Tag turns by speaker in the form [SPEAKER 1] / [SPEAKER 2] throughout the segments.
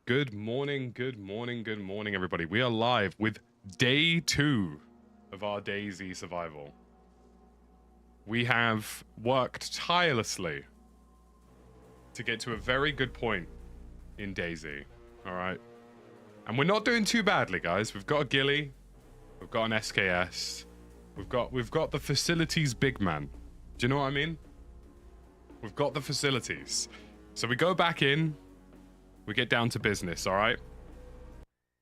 [SPEAKER 1] Good morning, everybody. We are live with day 2 of our DayZ survival. We have worked tirelessly to get to a very good point in DayZ, alright? And we're not doing too badly, guys. We've got a ghillie, we've got an SKS, we've got the facilities big man. Do you know what I mean? We've got the facilities. So we go back in, we get down to business, all right?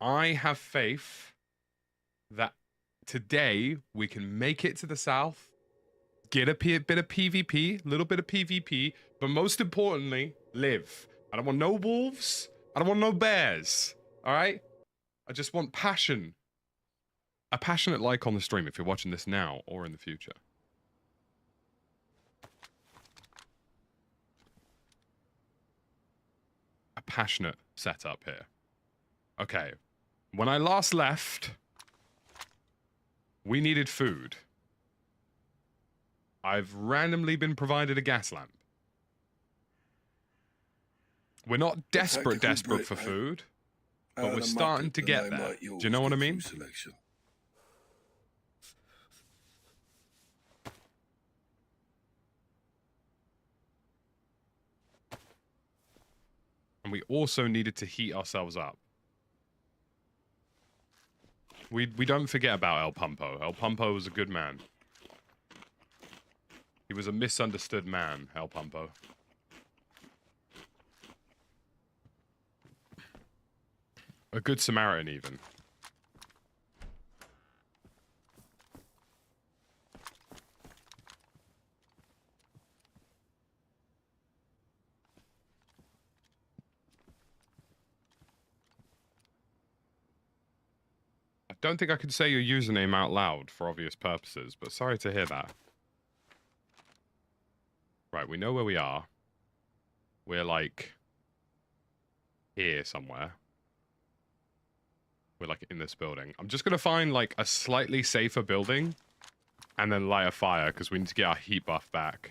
[SPEAKER 1] I have faith that today we can make it to the south, get a bit of PvP, a little bit of PvP, but most importantly, live. I don't want no wolves. I don't want no bears, all right? I just want passion. A passionate like on the stream if you're watching this now or in the future. Passionate setup here. Okay. When I last left, we needed food. I've randomly been provided a gas lamp. We're not desperate for food, but we're starting to get there. Do you know what I mean? And we also needed to heat ourselves up. We don't forget about El Pumpo. El Pumpo was a good man. He was a misunderstood man, El Pumpo. A good Samaritan, even. Don't think I could say your username out loud for obvious purposes, but sorry to hear that. Right, we know where we are. We're like here somewhere. We're like in this building. I'm just gonna find like a slightly safer building and then light a fire because we need to get our heat buff back.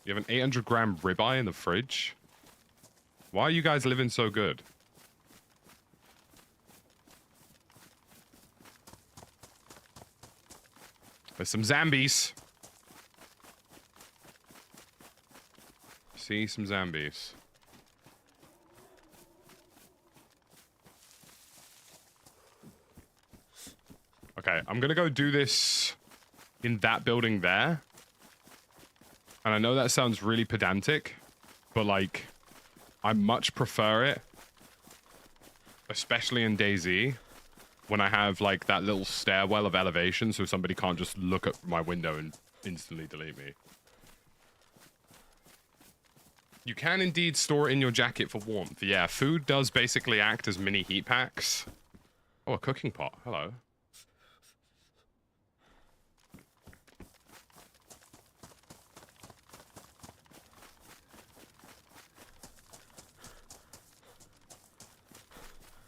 [SPEAKER 1] You have an 800-gram ribeye in the fridge? Why are you guys living so good? There's some zombies. See some zombies. Okay, I'm gonna go do this in that building there. And I know that sounds really pedantic, but like, I much prefer it, especially in DayZ, when I have like that little stairwell of elevation so somebody can't just look at my window and instantly delete me. You can indeed store it in your jacket for warmth. Yeah, food does basically act as mini heat packs. Oh, a cooking pot. Hello.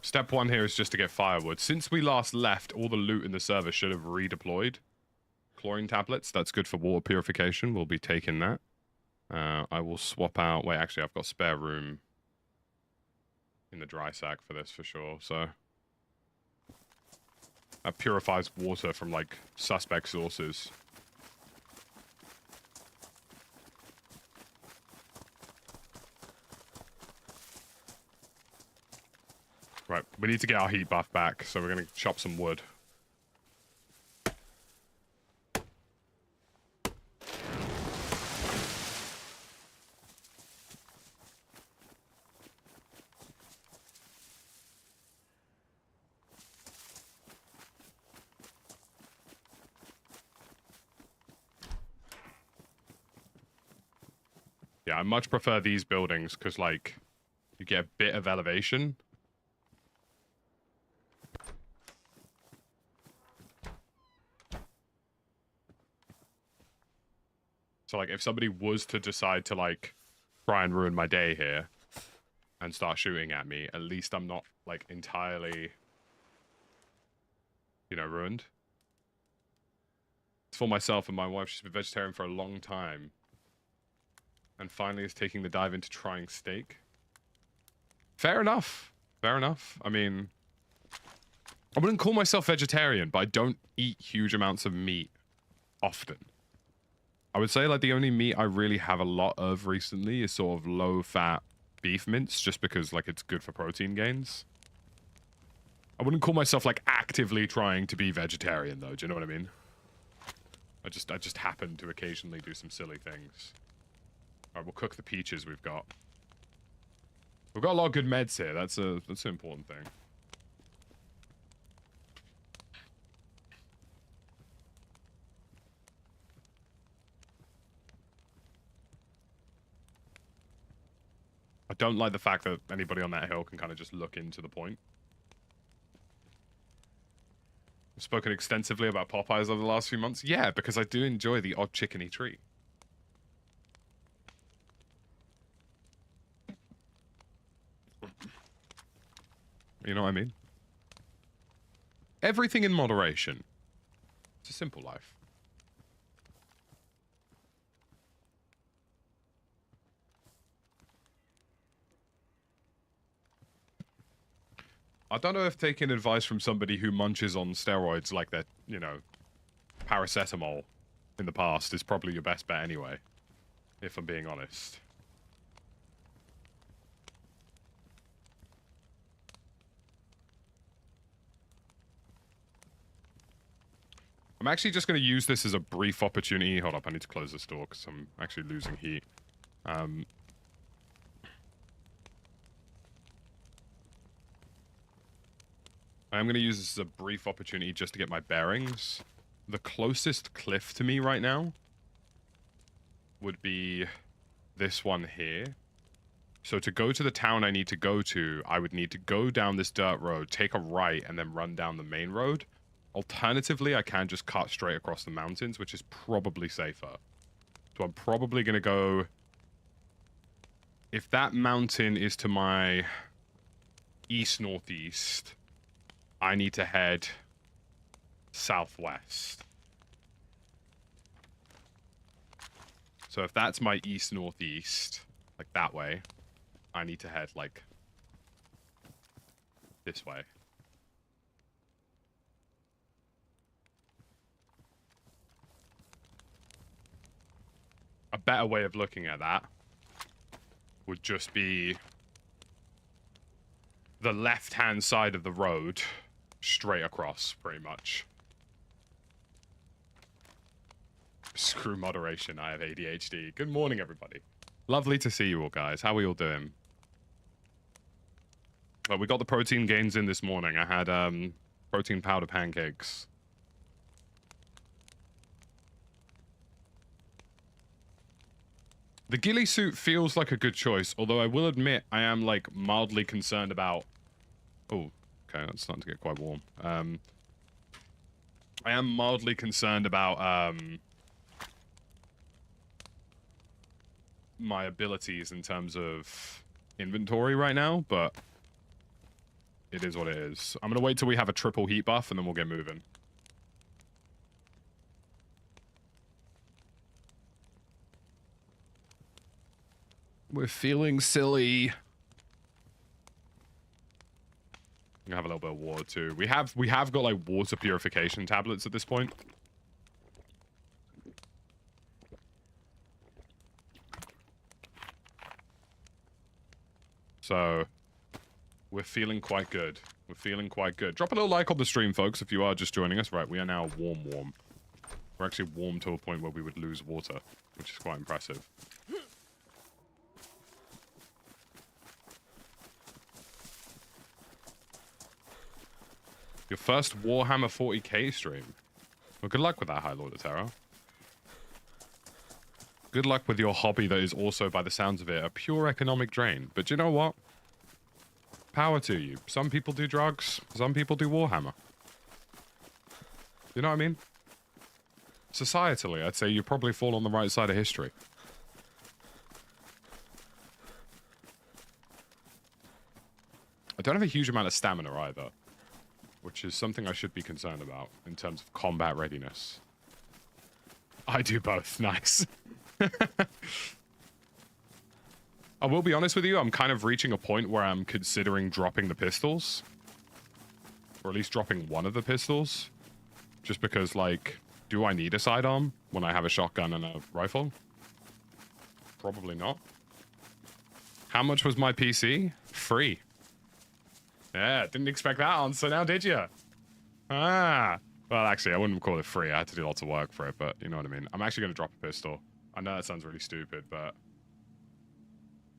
[SPEAKER 1] Step 1 here is just to get firewood. Since we last left, all the loot in the server should have redeployed. Chlorine tablets, that's good for water purification. We'll be taking that. I will swap out... Wait, actually, I've got spare room in the dry sack for this for sure, so... That purifies water from, like, suspect sources. Right, we need to get our heat buff back, so we're going to chop some wood. Yeah, I much prefer these buildings, because, like, you get a bit of elevation. So, like, if somebody was to decide to, like, try and ruin my day here and start shooting at me, at least I'm not, like, entirely, you know, ruined. It's for myself and my wife. She's been vegetarian for a long time. and finally is taking the dive into trying steak. Fair enough. Fair enough. I mean, I wouldn't call myself vegetarian, but I don't eat huge amounts of meat often. I would say like the only meat I really have a lot of recently is sort of low-fat beef mince, just because like it's good for protein gains. I wouldn't call myself like actively trying to be vegetarian though, do you know what I mean? I just happen to occasionally do some silly things. Alright, we'll cook the peaches we've got. We've got a lot of good meds here, that's an important thing. I don't like the fact that anybody on that hill can kind of just look into the point. I've spoken extensively about Popeyes over the last few months. Yeah, because I do enjoy the odd chickeny treat. You know what I mean? Everything in moderation. It's a simple life. I don't know if taking advice from somebody who munches on steroids like that, you know, paracetamol in the past is probably your best bet anyway, if I'm being honest. I'm actually just going to use this as a brief opportunity. Hold up, I need to close this door because I'm actually losing heat. I'm going to use this as a brief opportunity just to get my bearings. The closest cliff to me right now would be this one here. So to go to the town I need to go to, I would need to go down this dirt road, take a right, and then run down the main road. Alternatively, I can just cut straight across the mountains, which is probably safer. So I'm probably going to go... If that mountain is to my east-northeast... I need to head southwest. So if that's my east-northeast, like that way, I need to head like this way. A better way of looking at that would just be the left-hand side of the road straight across, pretty much. Screw moderation, I have ADHD. Good morning, everybody. Lovely to see you all, guys. How are we all doing? Well, we got the protein gains in this morning. I had protein powder pancakes. The ghillie suit feels like a good choice, although I will admit I am, like, mildly concerned about... Oh, okay, that's starting to get quite warm. I am mildly concerned about, my abilities in terms of inventory right now, but it is what it is. I'm gonna wait till we have a triple heat buff, and then we'll get moving. We're feeling silly. I'm gonna have a little bit of water too. We have got like water purification tablets at this point. So we're feeling quite good. We're feeling quite good. Drop a little like on the stream, folks, if you are just joining us. Right, we are now warm. We're actually warm to a point where we would lose water, which is quite impressive. Your first Warhammer 40k stream. Well, good luck with that, High Lord of Terror. Good luck with your hobby that is also, by the sounds of it, a pure economic drain. But you know what? Power to you. Some people do drugs. Some people do Warhammer. You know what I mean? Societally, I'd say you probably fall on the right side of history. I don't have a huge amount of stamina either, which is something I should be concerned about in terms of combat readiness. I do both. Nice. I will be honest with you, I'm kind of reaching a point where I'm considering dropping the pistols. Or at least dropping one of the pistols. Just because, like, do I need a sidearm when I have a shotgun and a rifle? Probably not. How much was my PC? Free. Yeah, didn't expect that answer now, did you? Ah. Well, actually, I wouldn't call it free. I had to do lots of work for it, but you know what I mean. I'm actually going to drop a pistol. I know that sounds really stupid, but...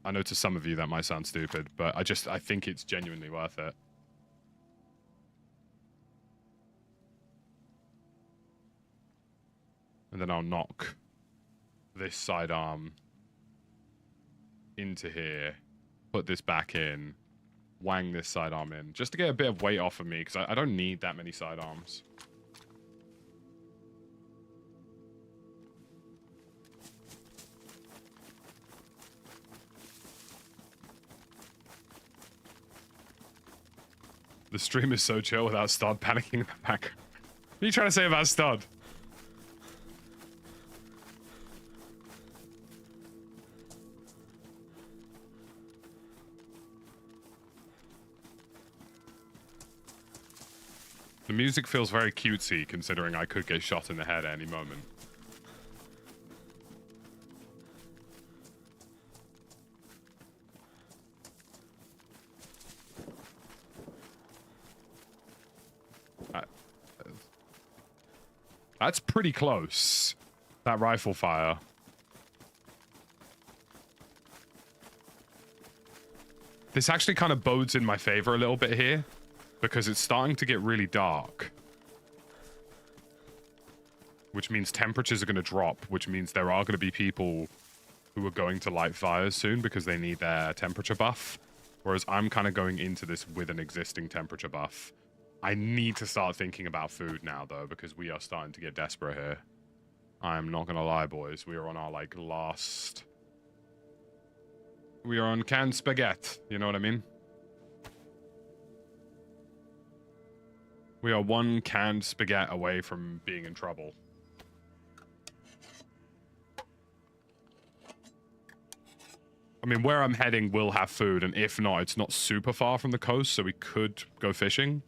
[SPEAKER 1] I know to some of you that might sound stupid, but I think it's genuinely worth it. And then I'll knock this sidearm into here, put this back in, wang this sidearm in, just to get a bit of weight off of me, because I don't need that many sidearms. The stream is so chill without Stod panicking in the back. What are you trying to say about Stod? The music feels very cutesy, considering I could get shot in the head at any moment. That's pretty close, that rifle fire. This actually kind of bodes in my favor a little bit here, because it's starting to get really dark. Which means temperatures are going to drop, which means there are going to be people who are going to light fires soon because they need their temperature buff. Whereas I'm kind of going into this with an existing temperature buff. I need to start thinking about food now, though, because we are starting to get desperate here. I'm not going to lie, boys. We are on our, like, last... We are on canned spaghetti. You know what I mean? We are one canned spaghetti away from being in trouble. I mean, where I'm heading will have food, and if not, it's not super far from the coast, so we could go fishing.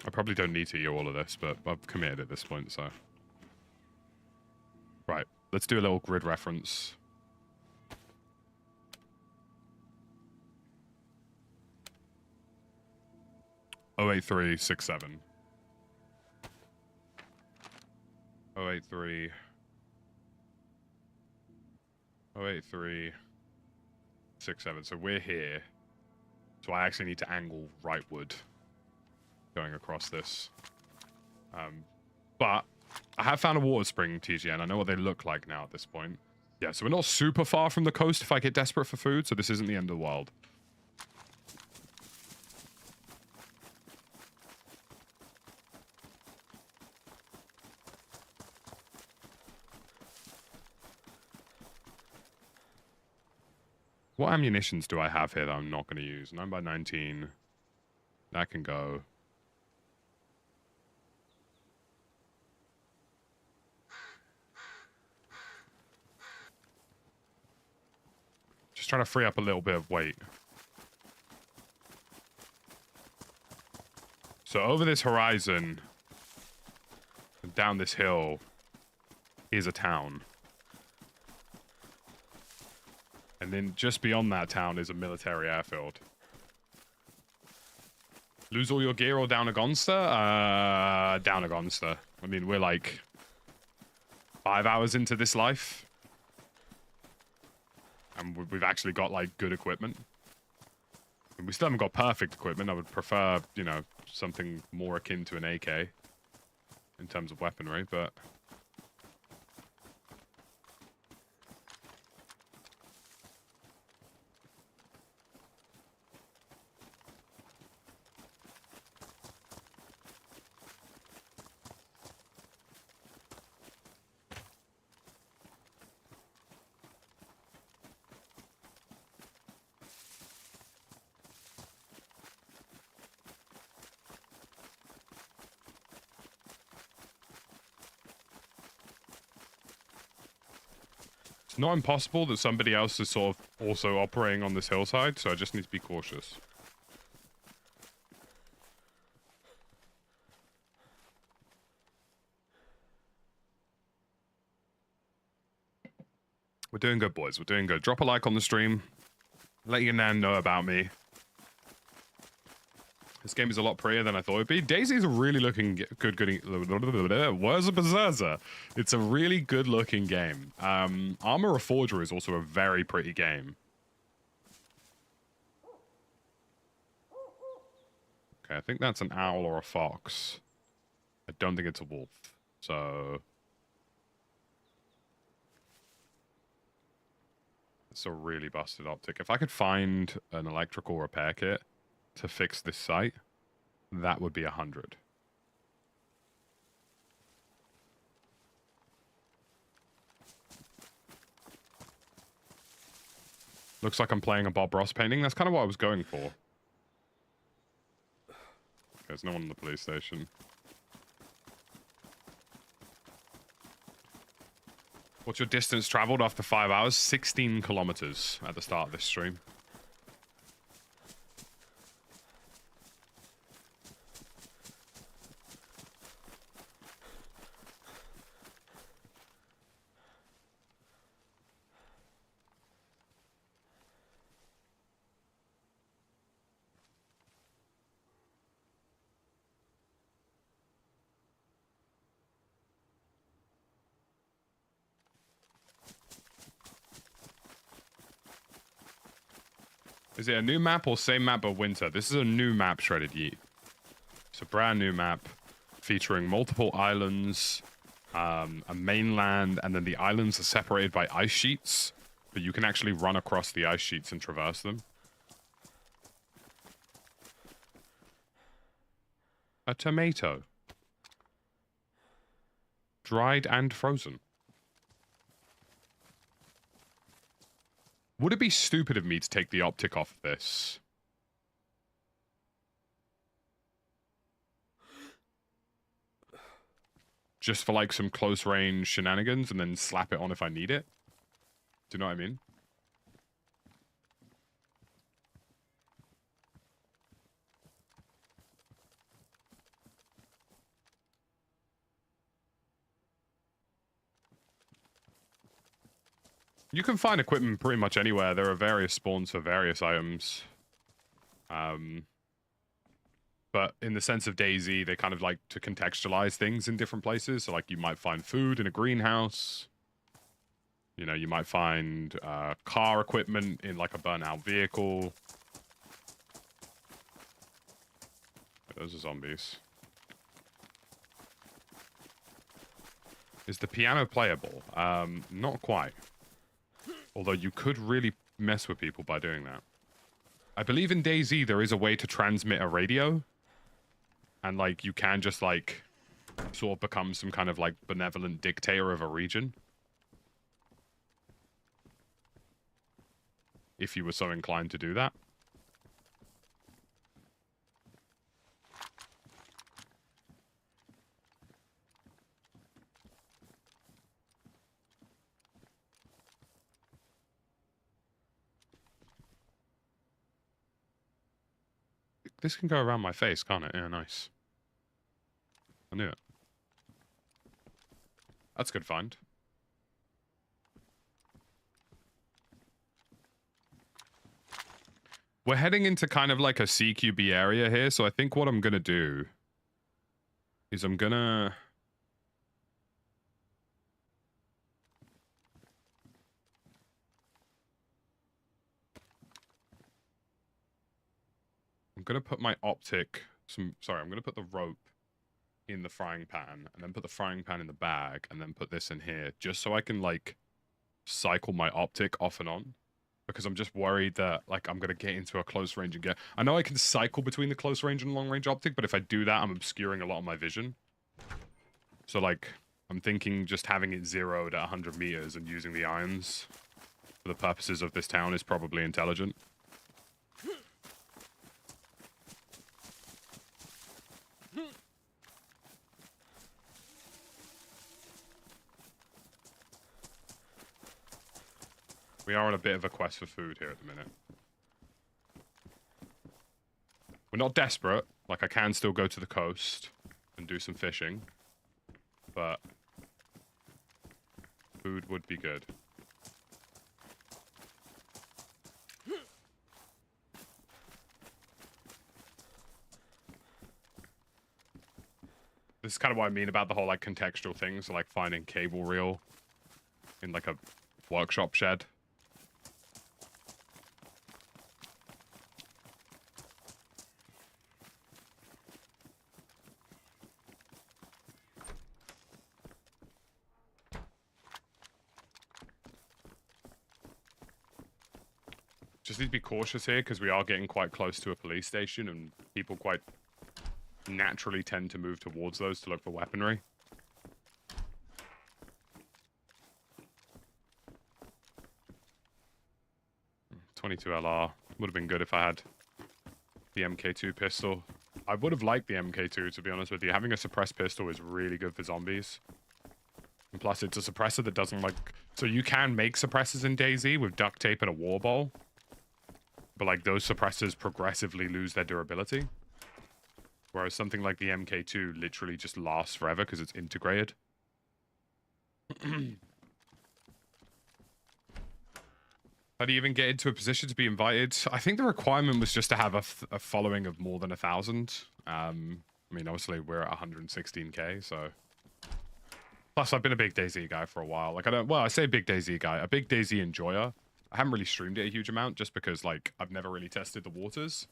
[SPEAKER 1] I probably don't need to eat all of this, but I've committed at this point, so... Right, let's do a little grid reference. Oh 8367. 083. 08367. So we're here. So I actually need to angle rightward going across this. But I have found a water spring, TGN. I know what they look like now at this point. Yeah, so we're not super far from the coast if I get desperate for food, so this isn't the end of the world. What ammunitions do I have here that I'm not going to use? 9x19. That can go. Just trying to free up a little bit of weight. So over this horizon, and down this hill, is a town. And then just beyond that town is a military airfield. Lose all your gear or down a gonster? Down a gonster. I mean, we're like 5 hours into this life. And we've actually got, like, good equipment. And we still haven't got perfect equipment. I would prefer, you know, something more akin to an AK in terms of weaponry, but... Not impossible that somebody else is sort of also operating on this hillside, so I just need to be cautious. We're doing good, boys. We're doing good. Drop a like on the stream. Let your nan know about me. This game is a lot prettier than I thought it would be. DayZ's a really looking good. Where's a berserker? It's a really good looking game. Armor Reforger is also a very pretty game. Okay, I think that's an owl or a fox. I don't think it's a wolf. So it's a really busted optic. If I could find an electrical repair kit to fix this site, that would be 100. Looks like I'm playing a Bob Ross painting. That's kind of what I was going for. There's no one in the police station. What's your distance traveled after 5 hours? 16 kilometers at the start of this stream. Is it a new map or same map but winter? This is a new map, Shredded Yeet. It's a brand new map featuring multiple islands, a mainland, and then the islands are separated by ice sheets, but you can actually run across the ice sheets and traverse them. A tomato. Dried and frozen. Would it be stupid of me to take the optic off of this? Just for like some close range shenanigans and then slap it on if I need it? Do you know what I mean? You can find equipment pretty much anywhere. There are various spawns for various items. But in the sense of DayZ, they kind of like to contextualize things in different places. So like you might find food in a greenhouse. You know, you might find car equipment in like a burnt-out vehicle. Those are zombies. Is the piano playable? Not quite. Although you could really mess with people by doing that. I believe in DayZ there is a way to transmit a radio. And like you can just like sort of become some kind of like benevolent dictator of a region. If you were so inclined to do that. This can go around my face, can't it? Yeah, nice. I knew it. That's a good find. We're heading into kind of like a CQB area here, so I think what I'm gonna do is I'm gonna put my optic, I'm gonna put the rope in the frying pan, and then put the frying pan in the bag, and then put this in here, just so I can, like, cycle my optic off and on. Because I'm just worried that, like, I'm gonna get into a close range and get... I know I can cycle between the close range and long range optic, but if I do that, I'm obscuring a lot of my vision. So, like, I'm thinking just having it zeroed at 100 meters and using the irons for the purposes of this town is probably intelligent. We are on a bit of a quest for food here at the minute. We're not desperate. Like, I can still go to the coast and do some fishing. But food would be good. This is kind of what I mean about the whole, like, contextual things. So, like, finding cable reel in, like, a workshop shed. Just need to be cautious here because we are getting quite close to a police station and people quite naturally tend to move towards those to look for weaponry. .22 LR would have been good if I had the MK2 pistol. I would have liked the MK2, to be honest with you. Having a suppressed pistol is really good for zombies. And plus, it's a suppressor that doesn't like... So you can make suppressors in DayZ with duct tape and a war ball. But, like, those suppressors progressively lose their durability. Whereas something like the MK2 literally just lasts forever because it's integrated. How do you even get into a position to be invited? I think the requirement was just to have a following of more than 1,000. I mean, obviously, we're at 116k, so... Plus, I've been a big DayZ guy for a while. Like, I say big DayZ guy. A big DayZ enjoyer. I haven't really streamed it a huge amount just because, like, I've never really tested the waters.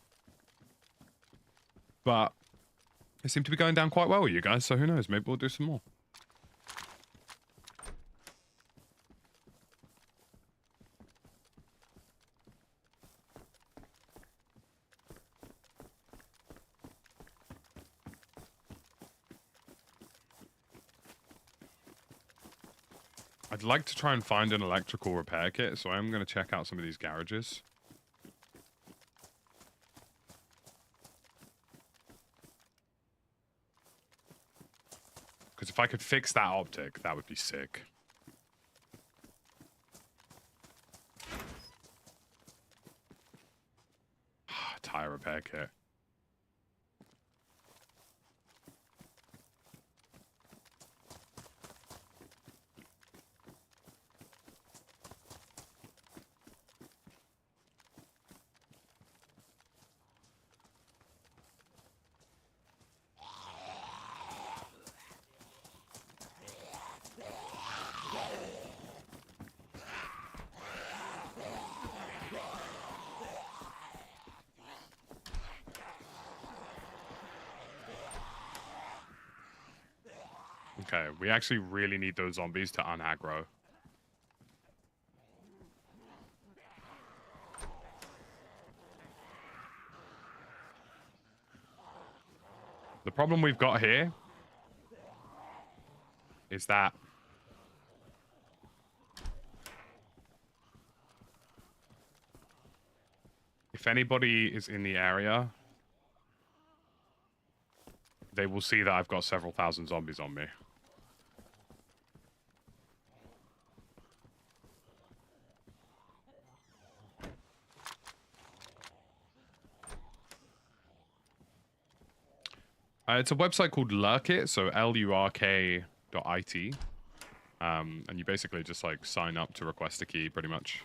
[SPEAKER 1] But it seemed to be going down quite well with you guys, so who knows? Maybe we'll do some more. I'd like to try and find an electrical repair kit, so I'm going to check out some of these garages. Because if I could fix that optic, that would be sick. Tire repair kit. Okay, we actually really need those zombies to unaggro. The problem we've got here is that if anybody is in the area, they will see that I've got several thousand zombies on me. It's a website called Lurkit, so Lurk.it. And you basically just like sign up to request a key, pretty much.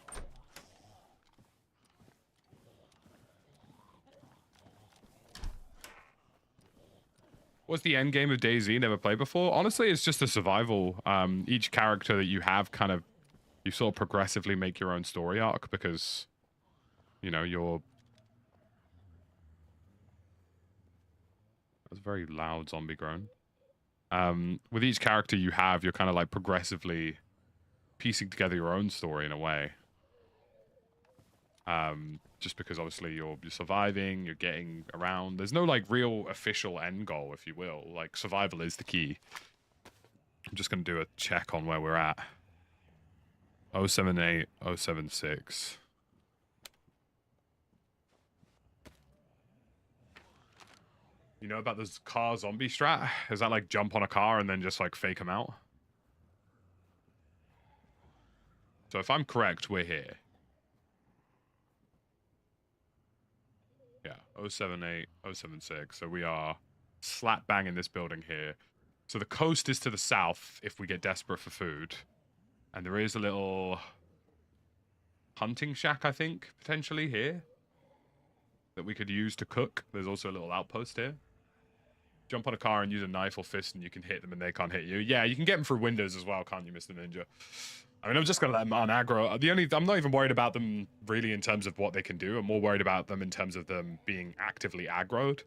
[SPEAKER 1] What's the end game of DayZ? Never played before. Honestly, it's just a survival. Each character that you have kind of, you sort of progressively make your own story arc because, you know, you're... That's a very loud zombie groan. With each character you have, you're kind of like progressively piecing together your own story in a way. Just because obviously you're surviving, you're getting around. There's no like real official end goal, if you will. Like survival is the key. I'm just going to do a check on where we're at. 078, 076. You know about this car zombie strat? Is that like jump on a car and then just like fake them out? So if I'm correct, we're here. Yeah, 078, 076. So we are slap bang in this building here. So the coast is to the south if we get desperate for food. And there is a little hunting shack, I think, potentially here that we could use to cook. There's also a little outpost here. Jump on a car and use a knife or fist and you can hit them and they can't hit you. Yeah, you can get them through windows as well, can't you, Mr. Ninja? I mean, I'm just going to let them on aggro. I'm not even worried about them really in terms of what they can do. I'm more worried about them in terms of them being actively aggroed.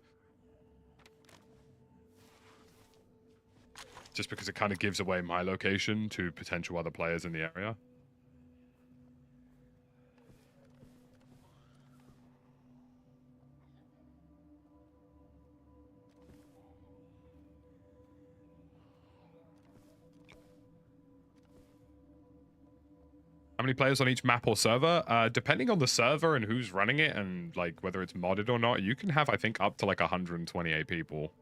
[SPEAKER 1] Just because it kind of gives away my location to potential other players in the area. How many players on each map or server? Depending on the server and who's running it and like whether it's modded or not, you can have, I think, up to like 128 people.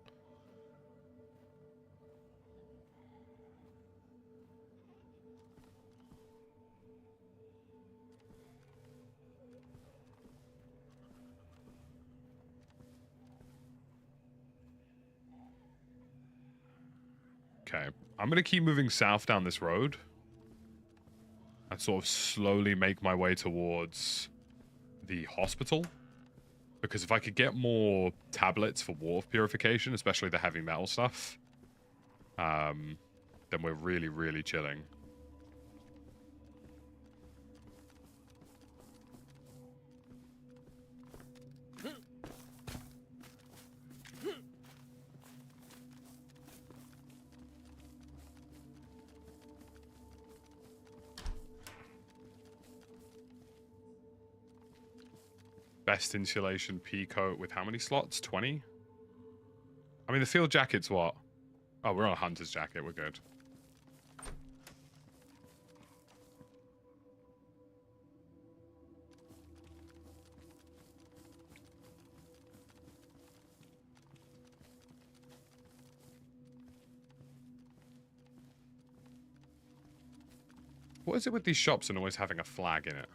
[SPEAKER 1] Okay, I'm going to keep moving south down this road. And sort of slowly make my way towards the hospital. Because if I could get more tablets for water purification, especially the heavy metal stuff, then we're really, really chilling. Best insulation P coat with how many slots? 20? I mean, the field jacket's what? Oh, we're on a hunter's jacket. We're good. What is it with these shops and always having a flag in it?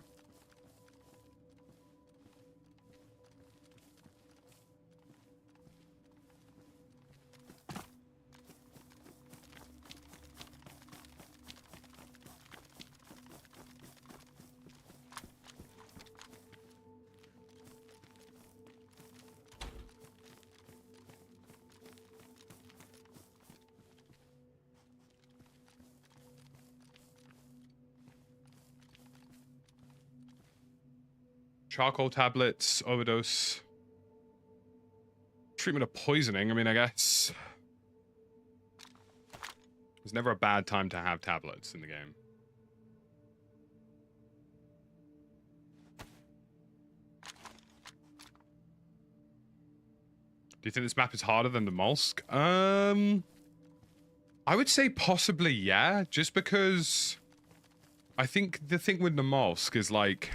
[SPEAKER 1] Charcoal tablets, overdose. Treatment of poisoning, I mean, I guess. There's never a bad time to have tablets in the game. Do you think this map is harder than the Molsk? I would say possibly, yeah. Just because I think the thing with the Molsk is like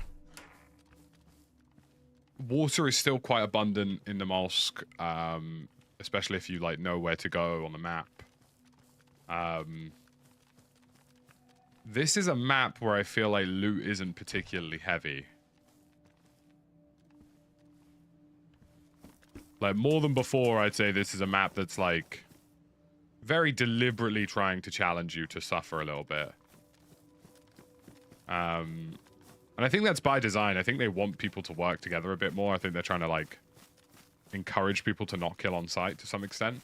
[SPEAKER 1] water is still quite abundant in the Molsk, especially if you like know where to go on the map. This is a map where I feel like loot isn't particularly heavy. Like, more than before, I'd say this is a map that's, like, very deliberately trying to challenge you to suffer a little bit. And I think that's by design. I think they want people to work together a bit more. I think they're trying to, like, encourage people to not kill on sight to some extent.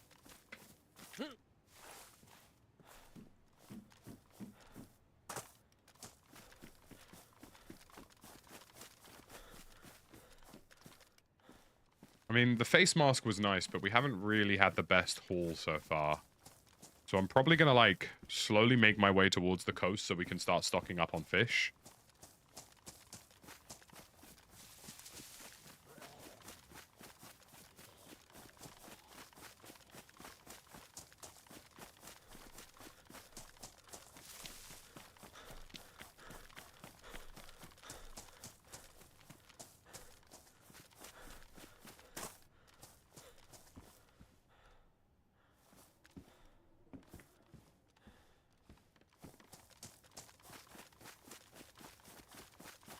[SPEAKER 1] I mean, the face mask was nice, but we haven't really had the best haul so far. So I'm probably going to, like, slowly make my way towards the coast so we can start stocking up on fish.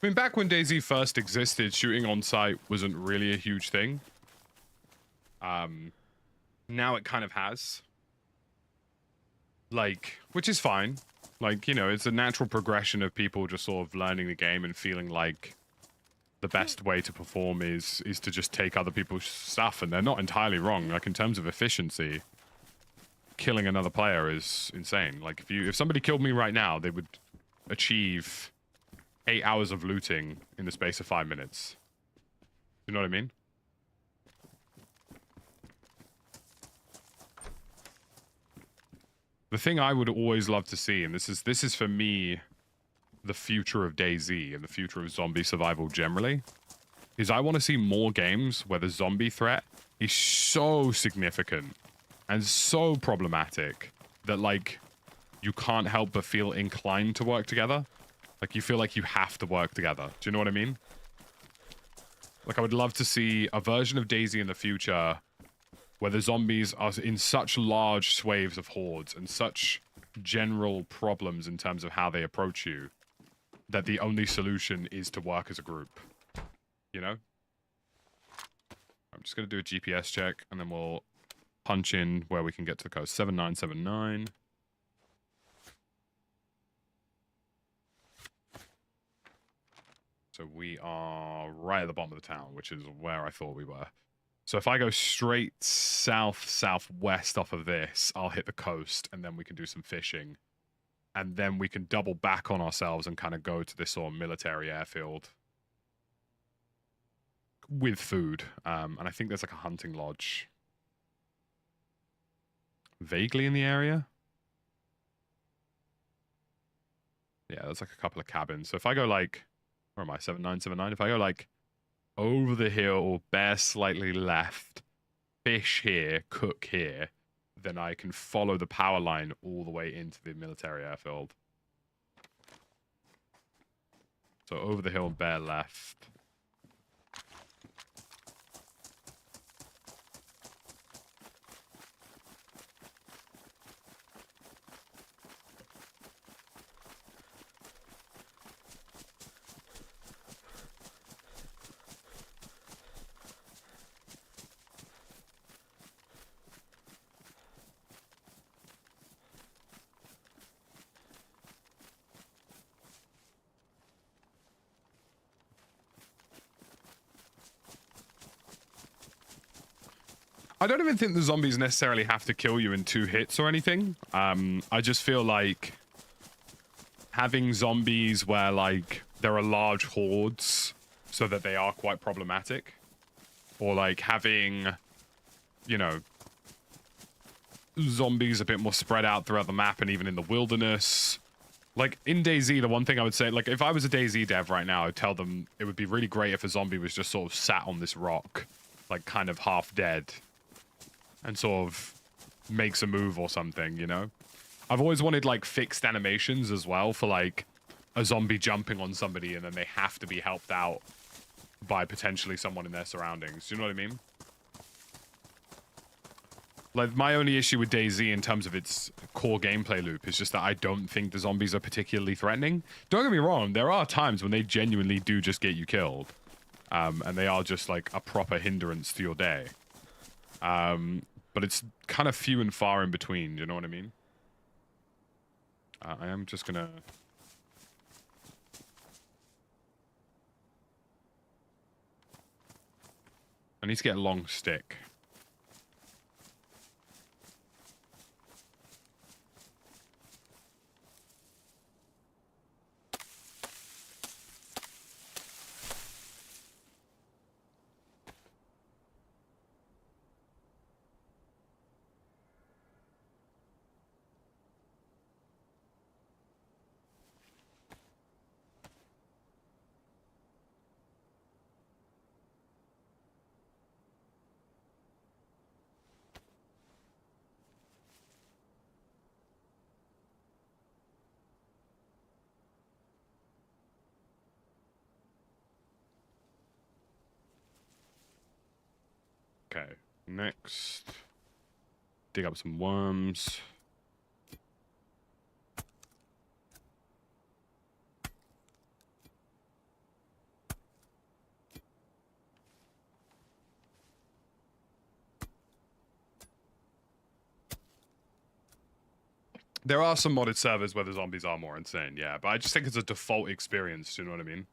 [SPEAKER 1] I mean, back when DayZ first existed, shooting on site wasn't really a huge thing. Now it kind of has. Like, which is fine. Like, you know, it's a natural progression of people just sort of learning the game and feeling like the best way to perform is to just take other people's stuff, and they're not entirely wrong. Like, in terms of efficiency, killing another player is insane. Like, if somebody killed me right now, they would achieve 8 hours of looting in the space of 5 minutes. You know what I mean? The thing I would always love to see, and this is for me the future of DayZ and the future of zombie survival generally, is I want to see more games where the zombie threat is so significant and so problematic that, like, you can't help but feel inclined to work together. Like, you feel like you have to work together. Do you know what I mean? Like, I would love to see a version of DayZ in the future where the zombies are in such large swathes of hordes and such general problems in terms of how they approach you that the only solution is to work as a group. You know? I'm just going to do a GPS check, and then we'll punch in where we can get to the coast. 7979. So we are right at the bottom of the town, which is where I thought we were. So if I go straight south-southwest off of this, I'll hit the coast, and then we can do some fishing. And then we can double back on ourselves and kind of go to this sort of military airfield with food. And I think there's like a hunting lodge vaguely in the area. Yeah, there's like a couple of cabins. So if I go like, where am I? 7979. If I go like over the hill, bear slightly left, fish here, cook here, then I can follow the power line all the way into the military airfield. So over the hill, bear left. I don't even think the zombies necessarily have to kill you in 2 hits or anything. I just feel like having zombies where, like, there are large hordes so that they are quite problematic. Or, like, having, you know, zombies a bit more spread out throughout the map and even in the wilderness. Like, in DayZ, the one thing I would say, like, if I was a DayZ dev right now, I'd tell them it would be really great if a zombie was just sort of sat on this rock, like, kind of half dead, and sort of makes a move or something, you know? I've always wanted, like, fixed animations as well for, like, a zombie jumping on somebody and then they have to be helped out by potentially someone in their surroundings. Do you know what I mean? Like, my only issue with DayZ in terms of its core gameplay loop is just that I don't think the zombies are particularly threatening. Don't get me wrong, there are times when they genuinely do just get you killed. And they are just, like, a proper hindrance to your day. But it's kind of few and far in between, you know what I mean? I am just gonna... I need to get a long stick. Okay, next, dig up some worms. There are some modded servers where the zombies are more insane, yeah, but I just think it's a default experience, do you know what I mean?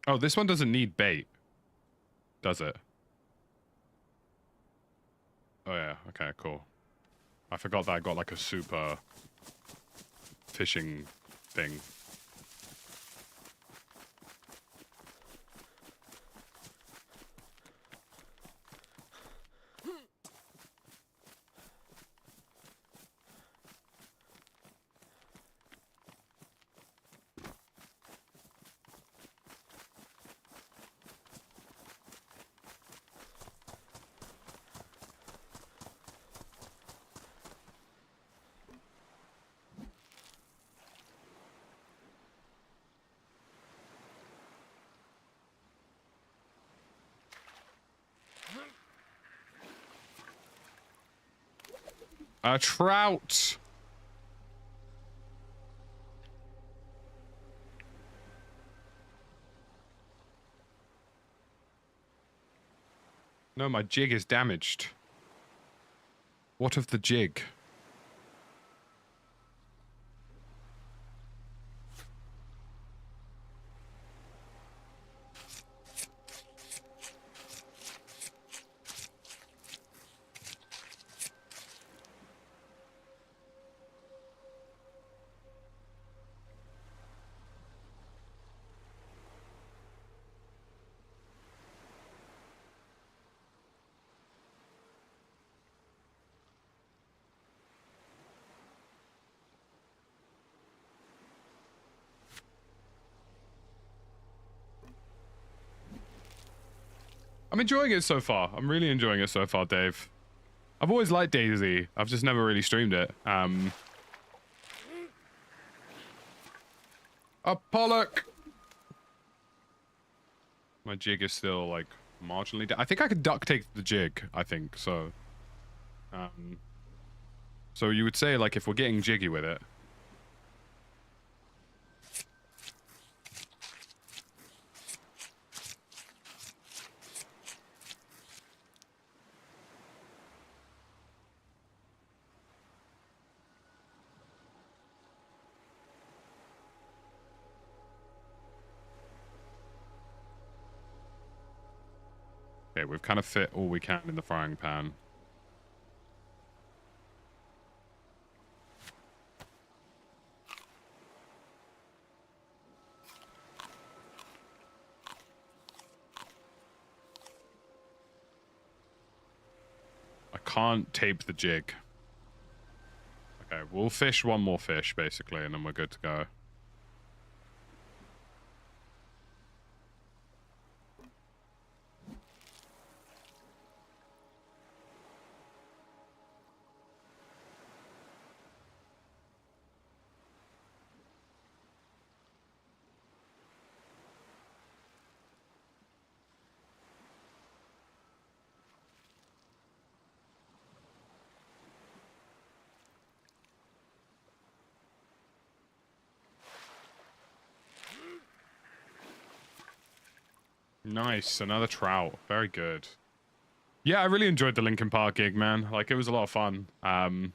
[SPEAKER 1] Oh, this one doesn't need bait, does it? Oh yeah, okay, cool. I forgot that I got like a super fishing thing. A trout! No, my jig is damaged. What of the jig? I'm enjoying it so far. I'm really enjoying it so far, Dave. I've always liked DayZ. I've just never really streamed it. A pollock! My jig is still, like, marginally I think I could duct tape the jig, I think, so... So you would say, like, if we're getting jiggy with it... Okay, we've kind of fit all we can in the frying pan. I can't tape the jig. Okay, we'll fish one more fish, basically, and then we're good to go. Nice, another trout. Very good. Yeah, I really enjoyed the Linkin Park gig, man. Like, it was a lot of fun. I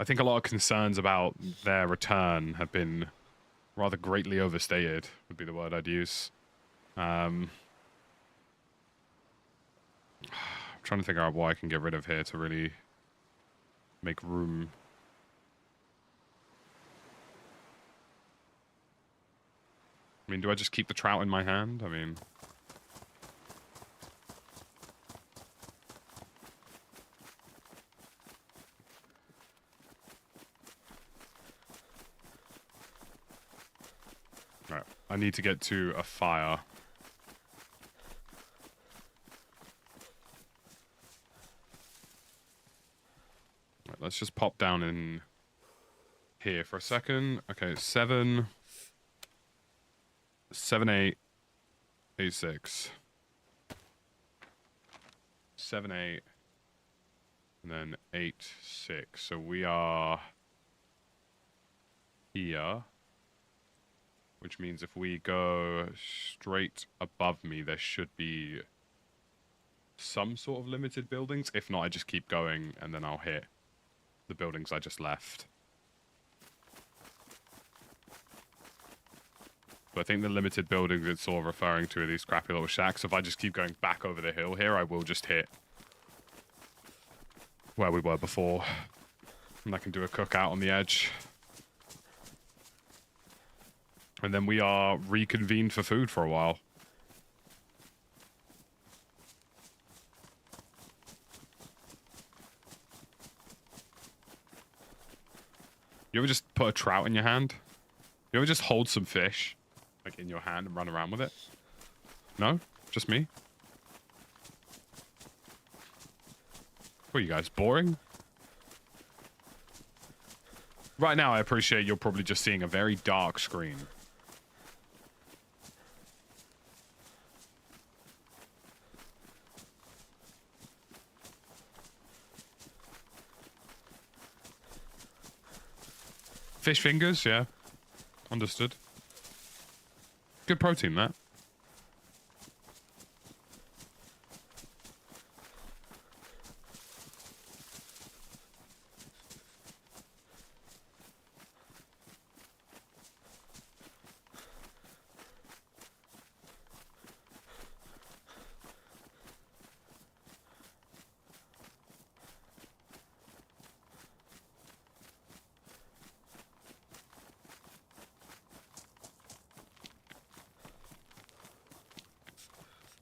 [SPEAKER 1] think a lot of concerns about their return have been rather greatly overstated, would be the word I'd use. I'm trying to figure out what I can get rid of here to really make room. I mean, do I just keep the trout in my hand? I mean... Alright, I need to get to a fire. Right, let's just pop down in here for a second. Okay, 7, 8, 8, 6. 7, 8, and then 8, 6. So we are here. Which means if we go straight above me, there should be some sort of limited buildings. If not, I just keep going and then I'll hit the buildings I just left. But I think the limited buildings it's sort of referring to are these crappy little shacks. So if I just keep going back over the hill here, I will just hit where we were before. And I can do a cookout on the edge. And then we are reconvened for food for a while. You ever just put a trout in your hand? You ever just hold some fish, like in your hand and run around with it? No? Just me? What are you guys, boring? Right now, I appreciate you're probably just seeing a very dark screen. Fish fingers, yeah. Understood. Good protein, that.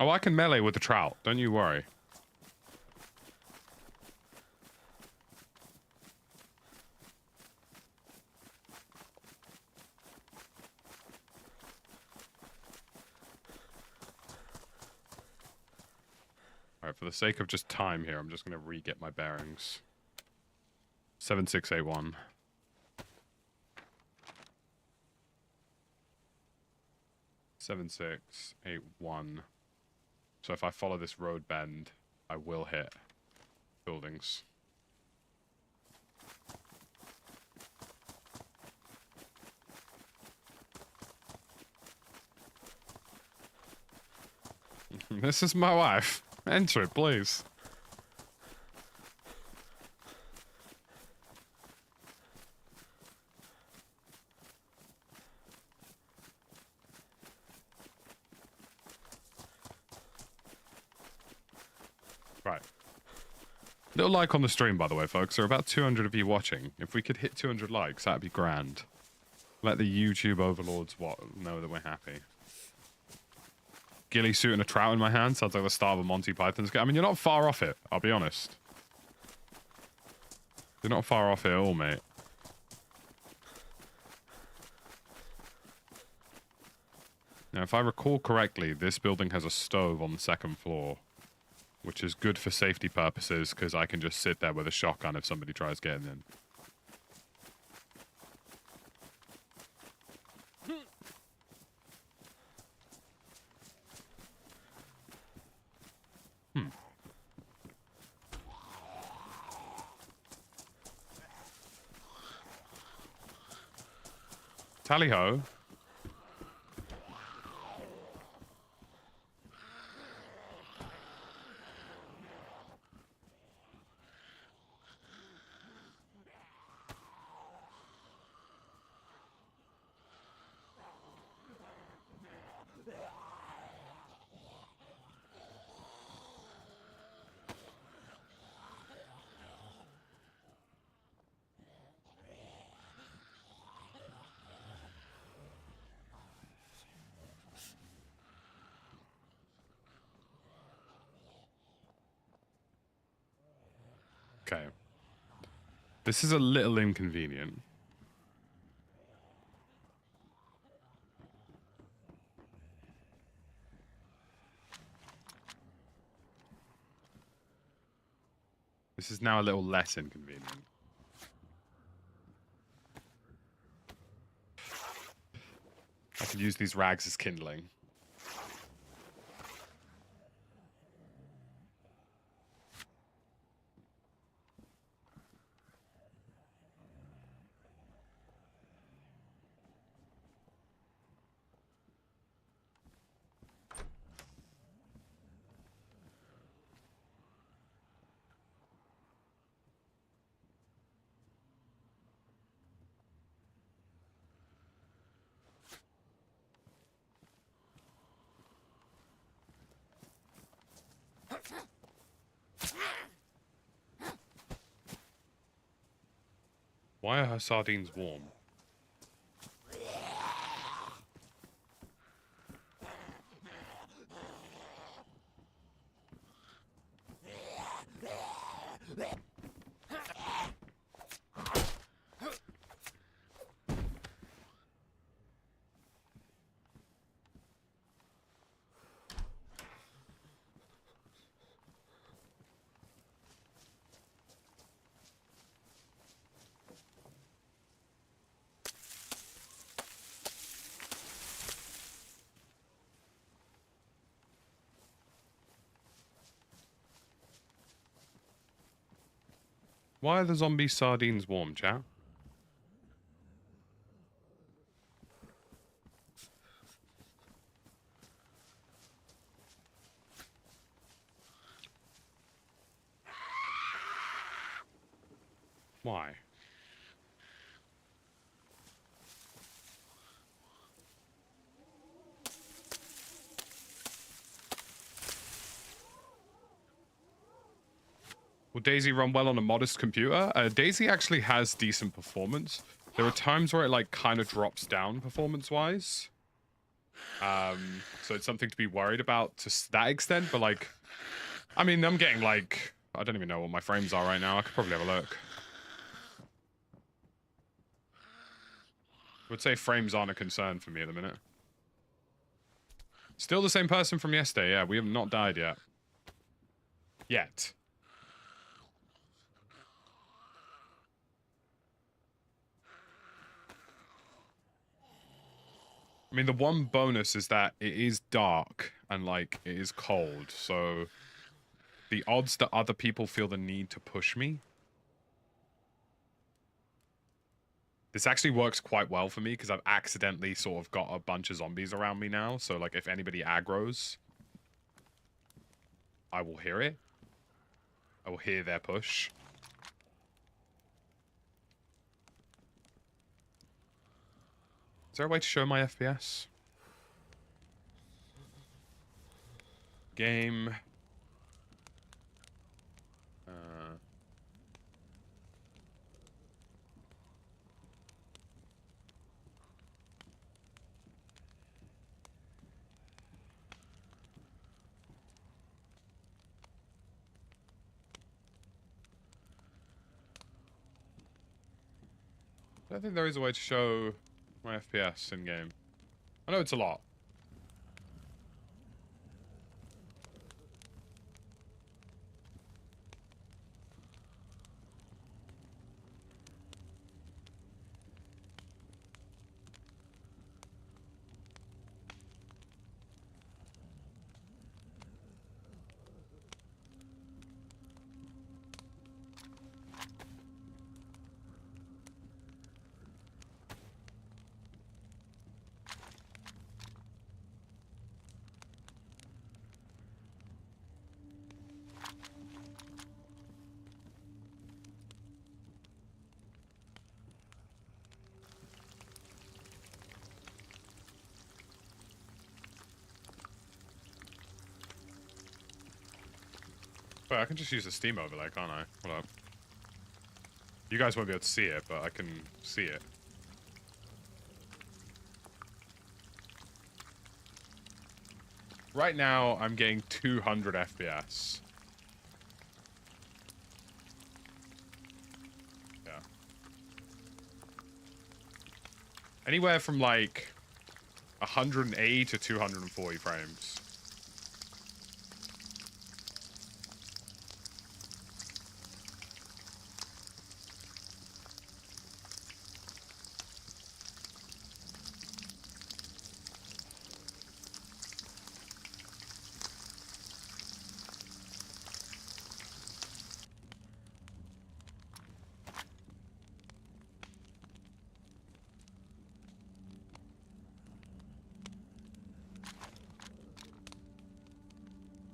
[SPEAKER 1] Oh, I can melee with the trout. Don't you worry. Alright, for the sake of just time here, I'm just going to re-get my bearings. 7681. 7681. So if I follow this road bend, I will hit buildings. This is my wife. Enter it, please. Right. Little like on the stream, by the way, folks. There are about 200 of you watching. If we could hit 200 likes, that'd be grand. Let the YouTube overlords know that we're happy. Ghillie suit and a trout in my hand sounds like the start of a Monty Python skit. I mean, you're not far off it, I'll be honest. You're not far off it at all, mate. Now, if I recall correctly, this building has a stove on the second floor, which is good for safety purposes because I can just sit there with a shotgun if somebody tries getting in. Tally-ho. Okay. This is a little inconvenient. This is now a little less inconvenient. I can use these rags as kindling. Why are her sardines warm? Why are the zombie sardines warm, chat? Why? Will DayZ run well on a modest computer? DayZ actually has decent performance. There are times where it like kind of drops down performance-wise. So it's something to be worried about to that extent, but like, I mean, I'm getting like, I don't even know what my frames are right now. I could probably have a look. I would say frames aren't a concern for me at the minute. Still the same person from yesterday, yeah. We have not died yet. Yet. I mean, the one bonus is that it is dark and, like, it is cold, so the odds that other people feel the need to push me. This actually works quite well for me because I've accidentally sort of got a bunch of zombies around me now, so, like, if anybody aggroes, I will hear it. I will hear their push. Is there a way to show my FPS? Game. I don't think there is a way to show my FPS in game. I know it's a lot. Wait, I can just use the Steam overlay, can't I? Hold up. You guys won't be able to see it, but I can see it. Right now, I'm getting 200 FPS. Yeah. Anywhere from like 180 to 240 frames.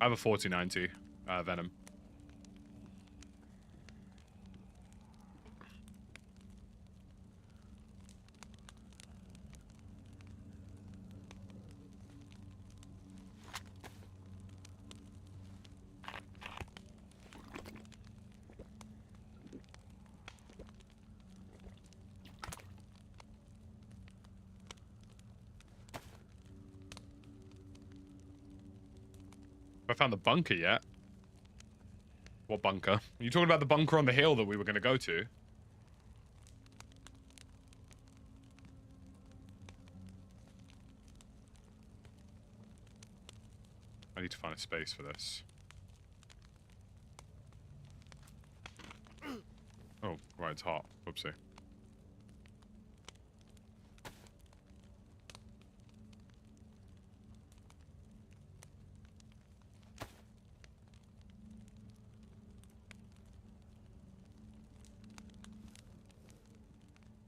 [SPEAKER 1] I have a 4090 Venom. found the bunker yet. What bunker? Are you talking about the bunker on the hill that we were going to go to? I need to find a space for this. Oh, right, it's hot. Whoopsie.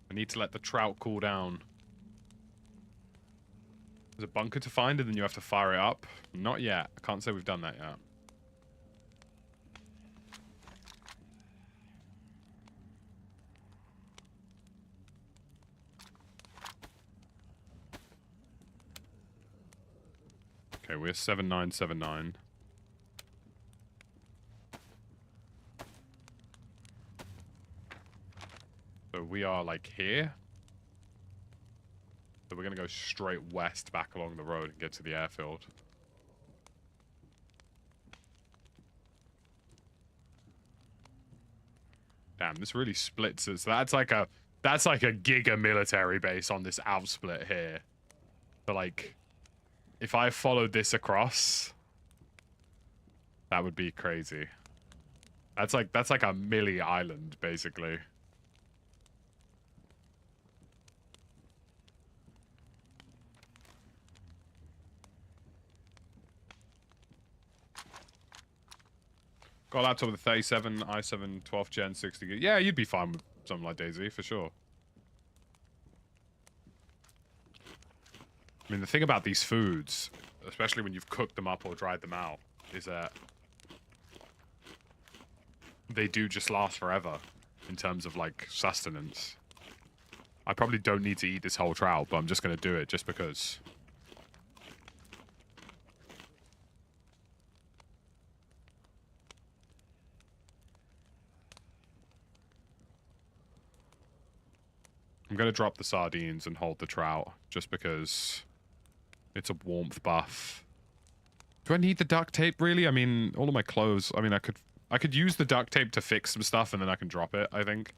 [SPEAKER 1] I need to let the trout cool down. There's a bunker to find and then you have to fire it up. Not yet. I can't say we've done that yet. Okay, we're 7979. So we are like here. So we're going to go straight west back along the road and get to the airfield. Damn, this really splits it. So that's like a giga military base on this outsplit here. So like, if I followed this across, that would be crazy. That's like a milli island, basically. Got a laptop with a 37 i7 12th gen 60 gig. Yeah, you'd be fine with something like DayZ for sure. I mean, the thing about these foods, especially when you've cooked them up or dried them out, is that they do just last forever in terms of like sustenance. I probably don't need to eat this whole trout, but I'm just going to do it just because. I'm going to drop the sardines and hold the trout just because it's a warmth buff. Do I need the duct tape, really? I mean, all of my clothes... I mean, I could use the duct tape to fix some stuff and then I can drop it, I think.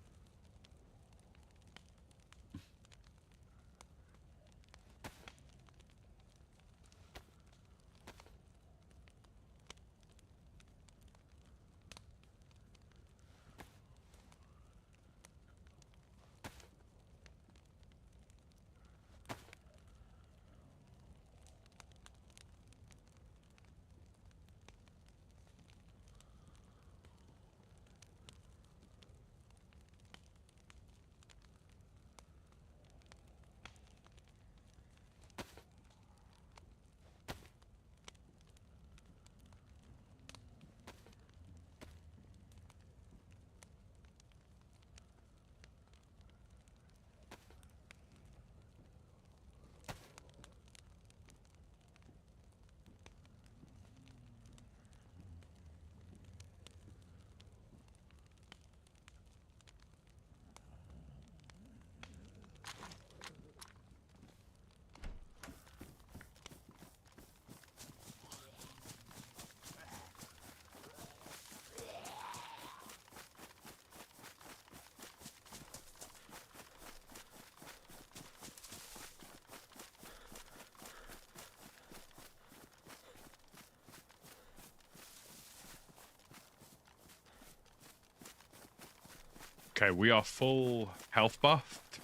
[SPEAKER 1] Okay, we are full health buffed.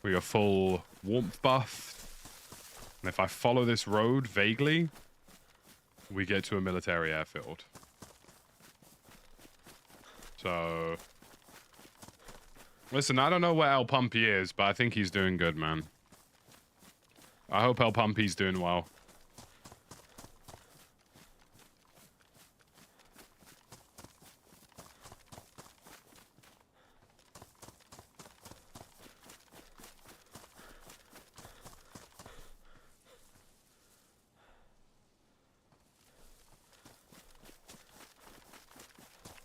[SPEAKER 1] We are full warmth buffed. And if I follow this road vaguely, we get to a military airfield. So... Listen, I don't know where El Pumpy is, but I think he's doing good, man. I hope El Pumpy's doing well.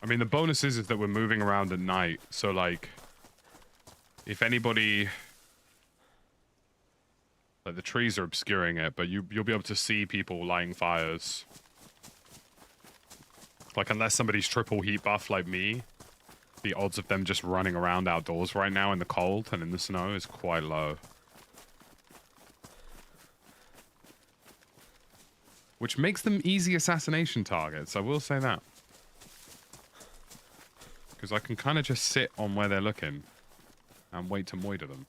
[SPEAKER 1] I mean, the bonus is that we're moving around at night, so, like, if anybody... Like, the trees are obscuring it, but you'll be able to see people lighting fires. Like, unless somebody's triple heat buff like me, the odds of them just running around outdoors right now in the cold and in the snow is quite low. Which makes them easy assassination targets, I will say that. Because I can kind of just sit on where they're looking and wait to moiter them.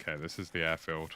[SPEAKER 1] Okay, this is the airfield.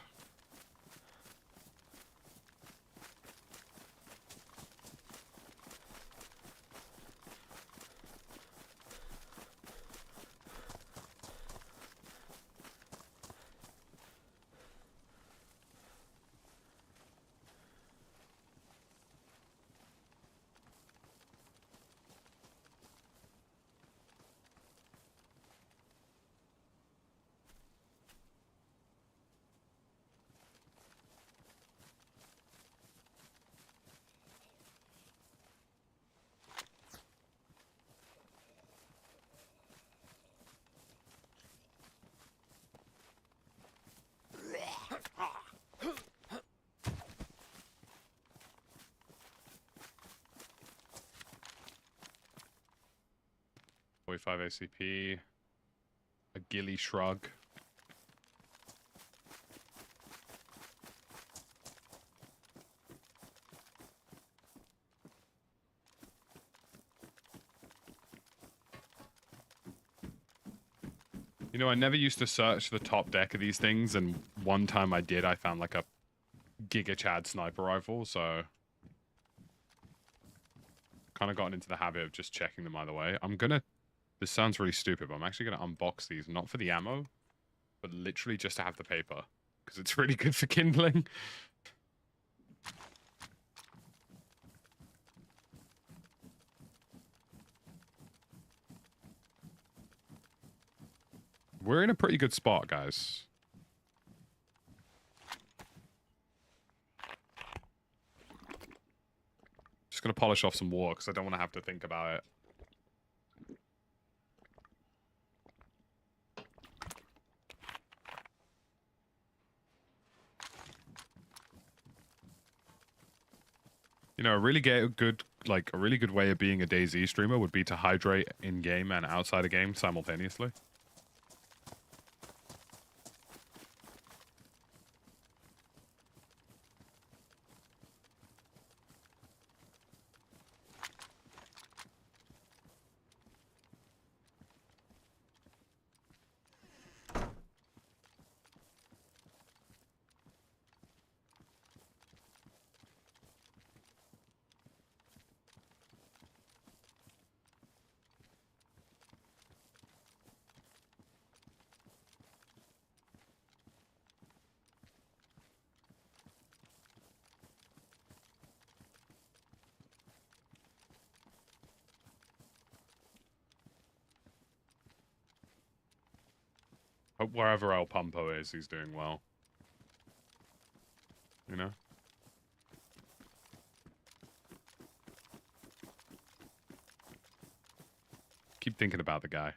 [SPEAKER 1] .45 ACP, a ghillie shrug. You know, I never used to search the top deck of these things, and one time I did, I found like a Giga Chad sniper rifle, so kind of gotten into the habit of just checking them either way. This sounds really stupid, but I'm actually gonna unbox these, not for the ammo, but literally just to have the paper, because it's really good for kindling. We're in a pretty good spot, guys. Just gonna polish off some water because I don't want to have to think about it. You know, a really good way of being a DayZ streamer would be to hydrate in game and outside of game simultaneously. Hope wherever El Pumpo is, he's doing well. You know? Keep thinking about the guy.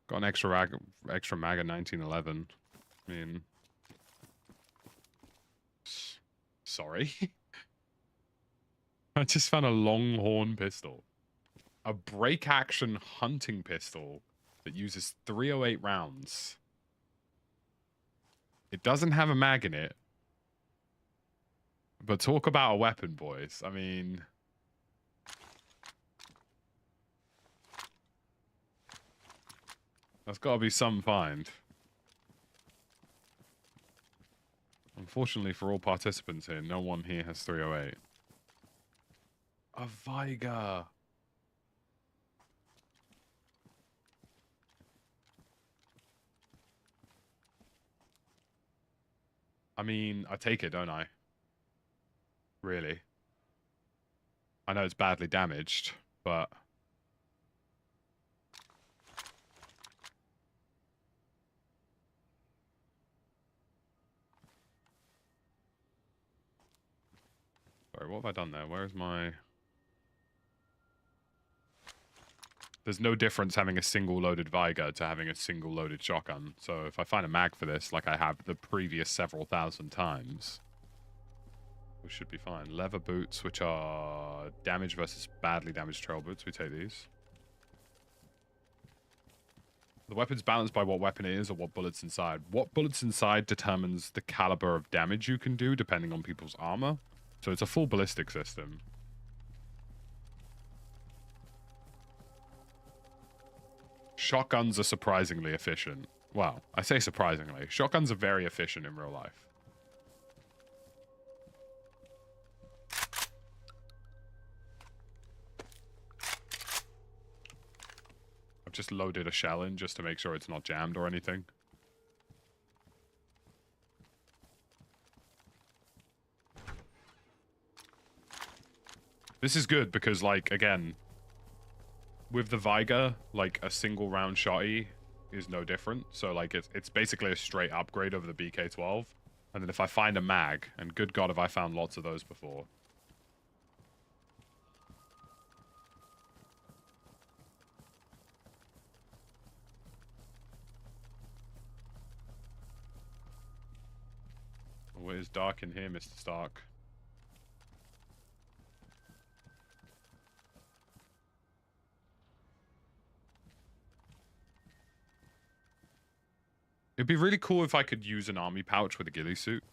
[SPEAKER 1] Got an extra mag at 1911. I mean... Sorry? I just found a longhorn pistol. A break-action hunting pistol that uses 308 rounds. It doesn't have a mag in it. But talk about a weapon, boys. I mean... That's got to be some find. Unfortunately for all participants here, no one here has 308. A Viger. I mean, I take it, don't I? Really? I know it's badly damaged, but... Sorry, what have I done there? Where's my... There's no difference having a single loaded Viger to having a single loaded shotgun. So if I find a mag for this, like I have the previous several thousand times, we should be fine. Leather boots, which are damage versus badly damaged trail boots. We take these. The weapon's balanced by what weapon it is or what bullets inside. What bullets inside determines the caliber of damage you can do depending on people's armor. So it's a full ballistic system. Shotguns are surprisingly efficient. Well, I say surprisingly. Shotguns are very efficient in real life. I've just loaded a shell in just to make sure it's not jammed or anything. This is good because, like, again, with the Viger, like, a single round shotty is no different. So, like, it's basically a straight upgrade over the BK-12. And then if I find a mag, and good God have I found lots of those before. Oh, it is dark in here, Mr. Stark. It'd be really cool if I could use an army pouch with a ghillie suit.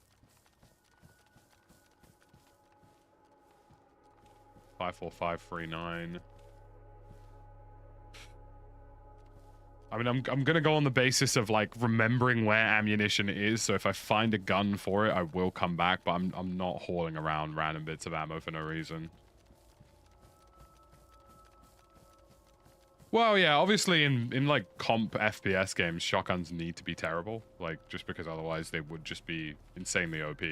[SPEAKER 1] 54539. I mean, I'm gonna go on the basis of, like, remembering where ammunition is, so if I find a gun for it, I will come back, but I'm not hauling around random bits of ammo for no reason. Well, yeah, obviously in like comp FPS games, shotguns need to be terrible, like, just because otherwise they would just be insanely OP.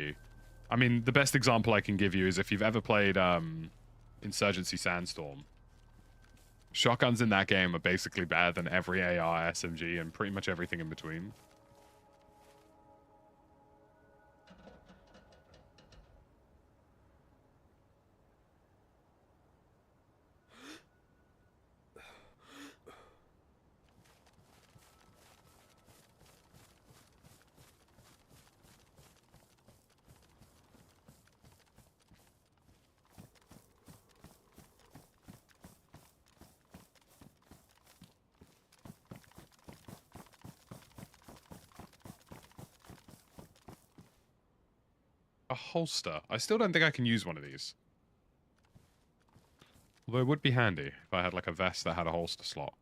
[SPEAKER 1] I mean, the best example I can give you is if you've ever played Insurgency Sandstorm. Shotguns in that game are basically better than every AR, SMG, and pretty much everything in between. A holster. I still don't think I can use one of these. Although it would be handy if I had, like, a vest that had a holster slot.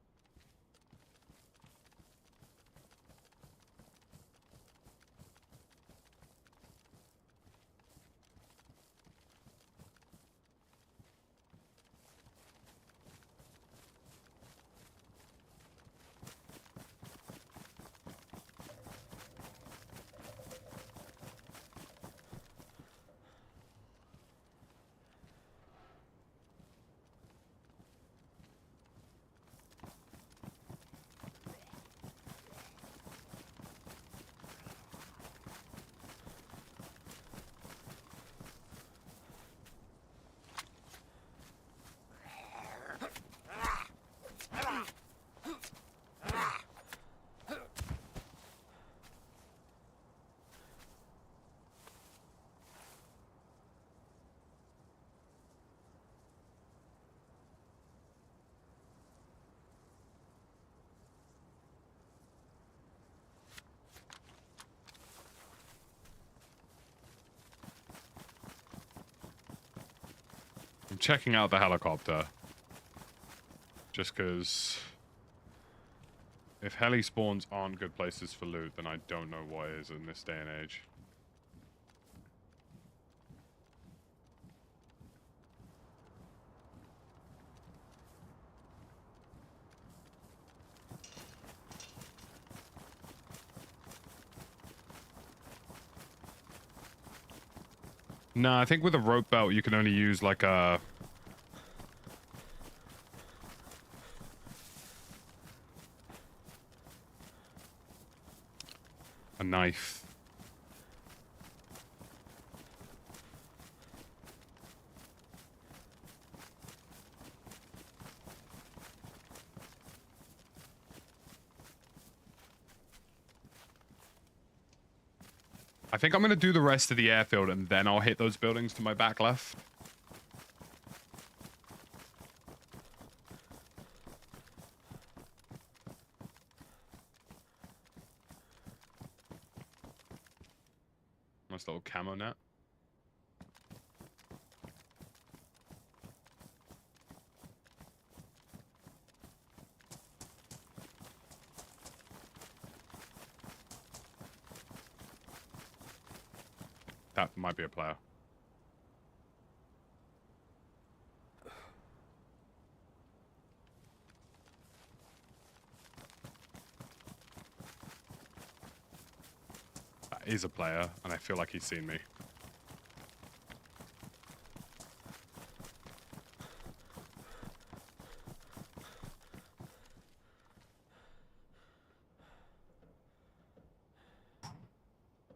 [SPEAKER 1] I'm checking out the helicopter. Just because if heli spawns aren't good places for loot, then I don't know what is in this day and age. No, I think with a rope belt you can only use like a knife. I think I'm going to do the rest of the airfield and then I'll hit those buildings to my back left. Nice little camo net. That might be a player. That is a player, and I feel like he's seen me.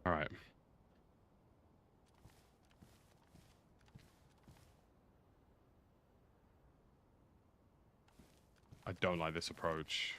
[SPEAKER 1] All right. I don't like this approach.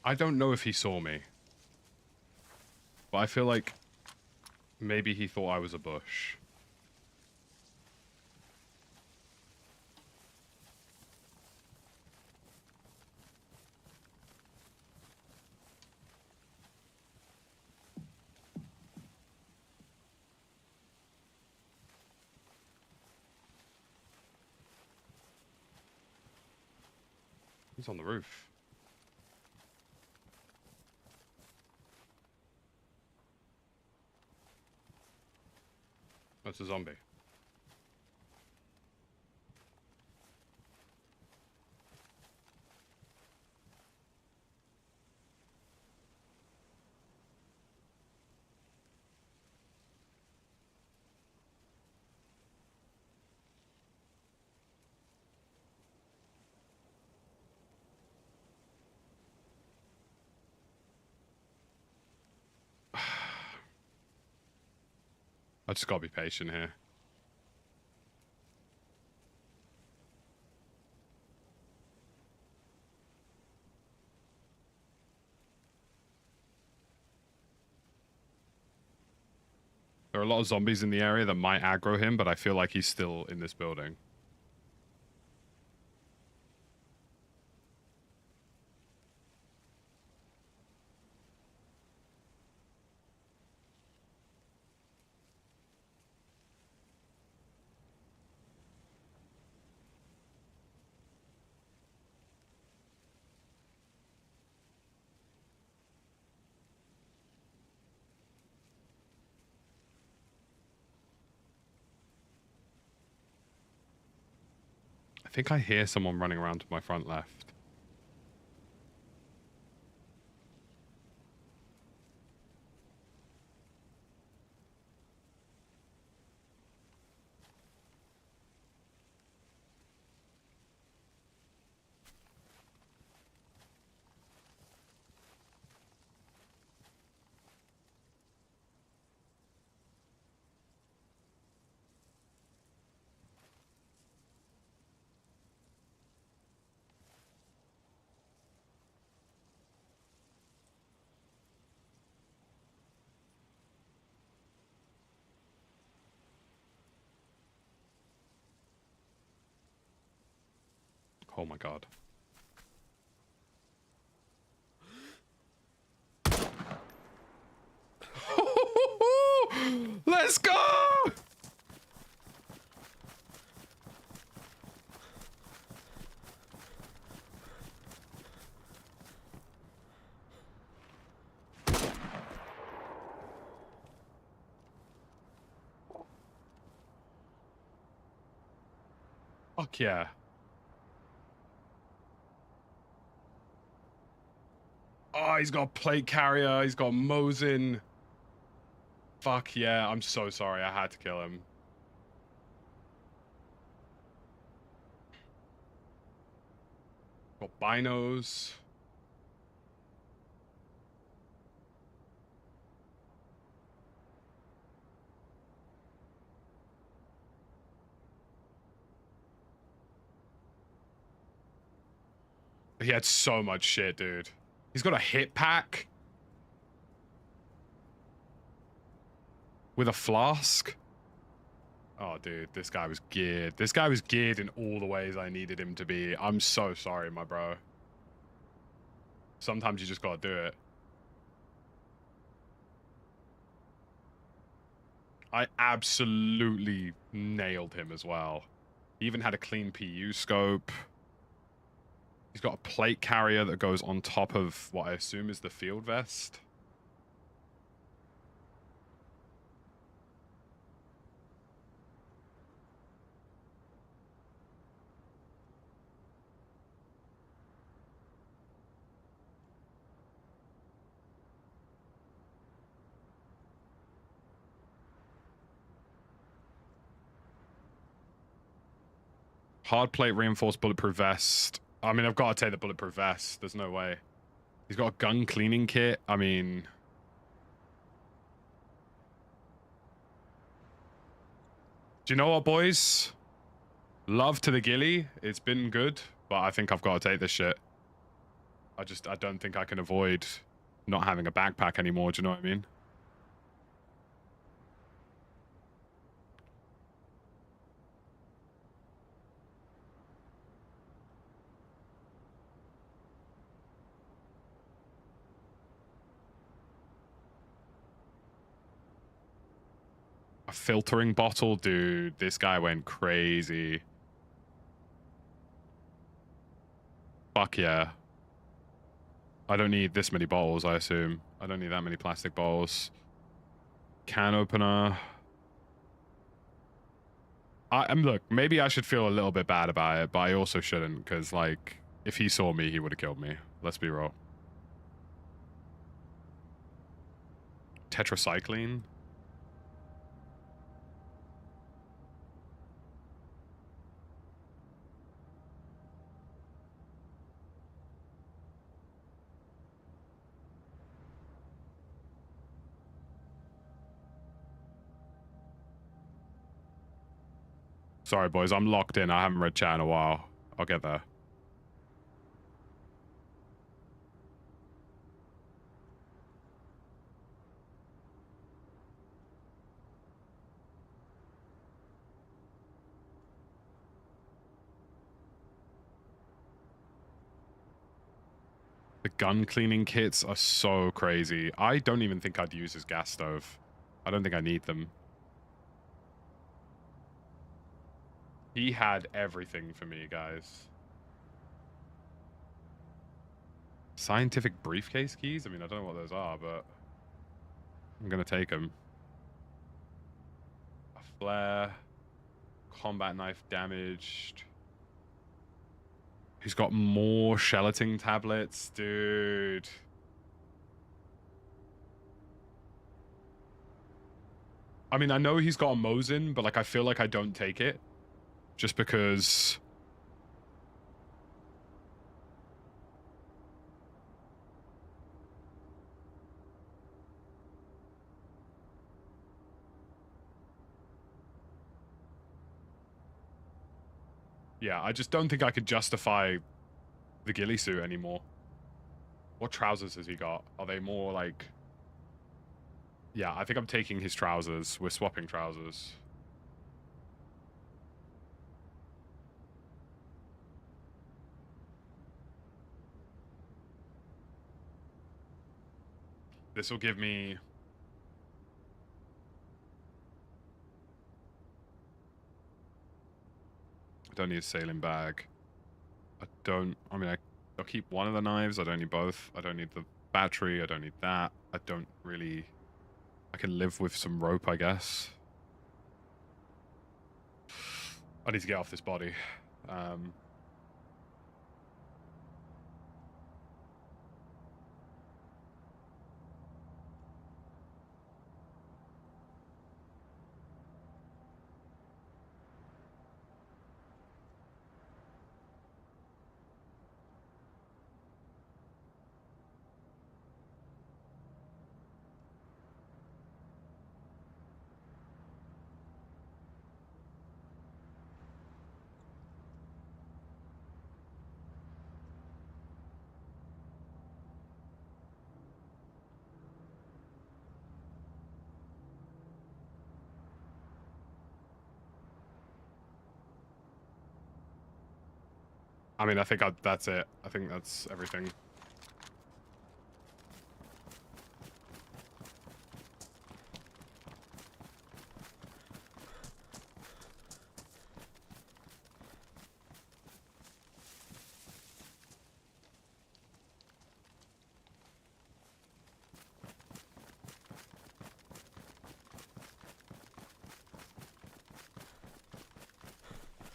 [SPEAKER 1] I don't know if he saw me. But I feel like maybe he thought I was a bush. He's on the roof. That's a zombie. I just gotta be patient here. There are a lot of zombies in the area that might aggro him, but I feel like he's still in this building. I think I hear someone running around to my front left. Oh my god. Let's go! Fuck yeah. Oh, he's got a plate carrier. He's got Mosin. Fuck yeah. I'm so sorry. I had to kill him. Got binos. He had so much shit, dude. He's got a hit pack. With a flask. Oh, dude, this guy was geared. This guy was geared in all the ways I needed him to be. I'm so sorry, my bro. Sometimes you just gotta do it. I absolutely nailed him as well. He even had a clean PU scope. He's got a plate carrier that goes on top of what I assume is the field vest. Hard plate reinforced bulletproof vest. I mean, I've got to take the bulletproof vest. There's no way. He's got a gun cleaning kit. I mean... Do you know what, boys? Love to the ghillie. It's been good, but I think I've got to take this shit. I don't think I can avoid not having a backpack anymore. Do you know what I mean? A filtering bottle? Dude, this guy went crazy. Fuck yeah. I don't need this many bottles, I assume. I don't need that many plastic bottles. Can opener. Look, maybe I should feel a little bit bad about it, but I also shouldn't, because, like, if he saw me, he would have killed me. Let's be real. Tetracycline? Sorry, boys, I'm locked in. I haven't read chat in a while. I'll get there. The gun cleaning kits are so crazy. I don't even think I'd use his gas stove. I don't think I need them. He had everything for me, guys. Scientific briefcase keys? I mean, I don't know what those are, but I'm gonna take them. A flare. Combat knife damaged. He's got more shelating tablets, dude. I mean, I know he's got a Mosin, but, like, I feel like I don't take it. Just because... Yeah, I just don't think I could justify the ghillie suit anymore. What trousers has he got? Are they more, like... Yeah, I think I'm taking his trousers. We're swapping trousers. This will give me I don't need a sailing bag. I mean, I'll keep one of the knives. I don't need both. I don't need the battery. I don't need that. I don't really... I can live with some rope, I guess. I need to get off this body. I mean, I think that's it. I think that's everything.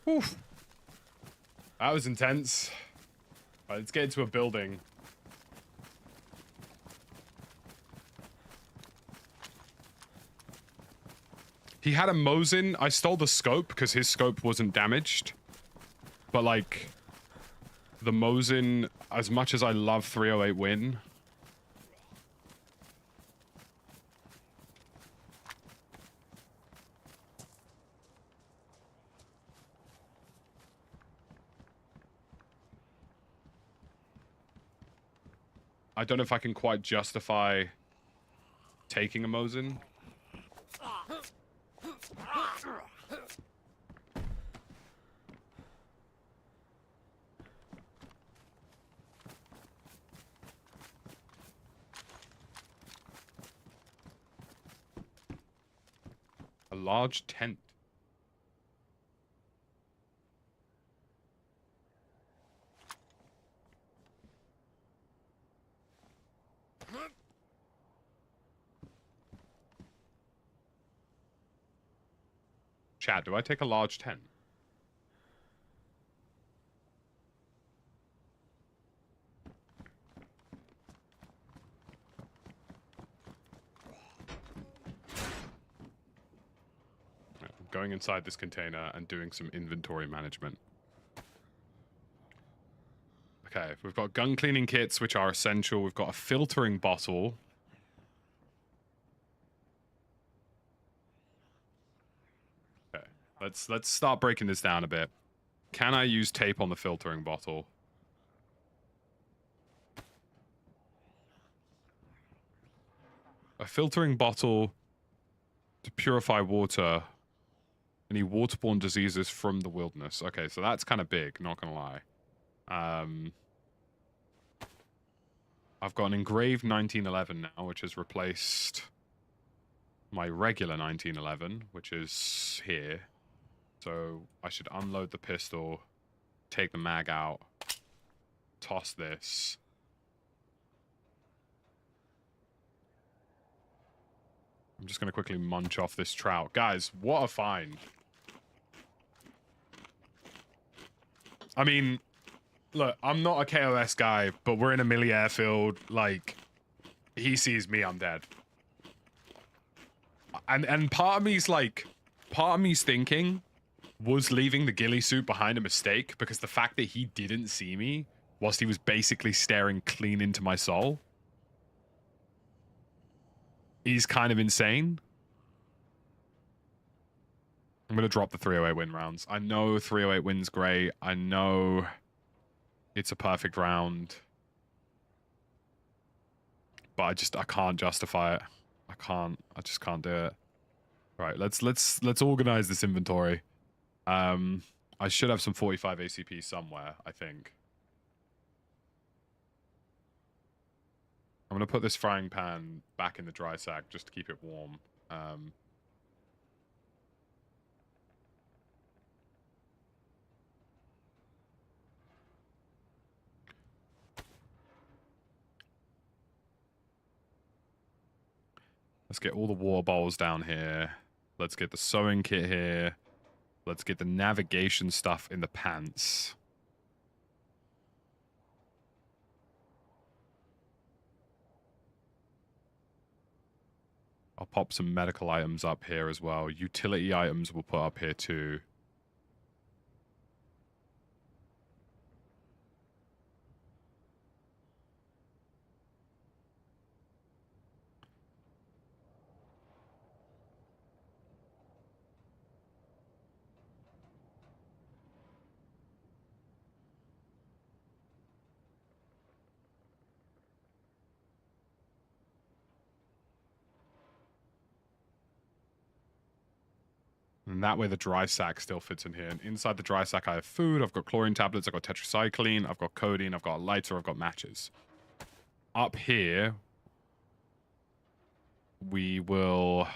[SPEAKER 1] Oof. That was intense. Right, let's get into a building. He had a Mosin. I stole the scope because his scope wasn't damaged. But, like, the Mosin, as much as I love 308 win... I don't know if I can quite justify taking a Mosin. A large tent. Chat, do I take a large tent? Right, I'm going inside this container and doing some inventory management. Okay, we've got gun cleaning kits, which are essential. We've got a filtering bottle. Okay, let's start breaking this down a bit. Can I use tape on the filtering bottle? A filtering bottle to purify water. Any waterborne diseases from the wilderness. Okay, so that's kind of big, not gonna lie. I've got an engraved 1911 now, which has replaced my regular 1911, which is here. So I should unload the pistol, take the mag out, toss this. I'm just going to quickly munch off this trout. Guys, what a find. I mean, look, I'm not a KOS guy, but we're in a milli airfield. Like, he sees me, I'm dead. And part of me's like, part of me's thinking, was leaving the ghillie suit behind a mistake? Because the fact that he didn't see me whilst he was basically staring clean into my soul is kind of insane. I'm going to drop the 308 win rounds. I know 308 win's great. I know it's a perfect round. But I can't justify it. I just can't do it. Right, let's organize this inventory. I should have some 45 ACP somewhere, I think. I'm going to put this frying pan back in the dry sack just to keep it warm. Let's get all the water bowls down here. Let's get the sewing kit here. Let's get the navigation stuff in the pants. I'll pop some medical items up here as well. Utility items we'll put up here too. And that way the dry sack still fits in here. And inside the dry sack I have food, I've got chlorine tablets, I've got tetracycline, I've got codeine, I've got a lighter, I've got matches. Up here, we will...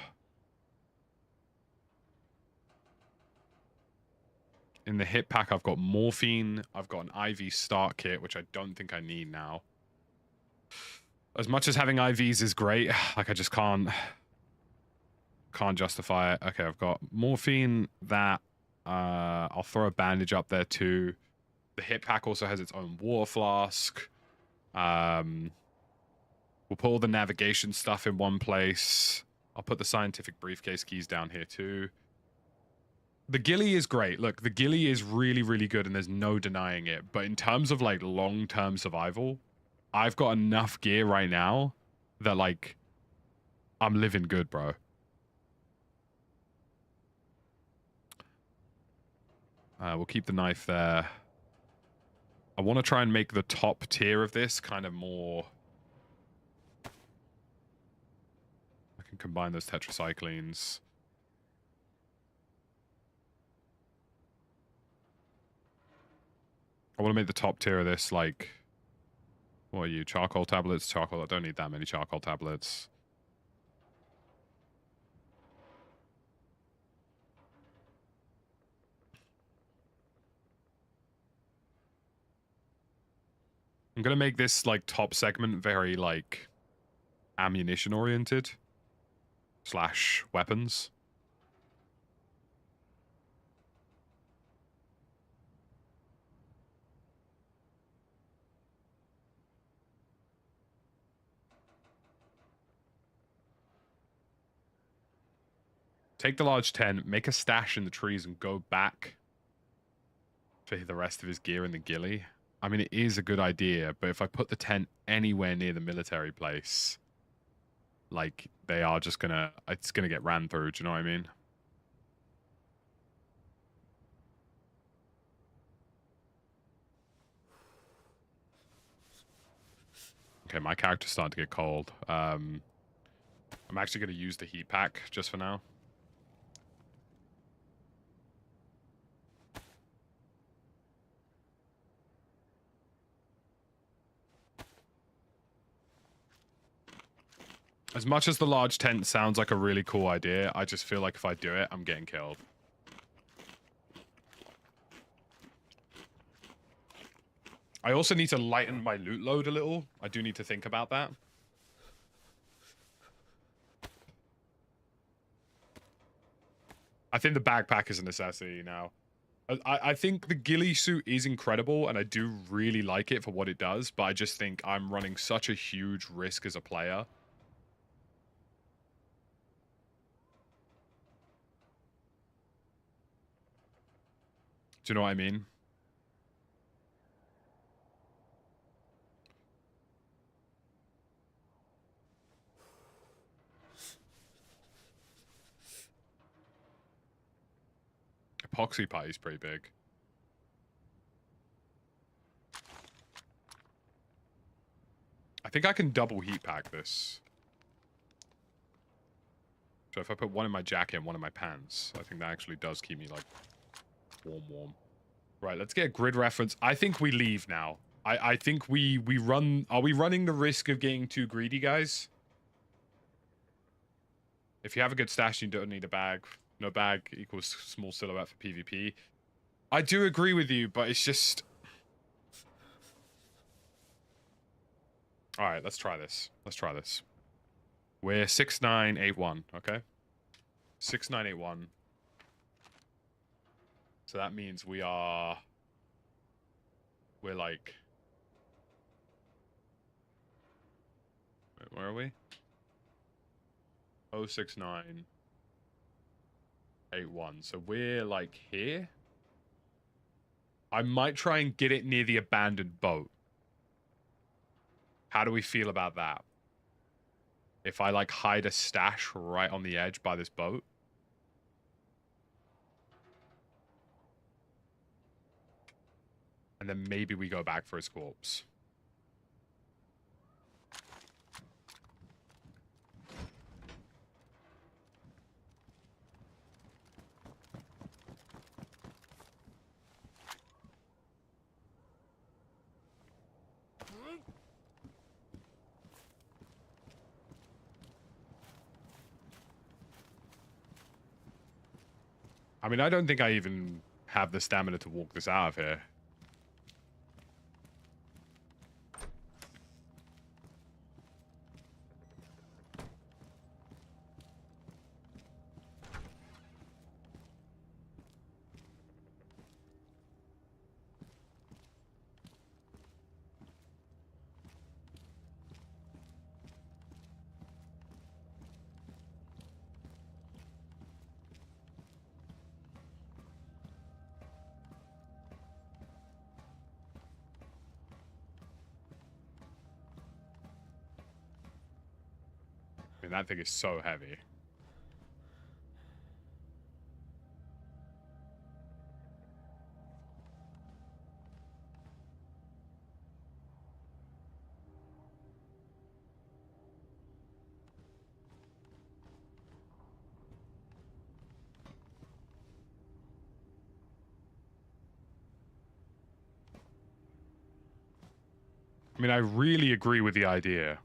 [SPEAKER 1] In the hip pack, I've got morphine, I've got an IV start kit, which I don't think I need now. As much as having IVs is great, like I just can't justify it. Okay, I've got morphine, that. I'll throw a bandage up there too. The hip pack also has its own water flask. We'll put all the navigation stuff in one place. I'll put the scientific briefcase keys down here too. The ghillie is great. Look, the ghillie is really, really good and there's no denying it. But in terms of like long-term survival, I've got enough gear right now that like I'm living good, bro. We'll keep the knife there. I want to try and make the top tier of this kind of more... I can combine those tetracyclines. I want to make the top tier of this like... What are you? Charcoal tablets? Charcoal. I don't need that many charcoal tablets. I'm going to make this, like, top segment very, like, ammunition-oriented. / weapons. Take the large tent, make a stash in the trees, and go back for the rest of his gear in the ghillie. I mean, it is a good idea, but if I put the tent anywhere near the military place, like, they are just gonna... It's gonna get ran through, do you know what I mean? Okay, my character's starting to get cold. I'm actually gonna use the heat pack just for now. As much as the large tent sounds like a really cool idea, I just feel like if I do it, I'm getting killed. I also need to lighten my loot load a little. I do need to think about that. I think the backpack is a necessity now. I think the ghillie suit is incredible, and I do really like it for what it does, but I just think I'm running such a huge risk as a player. Do you know what I mean? Epoxy putty is pretty big. I think I can double heat pack this. So if I put one in my jacket and one in my pants, I think that actually does keep me, like, warm. Right, let's get a grid reference. I think we leave now. I think we run... Are we running the risk of getting too greedy, guys? If you have a good stash, you don't need a bag. No bag equals small silhouette for PvP. I do agree with you, but it's just... Alright, let's try this. Let's try this. We're 6981, okay? 6981. So that means we're like... Wait, where are we? 06981. So we're like here? I might try and get it near the abandoned boat. How do we feel about that? If I like hide a stash right on the edge by this boat? And then maybe we go back for his corpse. I mean, I don't think I even have the stamina to walk this out of here. I mean, that thing is so heavy. I mean, I really agree with the idea.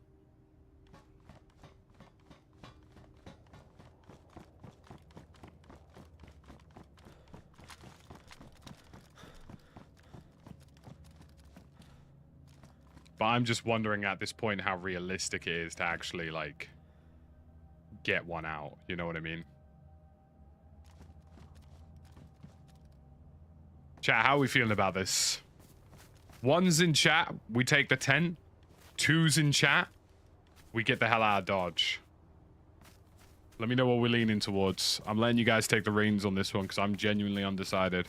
[SPEAKER 1] But I'm just wondering at this point how realistic it is to actually, like, get one out. You know what I mean? Chat, how are we feeling about this? One's in chat, we take the tent. Two's in chat, we get the hell out of Dodge. Let me know what we're leaning towards. I'm letting you guys take the reins on this one because I'm genuinely undecided.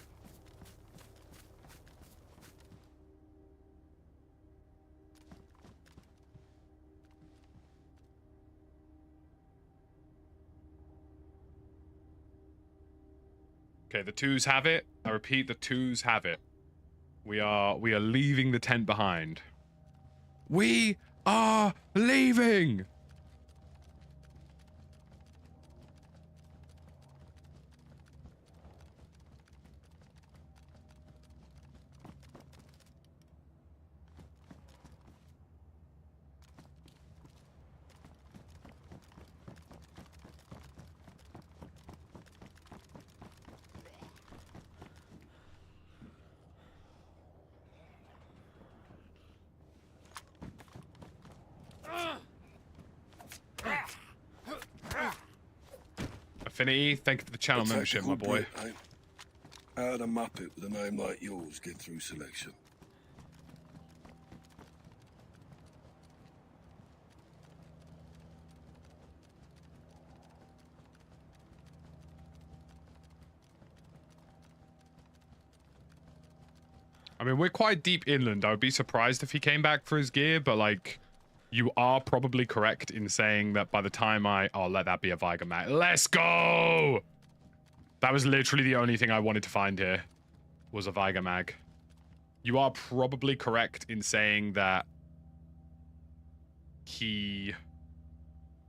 [SPEAKER 1] Okay, the twos have it. I repeat, the twos have it. We are leaving the tent behind. We are leaving! Affinity, thank you for the channel membership, my boy.
[SPEAKER 2] How'd a muppet with a name like yours get through selection?
[SPEAKER 1] I mean, we're quite deep inland. I would be surprised if he came back for his gear, but, like, you are probably correct in saying that by the time I'll let that be a Viger mag. Let's go! That was literally the only thing I wanted to find here, was a Viger mag. You are probably correct in saying that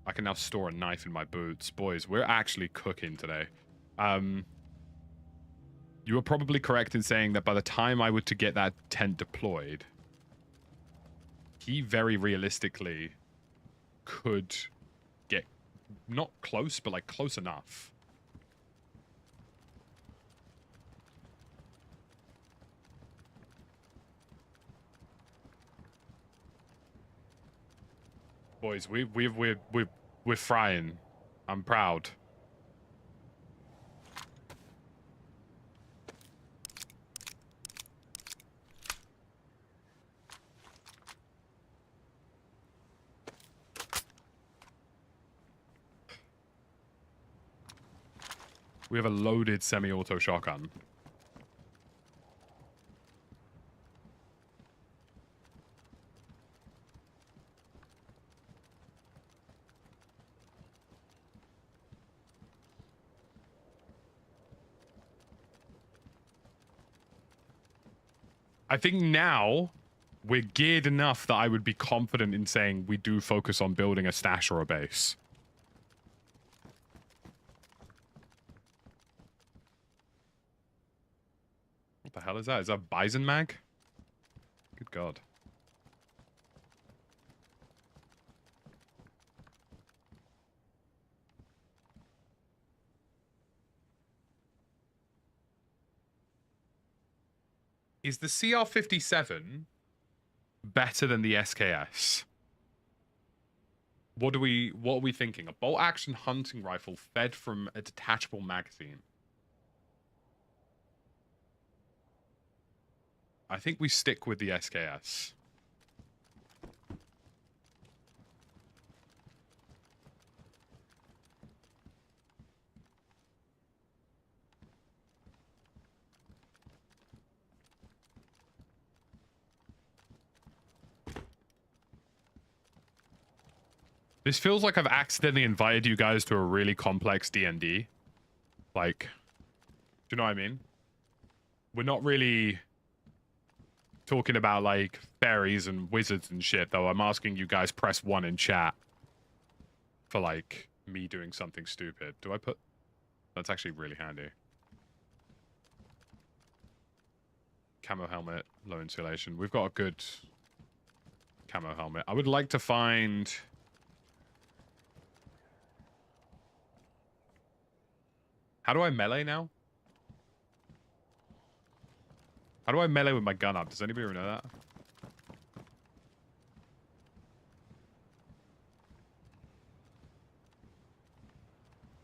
[SPEAKER 1] I can now store a knife in my boots. Boys, we're actually cooking today. You were probably correct in saying that by the time I were to get that tent deployed, he very realistically could get not close, but like close enough. Boys, we've We're frying. I'm proud. We have a loaded semi-auto shotgun. I think now we're geared enough that I would be confident in saying we do focus on building a stash or a base. What the hell is that? Is that Bison mag? Good God. Is the CR-57 better than the SKS? What are we thinking? A bolt action hunting rifle fed from a detachable magazine. I think we stick with the SKS. This feels like I've accidentally invited you guys to a really complex D&D. Like, do you know what I mean? We're not really talking about, like, fairies and wizards and shit, though. I'm asking you guys press 1 in chat for, like, me doing something stupid. Do I put... That's actually really handy. Camo helmet, low insulation. We've got a good camo helmet. I would like to find... How do I melee now? How do I melee with my gun up? Does anybody know that?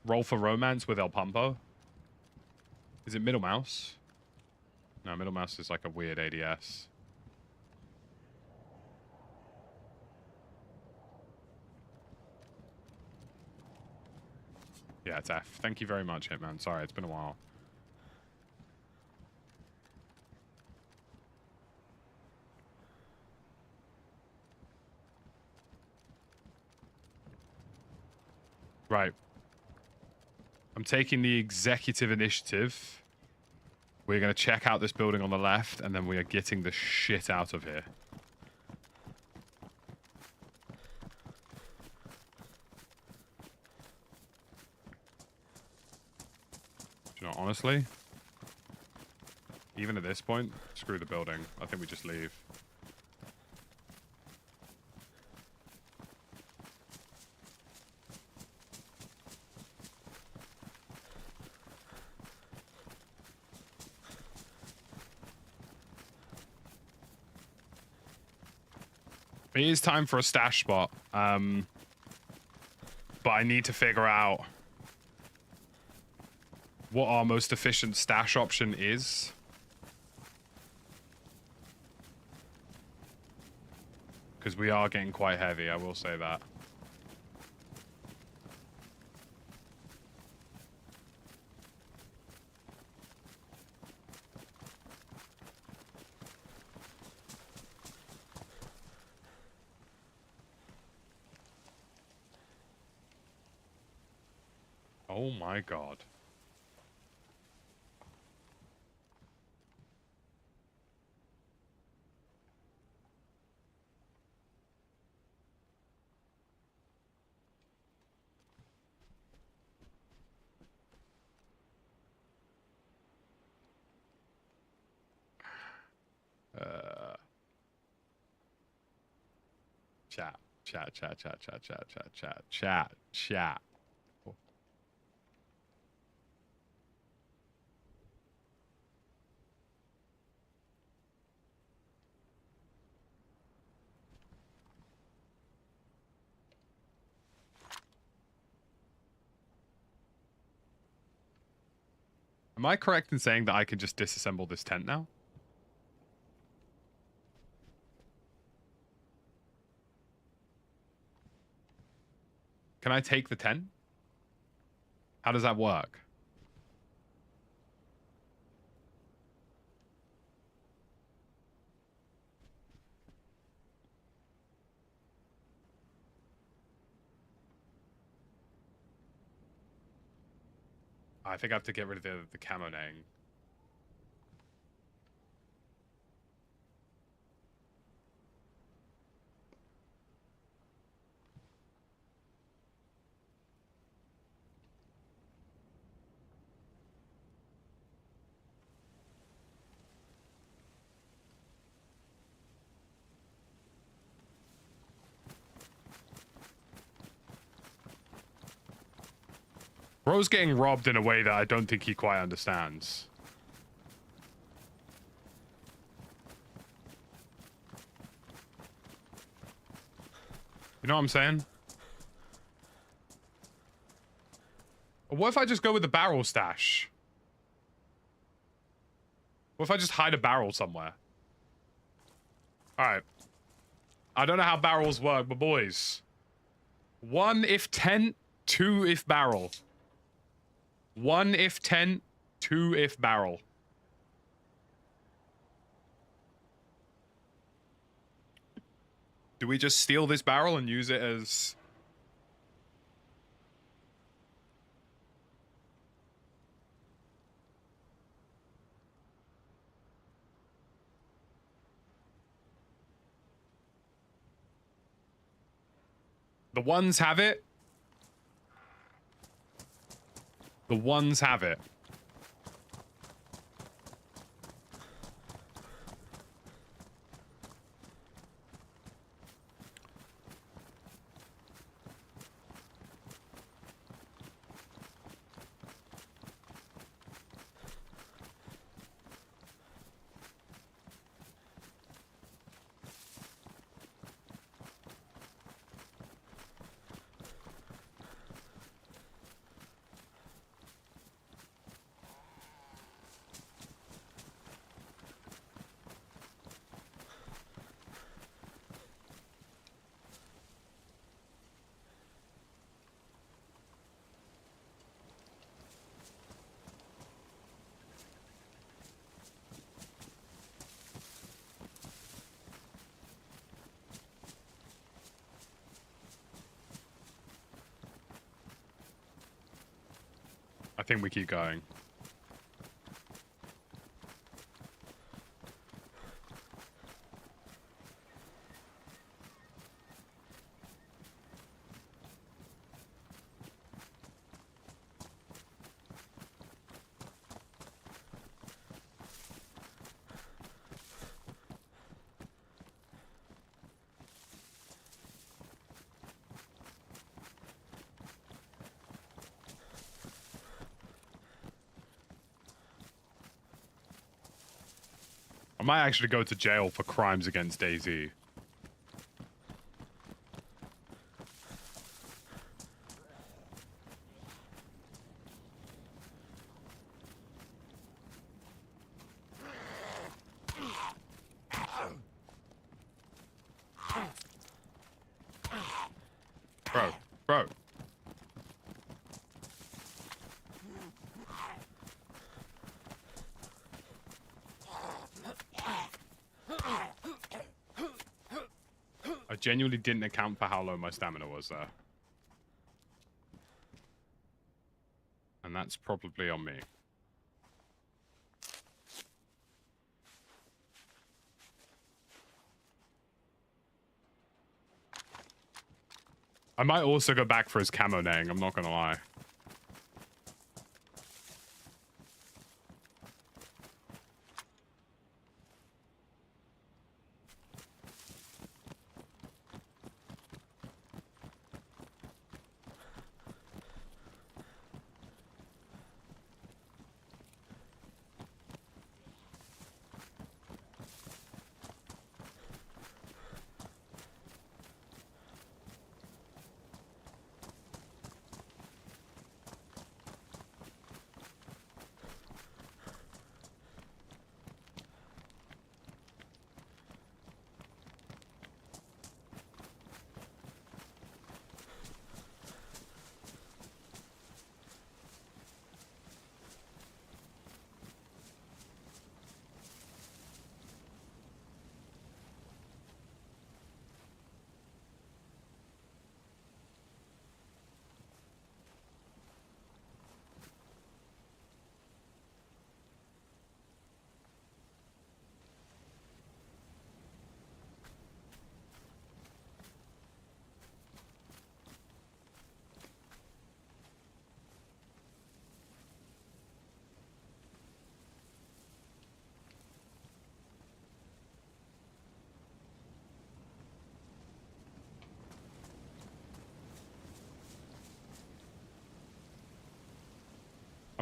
[SPEAKER 1] Roll for romance with El Pumpo? Is it middle mouse? No, middle mouse is like a weird ADS. Yeah, it's F. Thank you very much, Hitman. Sorry, it's been a while. Right. I'm taking the executive initiative. We're going to check out this building on the left, and then we are getting the shit out of here. You know, honestly, even at this point, screw the building. I think we just leave. It is time for a stash spot. But I need to figure out what our most efficient stash option is. Because we are getting quite heavy, I will say that. Oh my God. Chat. Oh. Am I correct in saying that I can just disassemble this tent now? Can I take the tent? How does that work? I think I have to get rid of the camo name. Bro's getting robbed in a way that I don't think he quite understands. You know what I'm saying? What if I just go with the barrel stash? What if I just hide a barrel somewhere? Alright. I don't know how barrels work, but boys. 1 if tent, 2 if barrel. 1 if tent, 2 if barrel. Do we just steal this barrel and use it as... The ones have it. The ones have it. I think we keep going. I might actually go to jail for crimes against DAYZ. Bro. I genuinely didn't account for how low my stamina was there. And that's probably on me. I might also go back for his camo nang, I'm not gonna lie.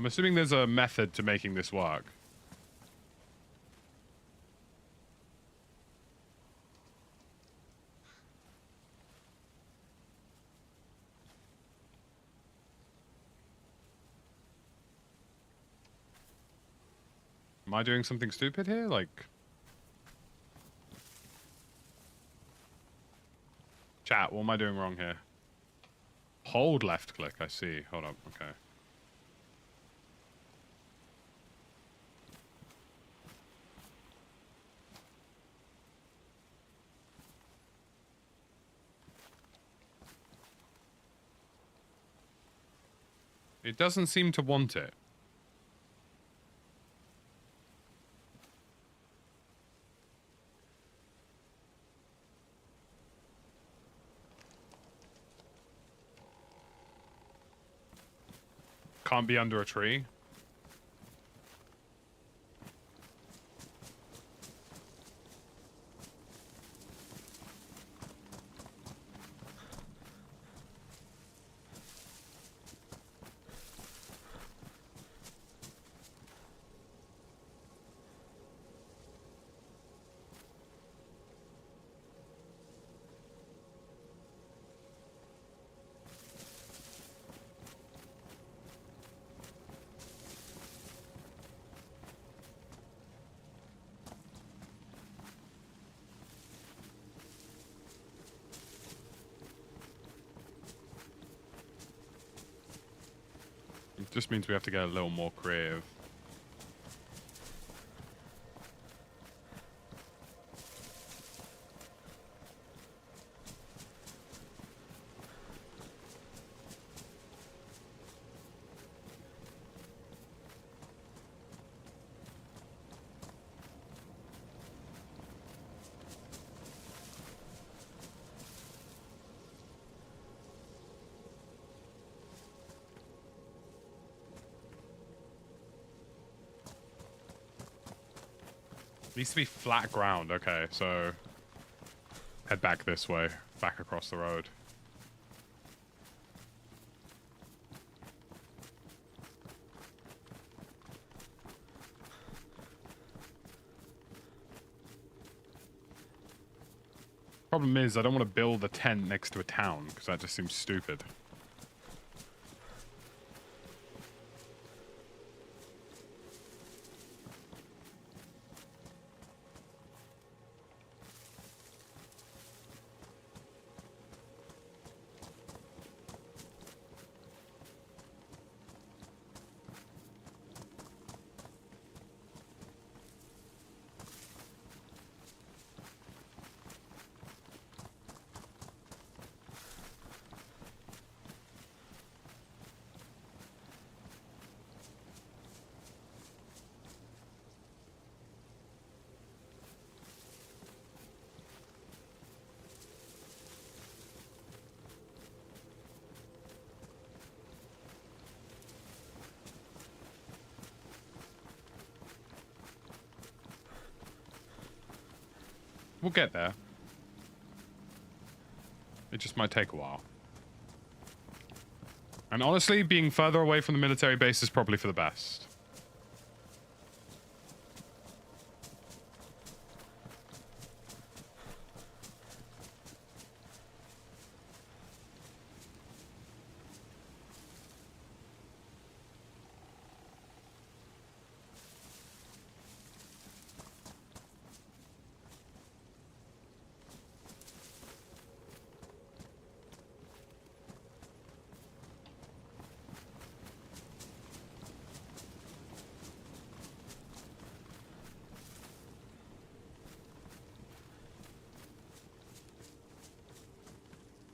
[SPEAKER 1] I'm assuming there's a method to making this work. Am I doing something stupid here? Like... Chat, what am I doing wrong here? Hold left click, I see. Hold up, okay. It doesn't seem to want it. Can't be under a tree. It just means we have to get a little more creative. Needs to be flat ground. Okay, so head back this way, back across the road. Problem is, I don't want to build a tent next to a town because that just seems stupid. We'll get there. It just might take a while. And honestly, being further away from the military base is probably for the best.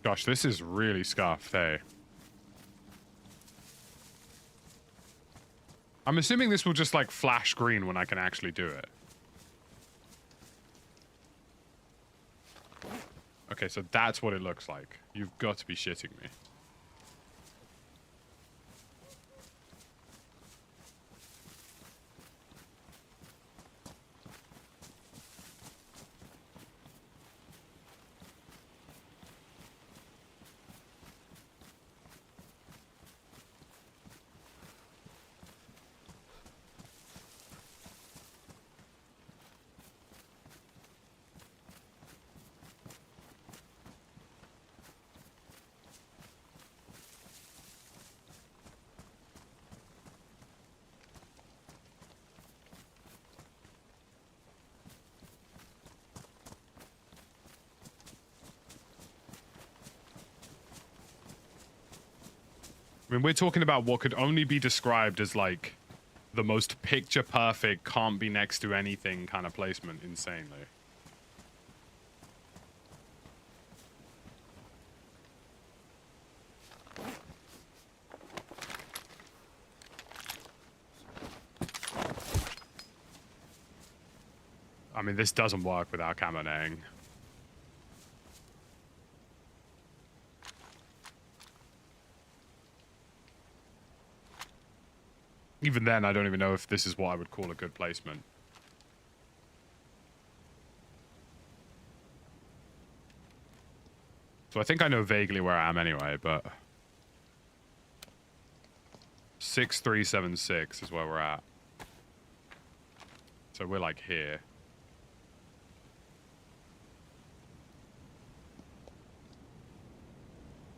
[SPEAKER 1] Gosh, this is really scuffed, hey? I'm assuming this will just, like, flash green when I can actually do it. Okay, so that's what it looks like. You've got to be shitting me. I mean, we're talking about what could only be described as like the most picture perfect, can't be next to anything kind of placement, insanely. I mean, this doesn't work without camo netting. Even then, I don't even know if this is what I would call a good placement. So I think I know vaguely where I am anyway, but 6376 is where we're at. So we're like here.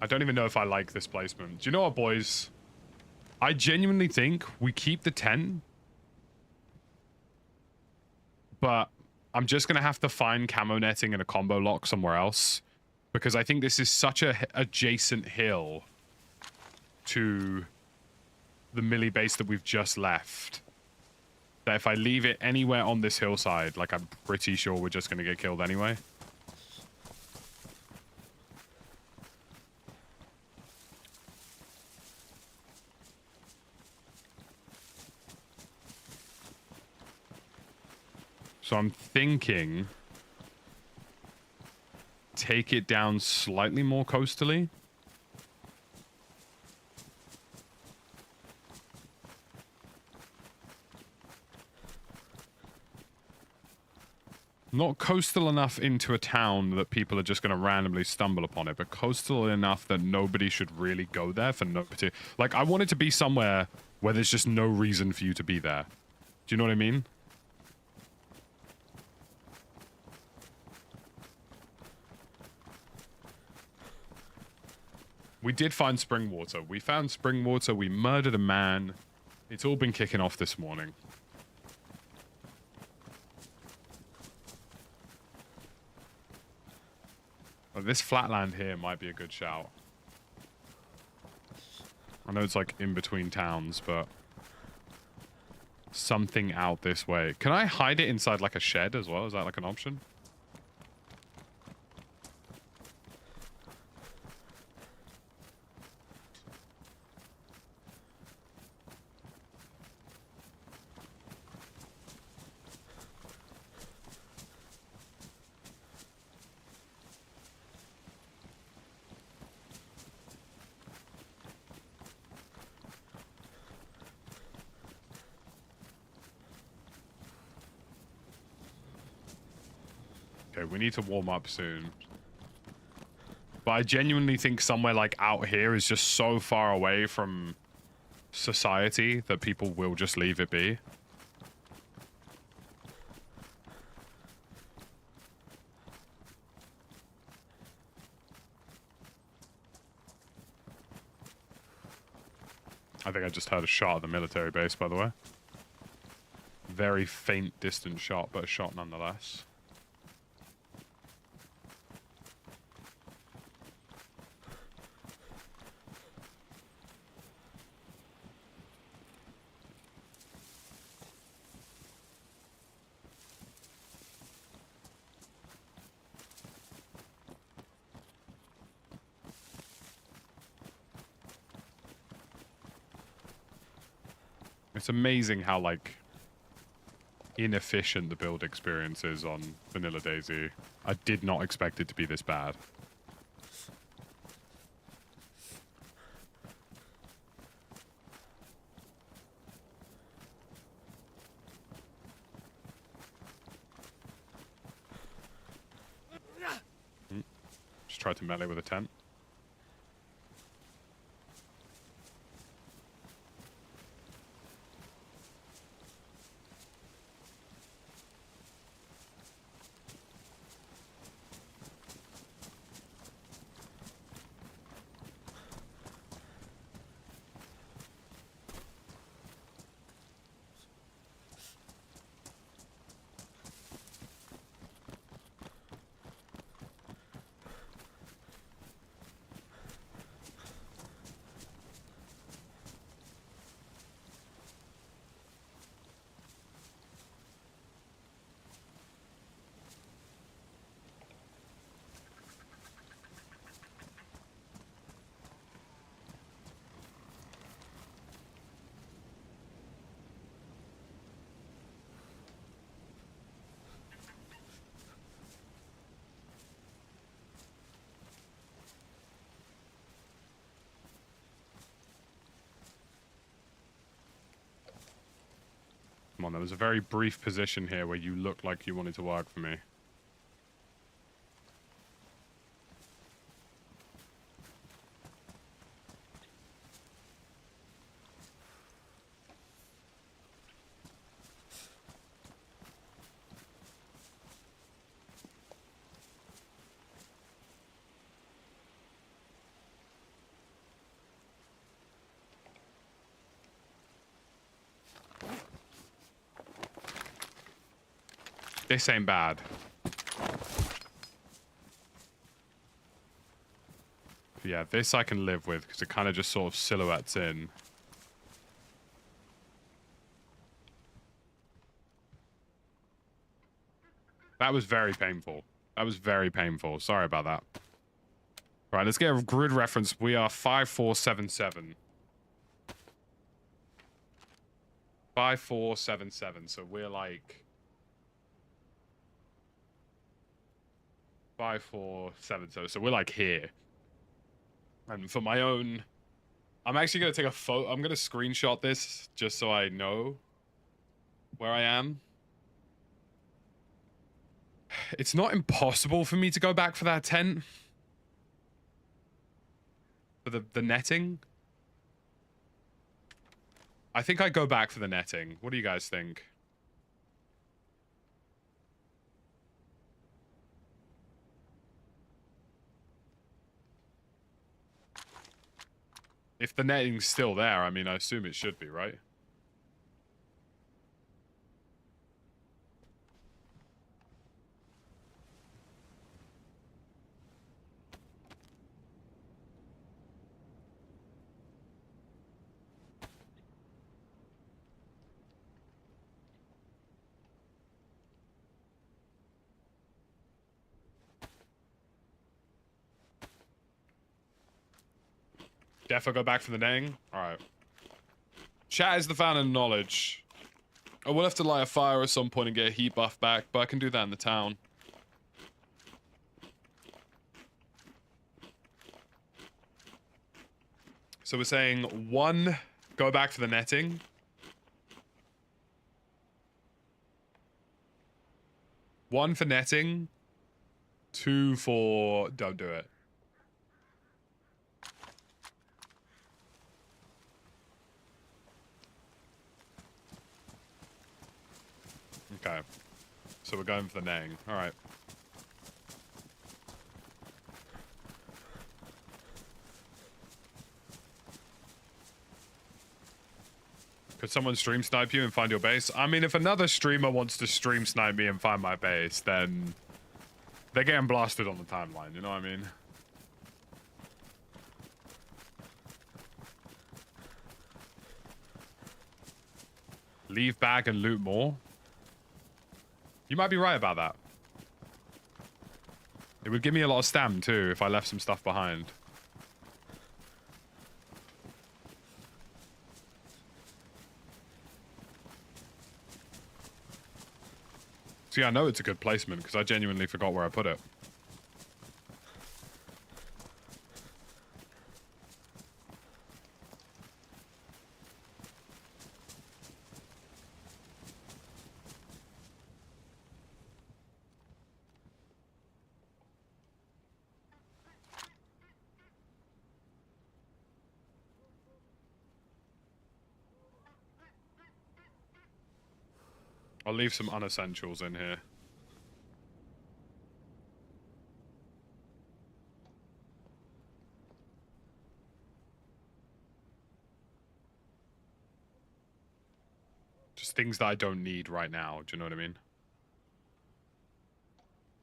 [SPEAKER 1] I don't even know if I like this placement. Do you know what, boys? I genuinely think we keep the 10. But I'm just going to have to find camo netting and a combo lock somewhere else. Because I think this is such a adjacent hill to the melee base that we've just left. That if I leave it anywhere on this hillside, like I'm pretty sure we're just going to get killed anyway. So I'm thinking take it down slightly more coastally. Not coastal enough into a town that people are just going to randomly stumble upon it, but coastal enough that nobody should really go there for no particular... Like, I want it to be somewhere where there's just no reason for you to be there. Do you know what I mean? We did find spring water. We found spring water. We murdered a man. It's all been kicking off this morning. Oh, this flatland here might be a good shout. I know it's like in between towns, but something out this way. Can I hide it inside like a shed as well? Is that like an option? We need to warm up soon. But I genuinely think somewhere like out here is just so far away from society that people will just leave it be. I think I just heard a shot at the military base, by the way. Very faint, distant shot, but a shot nonetheless. It's amazing how, like, inefficient the build experience is on Vanilla DayZ. I did not expect it to be this bad. Just tried to melee with a tent. Come on, there was a very brief position here where you looked like you wanted to work for me. This ain't bad. Yeah, this I can live with because it kind of just sort of silhouettes in. That was very painful. That was very painful. Sorry about that. Right, let's get a grid reference. We are 5477. 5477. So we're like 5477. So we're like here. And for my own, I'm actually gonna take a photo. I'm gonna screenshot this just so I know where I am. It's not impossible for me to go back for that tent. For the netting. I think I go back for the netting. What do you guys think? If the netting's still there, I mean, I assume it should be, right? Defo go back for the netting? Alright. Chat is the fountain of knowledge. I will have to light a fire at some point and get a heat buff back, but I can do that in the town. So we're saying 1, go back for the netting. 1 for netting. 2 for don't do it. Okay. So we're going for the netting. Alright. Could someone stream snipe you and find your base? I mean, if another streamer wants to stream snipe me and find my base, then they're getting blasted on the timeline, you know what I mean? Leave back and loot more? You might be right about that. It would give me a lot of stam too if I left some stuff behind. See, I know it's a good placement because I genuinely forgot where I put it. I'll leave some unessentials in here. Just things that I don't need right now, do you know what I mean?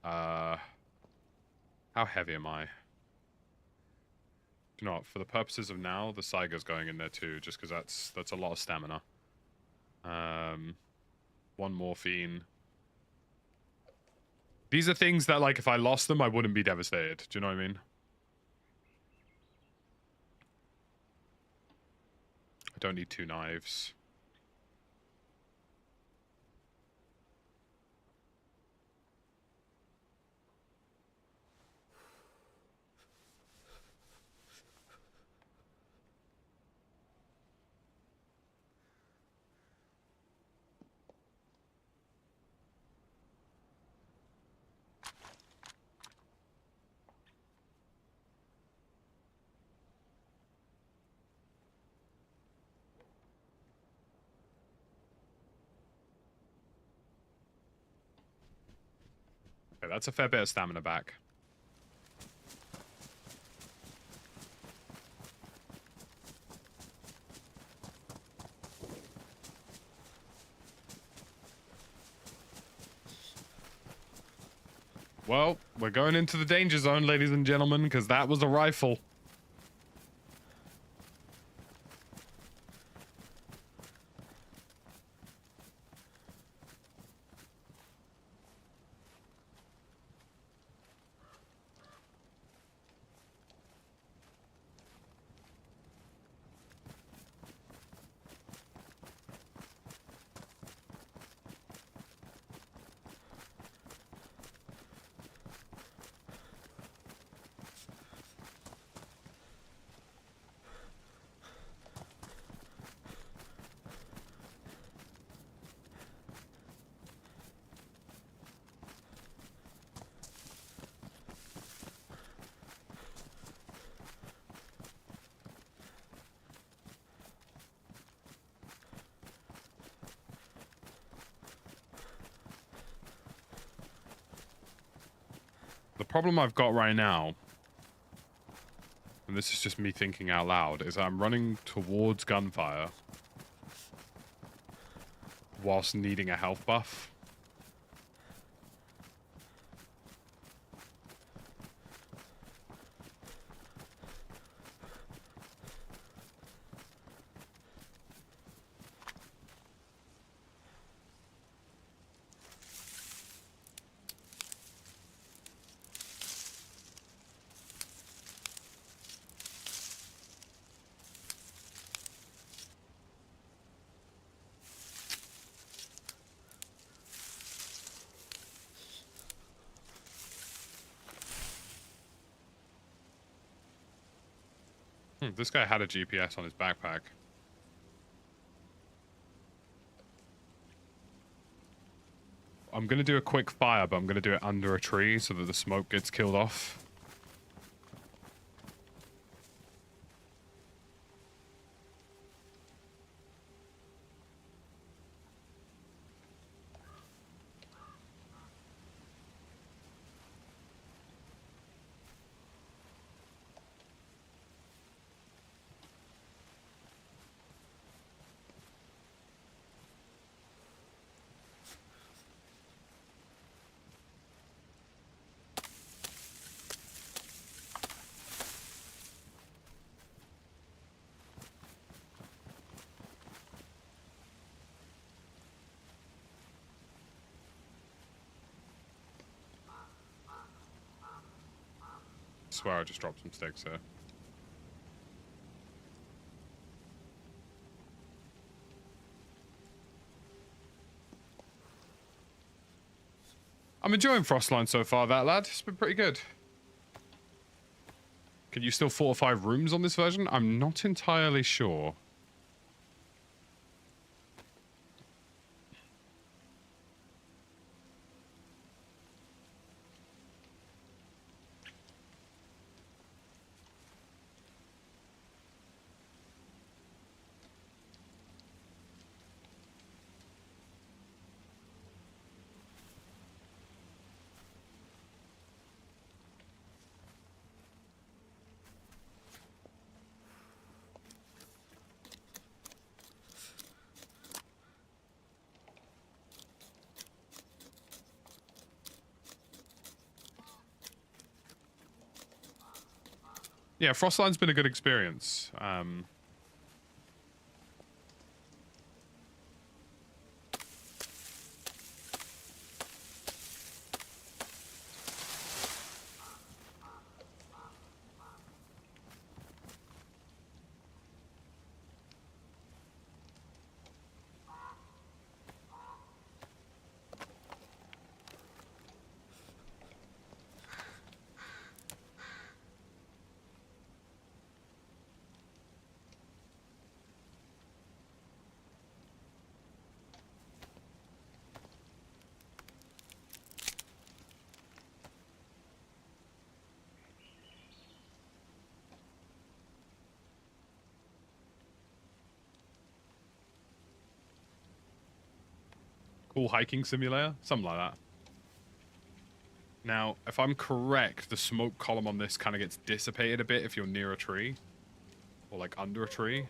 [SPEAKER 1] How heavy am I? Do you know what, for the purposes of now, the Saiga's going in there too, just because that's a lot of stamina. 1 morphine. These are things that, like, if I lost them, I wouldn't be devastated. Do you know what I mean? I don't need 2 knives. Okay, that's a fair bit of stamina back. Well, we're going into the danger zone, ladies and gentlemen, because that was a rifle. The problem I've got right now, and this is just me thinking out loud, is I'm running towards gunfire whilst needing a health buff. This guy had a GPS on his backpack. I'm going to do a quick fire, but I'm going to do it under a tree so that the smoke gets killed off. I swear I just dropped some sticks here. I'm enjoying Frostline so far, that lad. It's been pretty good. Can you still fortify rooms on this version? I'm not entirely sure. Yeah, Frostline's been a good experience. Cool hiking simulator? Something like that. Now, if I'm correct, the smoke column on this kind of gets dissipated a bit if you're near a tree. Or, like, under a tree.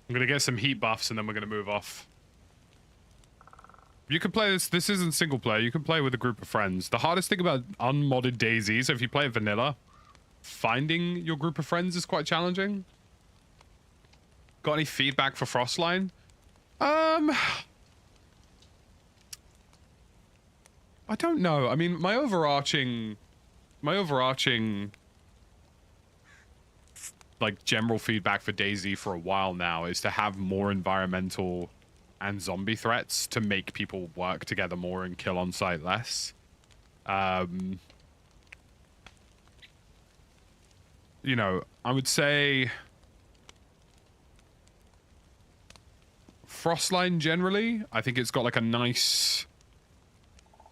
[SPEAKER 1] I'm gonna get some heat buffs and then we're gonna move off. You can play this. This isn't single player. You can play with a group of friends. The hardest thing about unmodded DayZ, so if you play it vanilla, finding your group of friends is quite challenging. Got any feedback for Frostline? I don't know. I mean, my overarching like general feedback for DayZ for a while now is to have more environmental and zombie threats to make people work together more and kill on site less. You know, I would say Frostline generally, I think it's got like a nice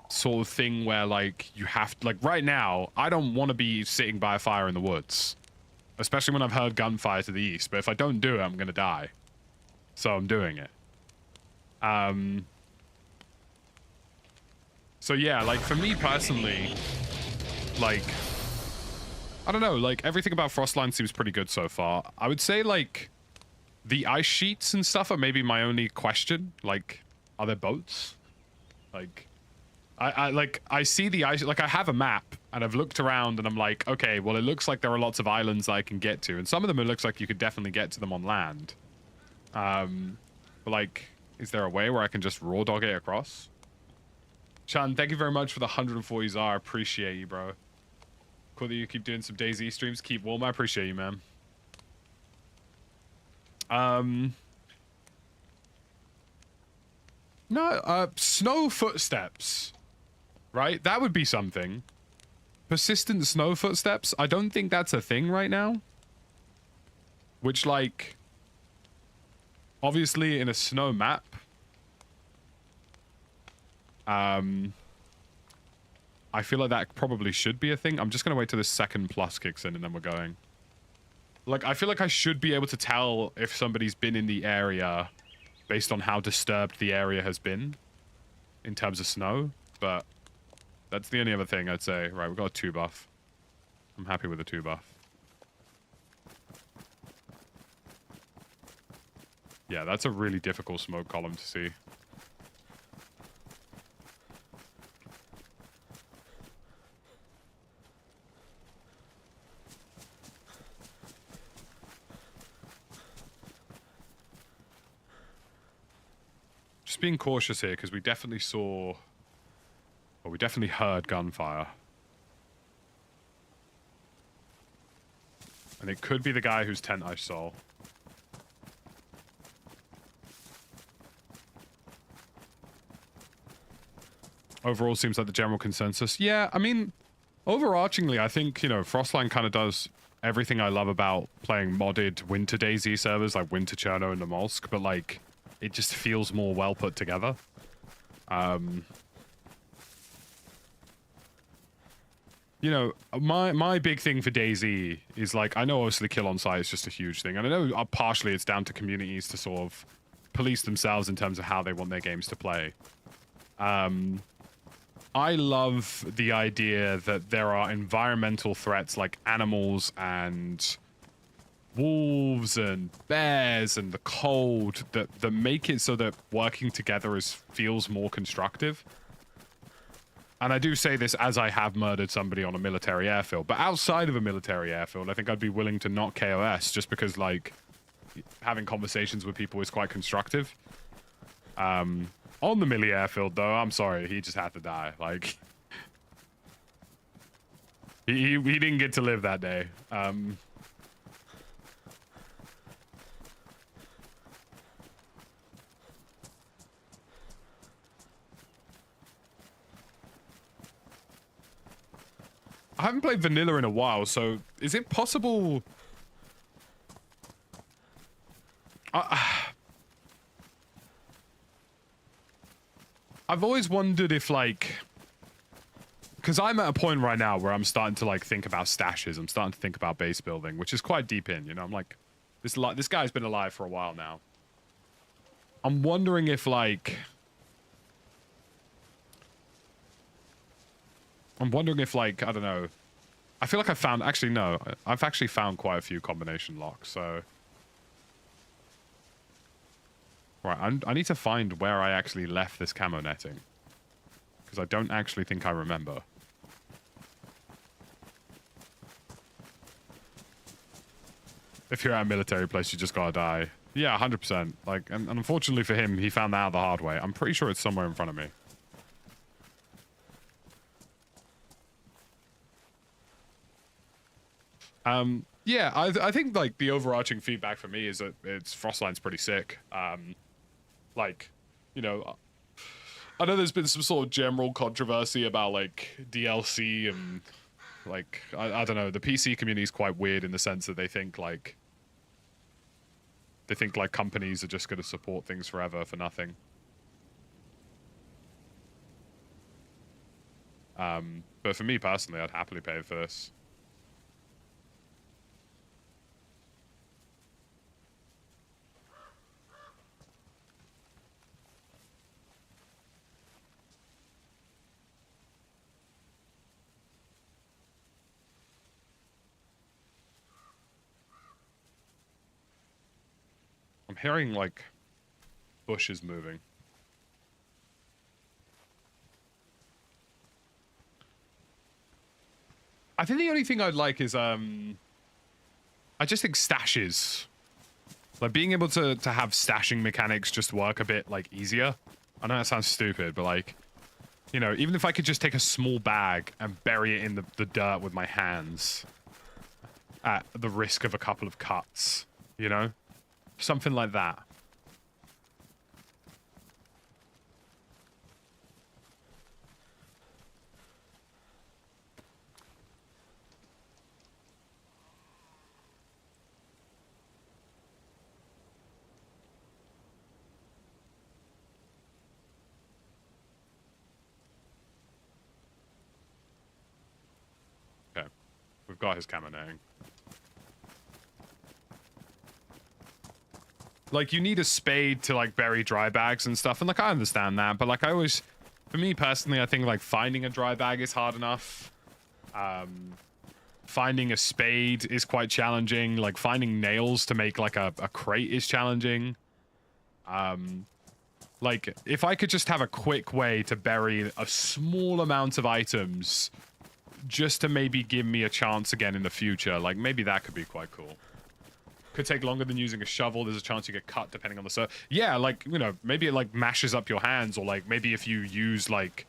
[SPEAKER 1] sort of thing where like you have to, like right now, I don't want to be sitting by a fire in the woods. Especially when I've heard gunfire to the east, but if I don't do it, I'm gonna die. So I'm doing it. So yeah, like for me personally, like, I don't know, like everything about Frostline seems pretty good so far. I would say like the ice sheets and stuff are maybe my only question. Like, are there boats? Like, I see the ice, like I have a map and I've looked around and I'm like, okay, well it looks like there are lots of islands that I can get to, and some of them it looks like you could definitely get to them on land. But like, is there a way where I can just raw dog it across? Chan, thank you very much for the 140 ZAR. Appreciate you, bro. Cool that you keep doing some DayZ streams. Keep warm. I appreciate you, man. No, snow footsteps. Right? That would be something. Persistent snow footsteps? I don't think that's a thing right now. Which, like, obviously in a snow map, I feel like that probably should be a thing. I'm just going to wait till this second plus kicks in and then we're going. Like, I feel like I should be able to tell if somebody's been in the area based on how disturbed the area has been in terms of snow, but that's the only other thing I'd say. Right, we've got a 2 buff. I'm happy with the 2 buff. Yeah, that's a really difficult smoke column to see. Just being cautious here because we definitely saw... Well, we definitely heard gunfire. And it could be the guy whose tent I saw. Overall, seems like the general consensus. Yeah, I mean, overarchingly, I think, you know, Frostline kind of does everything I love about playing modded Winter DayZ servers like Winter Cherno and Namolsk, but, like, it just feels more well put together. You know, my big thing for DayZ is, like, I know obviously kill on site is just a huge thing, and I know partially it's down to communities to sort of police themselves in terms of how they want their games to play. I love the idea that there are environmental threats like animals and wolves and bears and the cold that make it so that working together feels more constructive. And I do say this as I have murdered somebody on a military airfield. But outside of a military airfield, I think I'd be willing to not KOS just because, like, having conversations with people is quite constructive. On the Millie Airfield, though, I'm sorry, he just had to die. Like, he didn't get to live that day. I haven't played vanilla in a while, so is it possible? I've always wondered if, like, because I'm at a point right now where I'm starting to like think about stashes. I'm starting to think about base building, which is quite deep in. You know, I'm like, this guy's been alive for a while now. I'm wondering if like. I don't know. I feel like I've found, actually, no. I've actually found quite a few combination locks, so. Right, I need to find where I actually left this camo netting. Because I don't actually think I remember. If you're at a military place, you just gotta die. Yeah, 100%. Like, and unfortunately for him, he found that out the hard way. I'm pretty sure it's somewhere in front of me. Yeah, I think like the overarching feedback for me is that Frostline's pretty sick. Like, you know, I know there's been some sort of general controversy about like DLC and like I don't know, the PC community is quite weird in the sense that they think like companies are just going to support things forever for nothing. But for me personally, I'd happily pay for this. I'm hearing, like, bushes moving. I think the only thing I'd like is, I just think stashes. Like, being able to have stashing mechanics just work a bit, like, easier. I know that sounds stupid, but, like, you know, even if I could just take a small bag and bury it in the dirt with my hands at the risk of a couple of cuts, you know? Something like that. Okay. We've got his camo netting. Like, you need a spade to, like, bury dry bags and stuff, and, like, I understand that, but, like, for me personally, I think, like, finding a dry bag is hard enough. Finding a spade is quite challenging. Like, finding nails to make, like, a crate is challenging. Like, if I could just have a quick way to bury a small amount of items just to maybe give me a chance again in the future, like, maybe that could be quite cool. Could take longer than using a shovel. There's a chance you get cut depending on the yeah, like, you know, maybe it like mashes up your hands, or like maybe if you use like,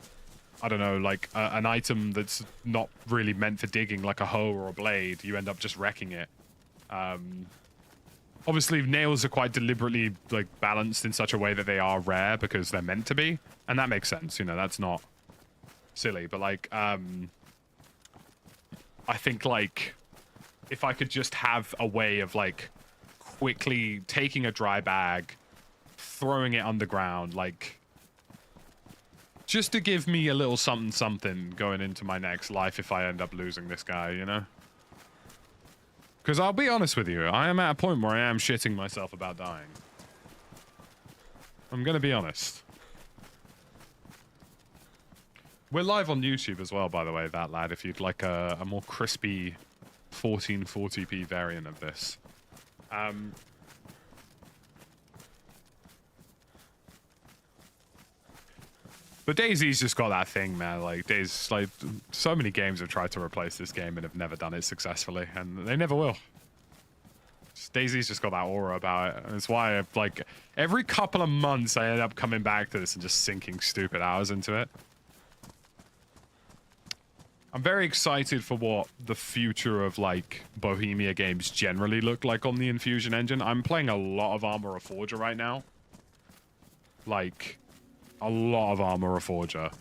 [SPEAKER 1] I don't know, like an item that's not really meant for digging, like a hoe or a blade, you end up just wrecking it. Obviously nails are quite deliberately like balanced in such a way that they are rare because they're meant to be, and that makes sense, you know, that's not silly, but like I think like if I could just have a way of like quickly taking a dry bag, throwing it underground, like just to give me a little something going into my next life if I end up losing this guy, you know? Because I'll be honest with you, I am at a point where I am shitting myself about dying. I'm gonna be honest. We're live on YouTube as well, by the way, that lad, if you'd like a more crispy 1440p variant of this. But DayZ's just got that thing, man. Like, like, so many games have tried to replace this game and have never done it successfully, and they never will. DayZ's just got that aura about it. And it's why, like, every couple of months I end up coming back to this and just sinking stupid hours into it. I'm very excited for what the future of, like, Bohemia games generally look like on the Infusion engine. I'm playing a lot of Armor Reforger right now. Like, a lot of Armor Reforger.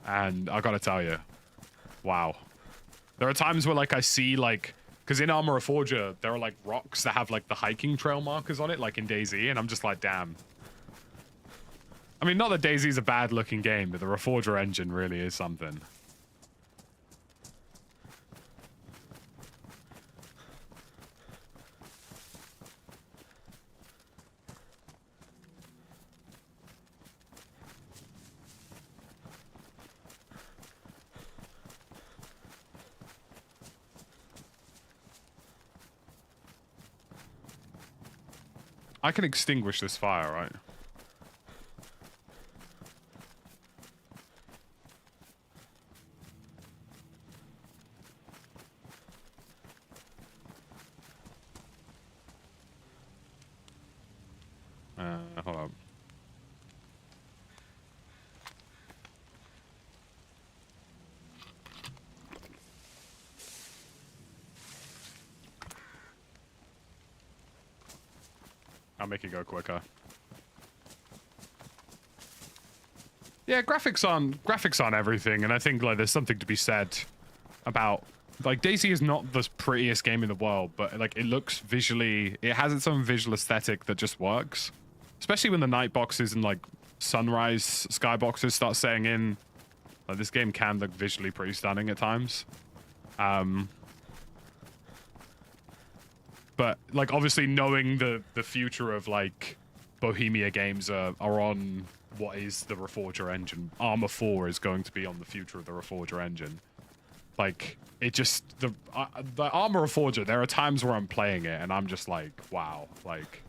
[SPEAKER 1] And I gotta tell you, wow. There are times where, like, I see, like... Because in Armor Reforger, there are, like, rocks that have, like, the hiking trail markers on it, like in DayZ, and I'm just like, damn. I mean, not that DayZ's a bad-looking game, but the Reforger engine really is something. I can extinguish this fire, right? Hold on. I'll make it go quicker. Yeah, graphics aren't everything, and I think like there's something to be said about like DayZ is not the prettiest game in the world, but like it looks visually, it has its own visual aesthetic that just works. Especially when the night boxes and like sunrise skyboxes start setting in. Like this game can look visually pretty stunning at times. But like obviously knowing the future of like Bohemia games are on what is the Reforger engine. Armor 4 is going to be on the future of the Reforger engine. Like it just the Armor Reforger, there are times where I'm playing it and I'm just like, wow, like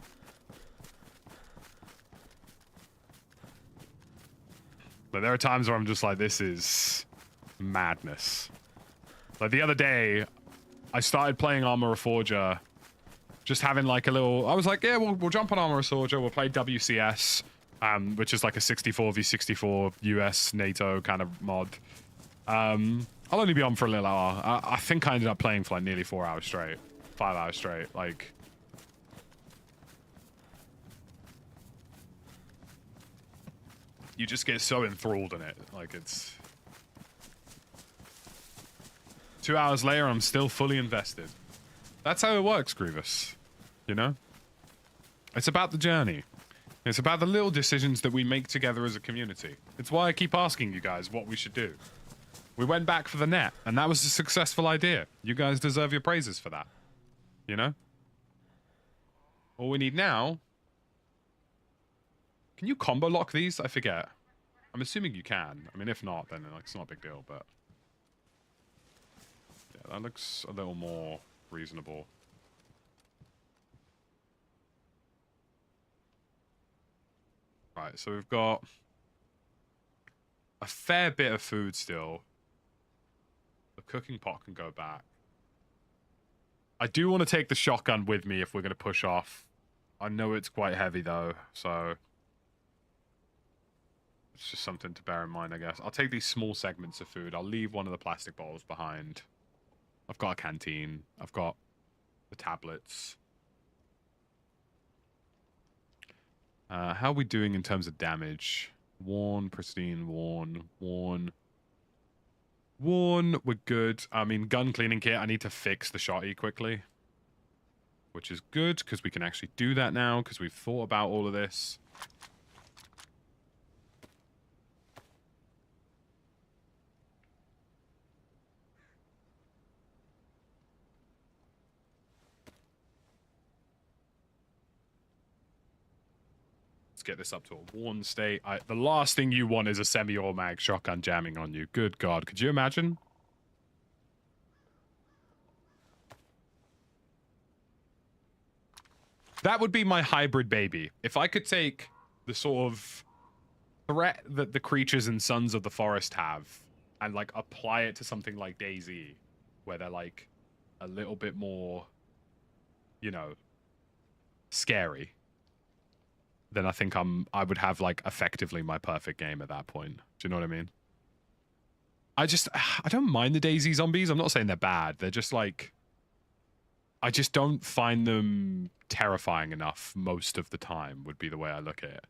[SPEAKER 1] there are times where I'm just like, this is madness. Like the other day I started playing Armor Reforger, just having like a little, I was like, yeah, we'll jump on Armor Reforger, we'll play WCS, which is like a 64v64 US NATO kind of mod. I'll only be on for a little hour. I think I ended up playing for like nearly 4 hours straight, 5 hours straight. Like, you just get so enthralled in it. Like it's 2 hours later, I'm still fully invested. That's how it works, Grievous. You know? It's about the journey. It's about the little decisions that we make together as a community. It's why I keep asking you guys what we should do. We went back for the net, and that was a successful idea. You guys deserve your praises for that. You know? All we need now... Can you combo lock these? I forget. I'm assuming you can. I mean, if not, then like, it's not a big deal, but... Yeah, that looks a little more reasonable. Right, so we've got a fair bit of food still. The cooking pot can go back. I do want to take the shotgun with me if we're going to push off. I know it's quite heavy though, so it's just something to bear in mind, I guess. I'll take these small segments of food. I'll leave one of the plastic bottles behind. I've got a canteen. I've got the tablets. How are we doing in terms of damage? Worn, pristine, worn, worn. Worn, we're good. I mean, gun cleaning kit, I need to fix the shotty quickly. Which is good, because we can actually do that now, because we've thought about all of this. Get this up to a worn state. The last thing you want is a semi-automatic shotgun jamming on you. Good God. Could you imagine? That would be my hybrid baby. If I could take the sort of threat that the creatures and Sons of the Forest have and like apply it to something like DayZ, where they're like a little bit more, you know, scary, then I think I would have like effectively my perfect game at that point. Do you know what I mean? I don't mind the DayZ zombies. I'm not saying they're bad. They're just like, I just don't find them terrifying enough most of the time, would be the way I look at it.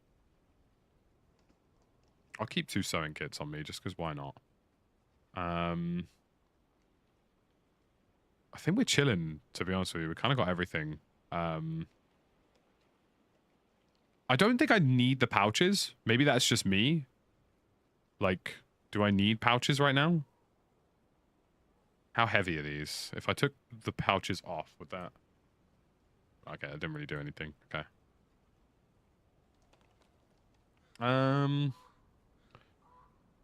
[SPEAKER 1] I'll keep 2 sewing kits on me just because why not? I think we're chilling, to be honest with you. We kind of got everything. I don't think I need the pouches. Maybe that's just me. Like, do I need pouches right now? How heavy are these? If I took the pouches off, would that... Okay, that didn't really do anything. Okay.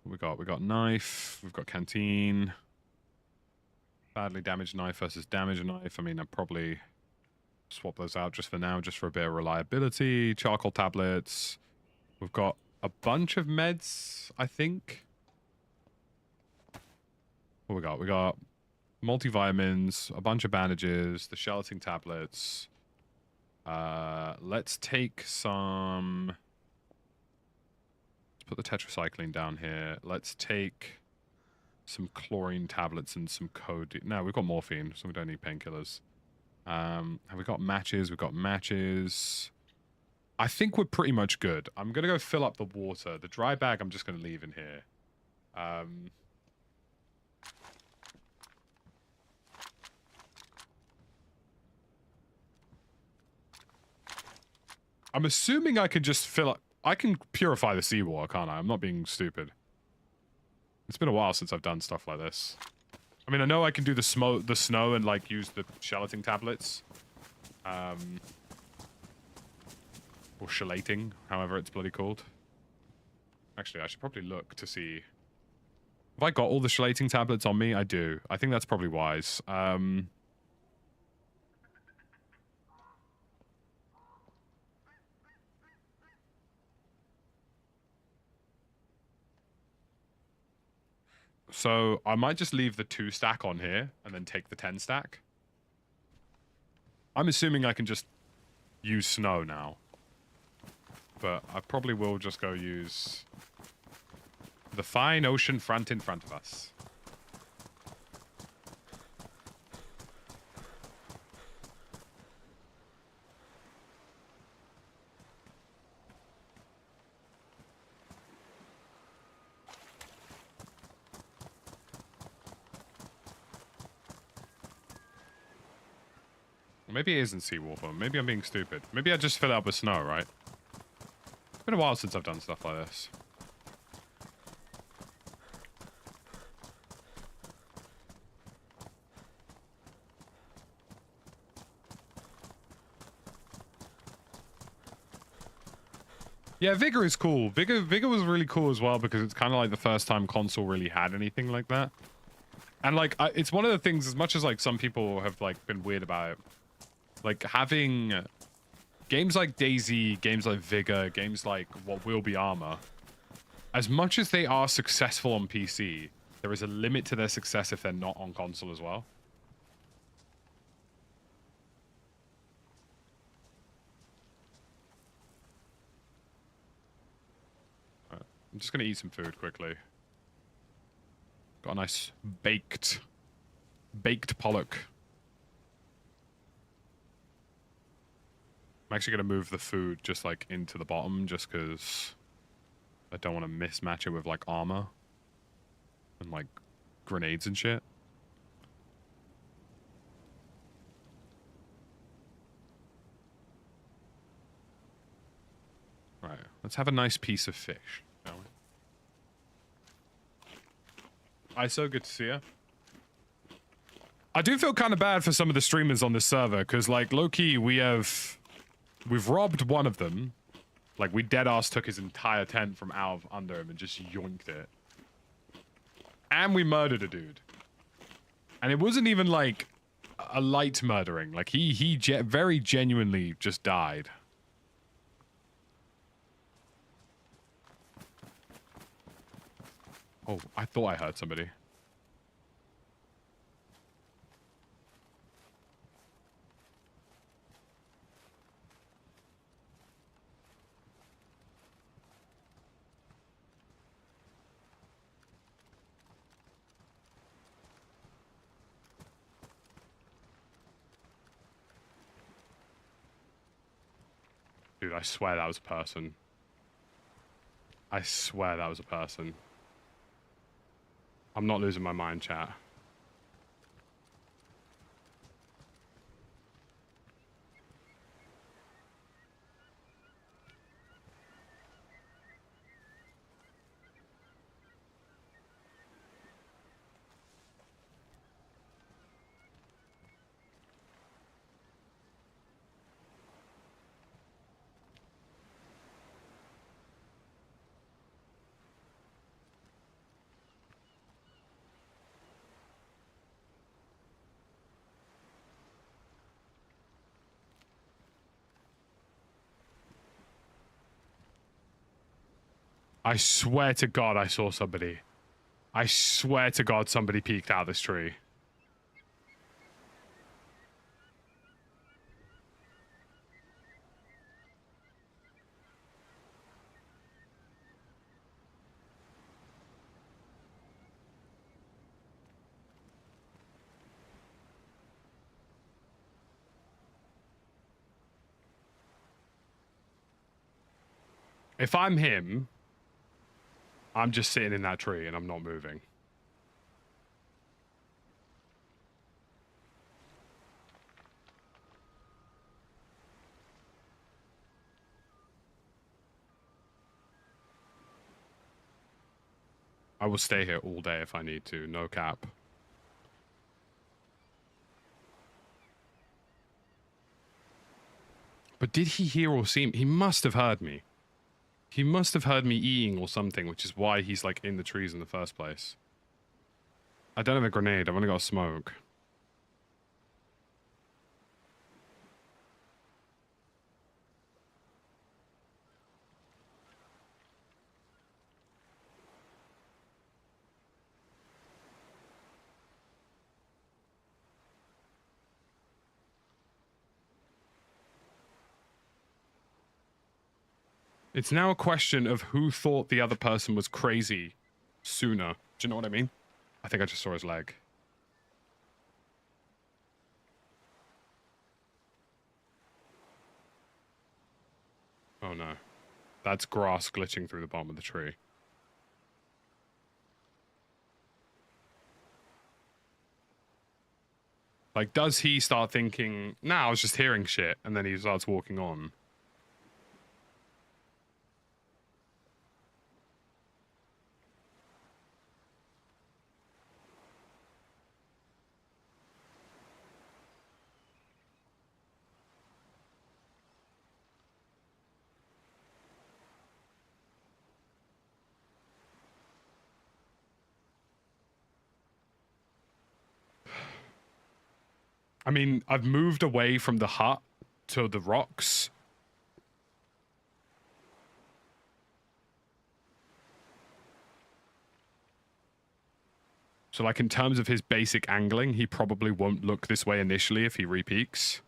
[SPEAKER 1] What we got? We got knife. We've got canteen. Badly damaged knife versus damaged knife. I mean, I'd probably swap those out just for now, just for a bit of reliability. Charcoal tablets. We've got a bunch of meds, I think. What we got? We got multivitamins, a bunch of bandages, the gelatin tablets. Let's take some... Let's put the tetracycline down here. Let's take some chlorine tablets and some codeine. No, we've got morphine, so we don't need painkillers. Have we got matches? We've got matches. I think we're pretty much good. I'm going to go fill up the water. The dry bag I'm just going to leave in here. I'm assuming I can just fill up... I can purify the seawater, can't I? I'm not being stupid. It's been a while since I've done stuff like this. I mean, I know I can do the snow and, like, use the gelatin tablets. Or chelating, however it's bloody called. Actually, I should probably look to see... Have I got all the chelating tablets on me? I do. I think that's probably wise. So I might just leave the 2 stack on here and then take the 10 stack. I'm assuming I can just use snow now. But I probably will just go use the fine ocean front in front of us. Maybe it isn't seawater. Maybe I'm being stupid. Maybe I just fill it up with snow, right? It's been a while since I've done stuff like this. Yeah, Vigor is cool. Vigor was really cool as well because it's kind of like the first time console really had anything like that. And like, it's one of the things, as much as like some people have like been weird about it, like having games like DayZ, games like Vigor, games like what will be Armor, as much as they are successful on PC, there is a limit to their success if they're not on console as well. Right, I'm just going to eat some food quickly. Got a nice baked pollock. I'm actually going to move the food just, like, into the bottom just because I don't want to mismatch it with, like, armor and, like, grenades and shit. Right, let's have a nice piece of fish, shall we? ISO, good to see you. I do feel kind of bad for some of the streamers on this server because, like, low-key, we've robbed one of them. Like, we dead-ass took his entire tent from out of under him and just yoinked it. And we murdered a dude. And it wasn't even, like, a light murdering. Like, he very genuinely just died. Oh, I thought I heard somebody. Dude, I swear that was a person. I swear that was a person. I'm not losing my mind, chat. I swear to God I saw somebody. I swear to God somebody peeked out of this tree. If I'm him, I'm just sitting in that tree and I'm not moving. I will stay here all day if I need to, no cap. But did he hear or see me? He must have heard me. He must have heard me eating or something, which is why he's like in the trees in the first place. I don't have a grenade, I've only got a smoke. It's now a question of who thought the other person was crazy sooner. Do you know what I mean? I think I just saw his leg. Oh no. That's grass glitching through the bottom of the tree. Like, does he start thinking, nah, I was just hearing shit, and then he starts walking on? I mean, I've moved away from the hut to the rocks. So, like, in terms of his basic angling, he probably won't look this way initially if he repeaks.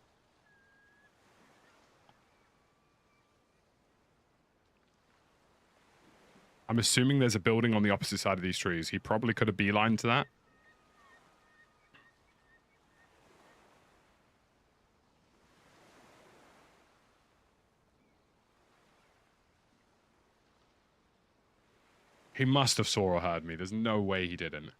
[SPEAKER 1] I'm assuming there's a building on the opposite side of these trees. He probably could have beelined to that. He must have saw or heard me. There's no way he didn't.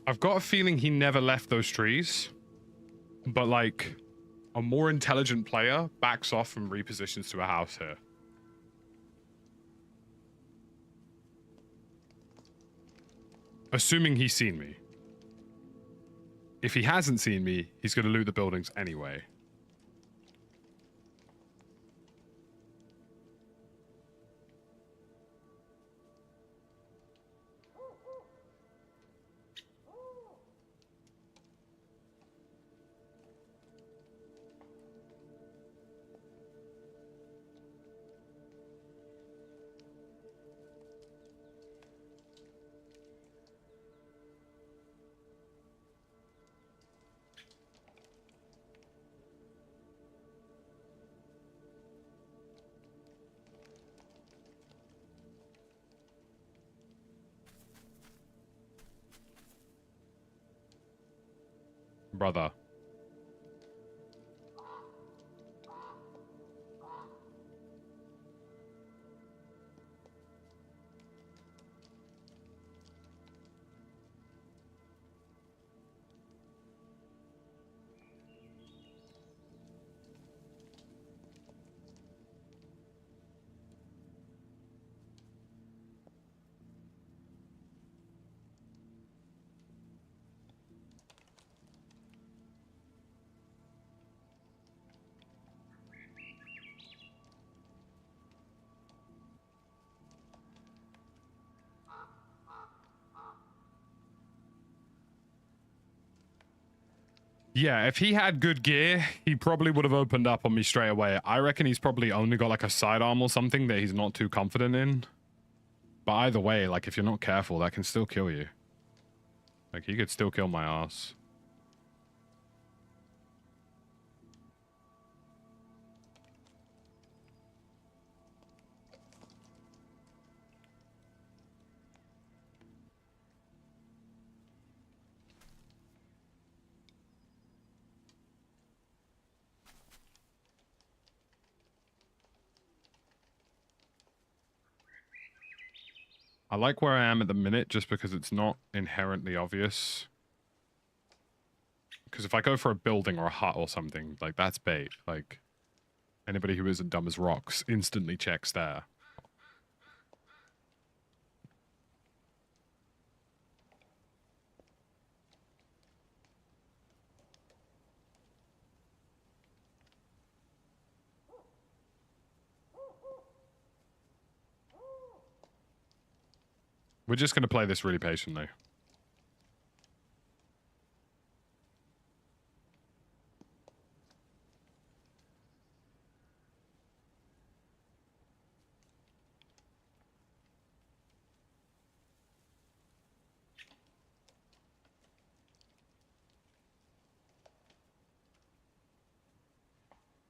[SPEAKER 1] I've got a feeling he never left those trees, but like a more intelligent player backs off and repositions to a house here. Assuming he's seen me. If he hasn't seen me, he's going to loot the buildings anyway. Brother. Yeah, if he had good gear, he probably would have opened up on me straight away. I reckon he's probably only got like a sidearm or something that he's not too confident in. But either way, like if you're not careful, that can still kill you. Like he could still kill my ass. I like where I am at the minute just because it's not inherently obvious. Because if I go for a building or a hut or something, like that's bait. Like anybody who isn't dumb as rocks instantly checks there. We're just going to play this really patiently.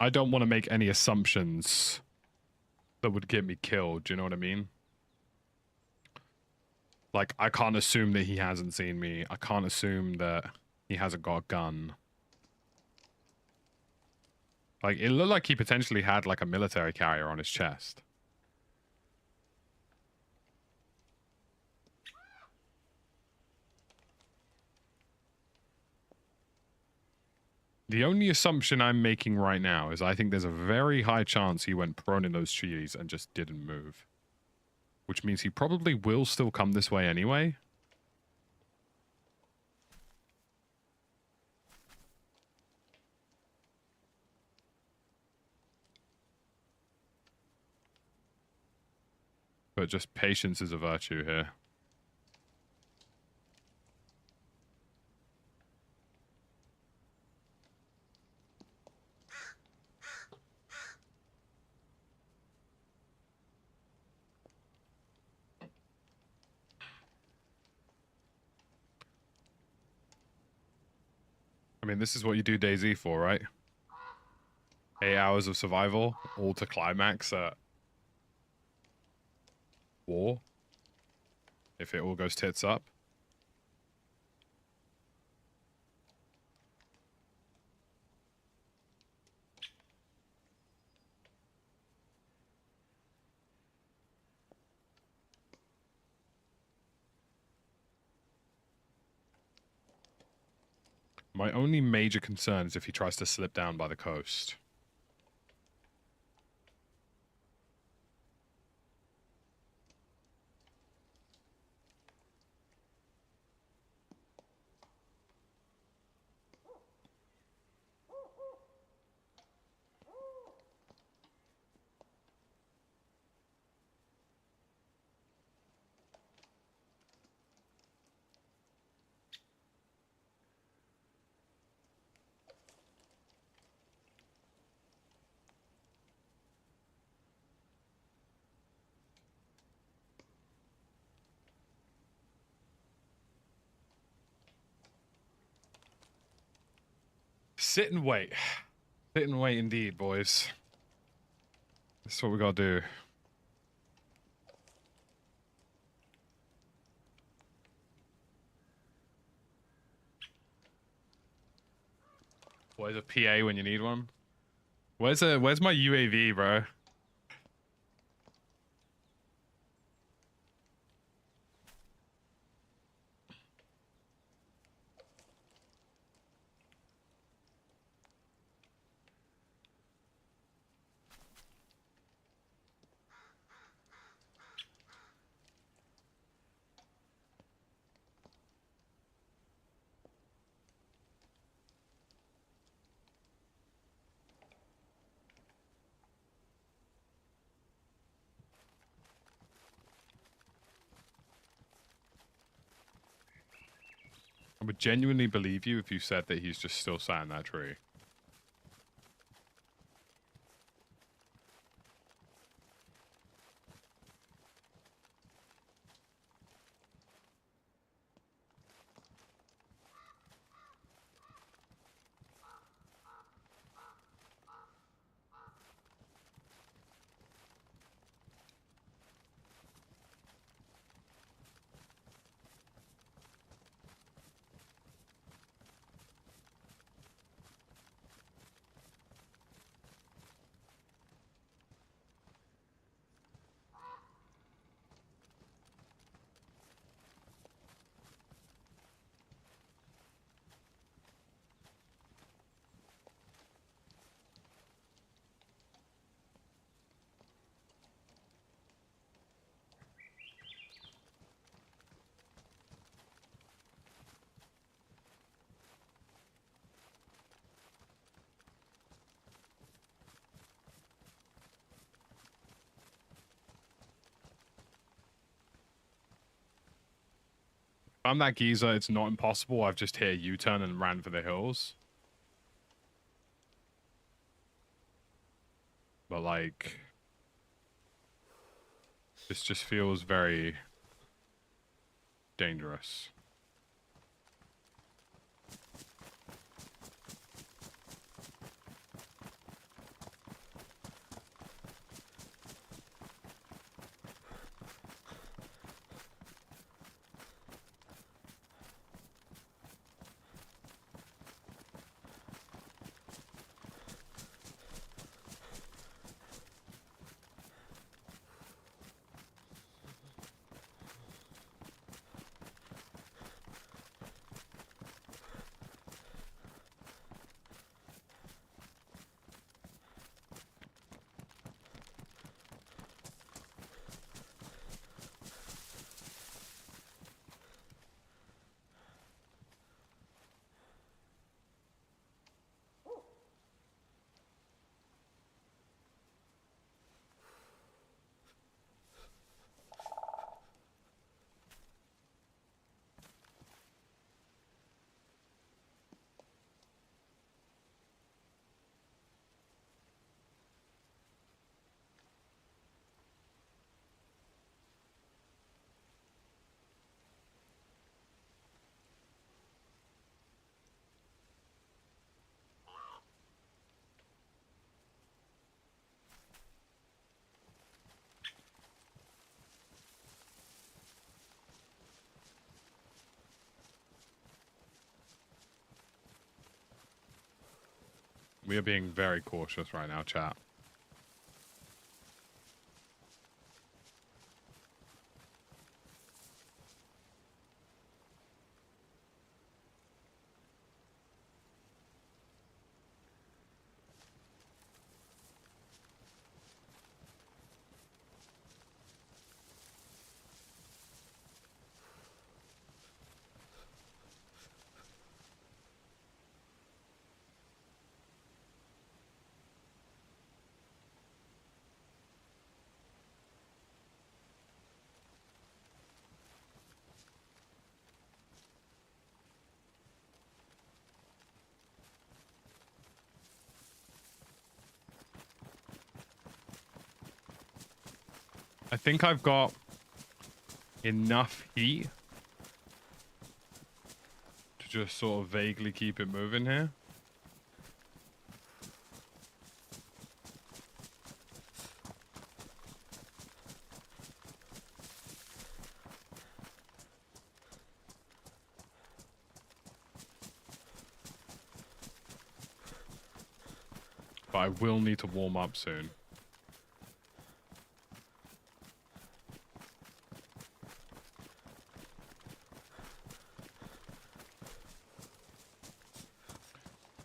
[SPEAKER 1] I don't want to make any assumptions that would get me killed. Do you know what I mean? Like, I can't assume that he hasn't seen me. I can't assume that he hasn't got a gun. Like, it looked like he potentially had, like, a military carrier on his chest. The only assumption I'm making right now is I think there's a very high chance he went prone in those trees and just didn't move. Which means he probably will still come this way anyway. But just patience is a virtue here. I mean, this is what you do DayZ for, right? 8 hours of survival, all to climax at war. If it all goes tits up. My only major concern is if he tries to slip down by the coast. Sit and wait. Sit and wait indeed, boys. That's what we gotta do. Where's a PA when you need one? Where's my UAV, bro? I would genuinely believe you if you said that he's just still sat in that tree. If I'm that geezer, it's not impossible. I've just hit a U-turn and ran for the hills. But like, this just feels very dangerous. We are being very cautious right now, chat. I think I've got enough heat to just sort of vaguely keep it moving here. But I will need to warm up soon.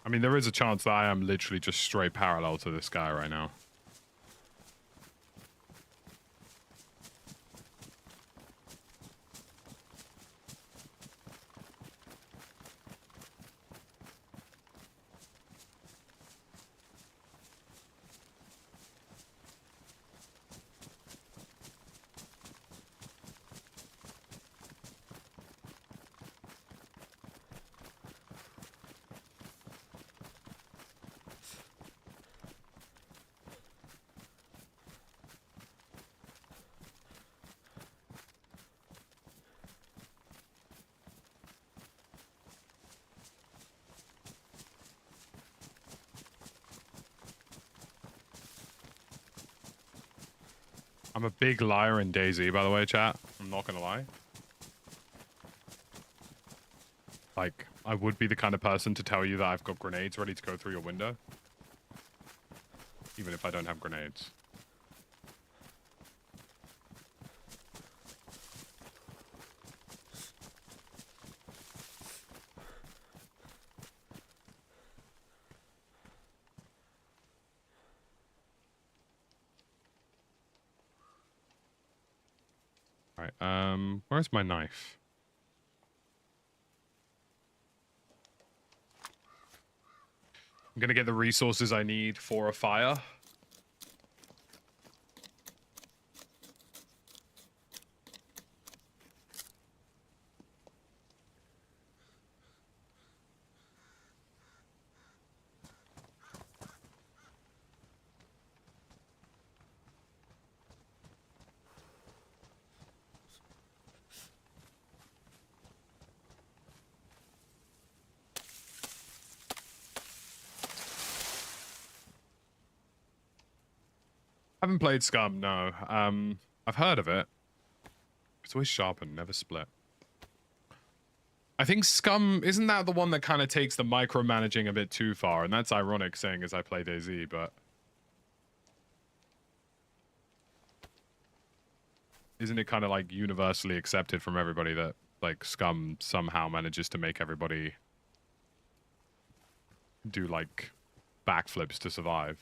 [SPEAKER 1] I mean, there is a chance that I am literally just straight parallel to this guy right now. I'm a big liar in DayZ, by the way, chat. I'm not gonna lie. Like, I would be the kind of person to tell you that I've got grenades ready to go through your window. Even if I don't have grenades. Where's my knife? I'm gonna get the resources I need for a fire. Haven't played Scum, no. I've heard of it. It's always sharpened, never split. I think Scum, isn't that the one that kind of takes the micromanaging a bit too far? And that's ironic saying as I play DayZ, but... Isn't it kind of like universally accepted from everybody that like Scum somehow manages to make everybody do like backflips to survive?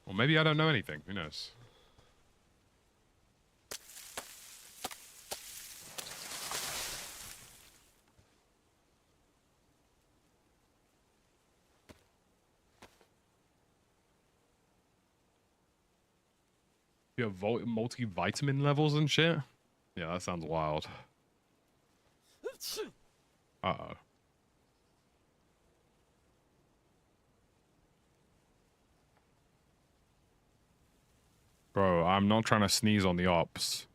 [SPEAKER 1] Or maybe I don't know anything. Who knows? You have multivitamin levels and shit? Yeah, that sounds wild. Uh-oh. Bro, I'm not trying to sneeze on the ops.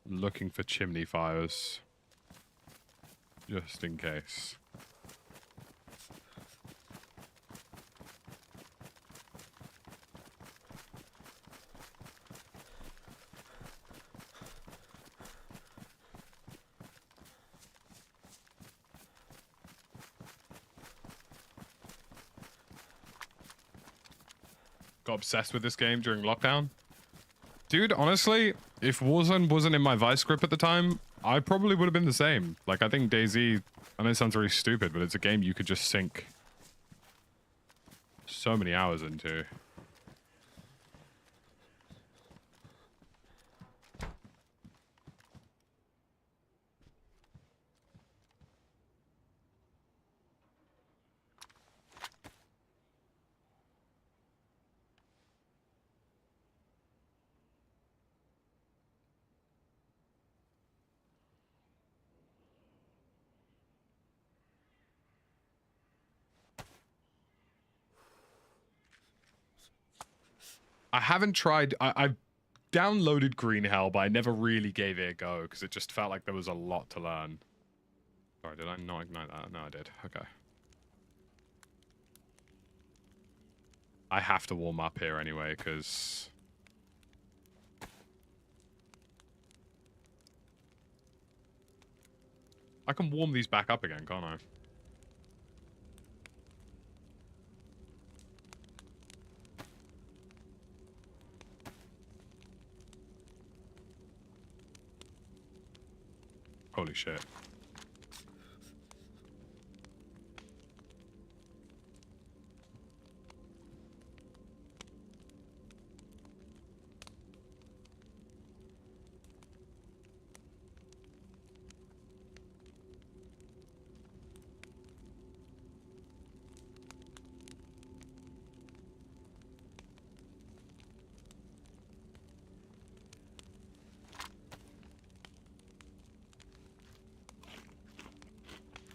[SPEAKER 1] I'm looking for chimney fires. Just in case. Got obsessed with this game during lockdown. Dude, honestly, if Warzone wasn't in my Vice grip at the time, I probably would have been the same. Like, I think DayZ, I know it sounds very stupid, but it's a game you could just sink so many hours into. I haven't tried. I've downloaded Green Hell, but I never really gave it a go because it just felt like there was a lot to learn. Sorry, did I not ignite that? No, I did. Okay. I have to warm up here anyway because I can warm these back up again, can't I? Holy shit.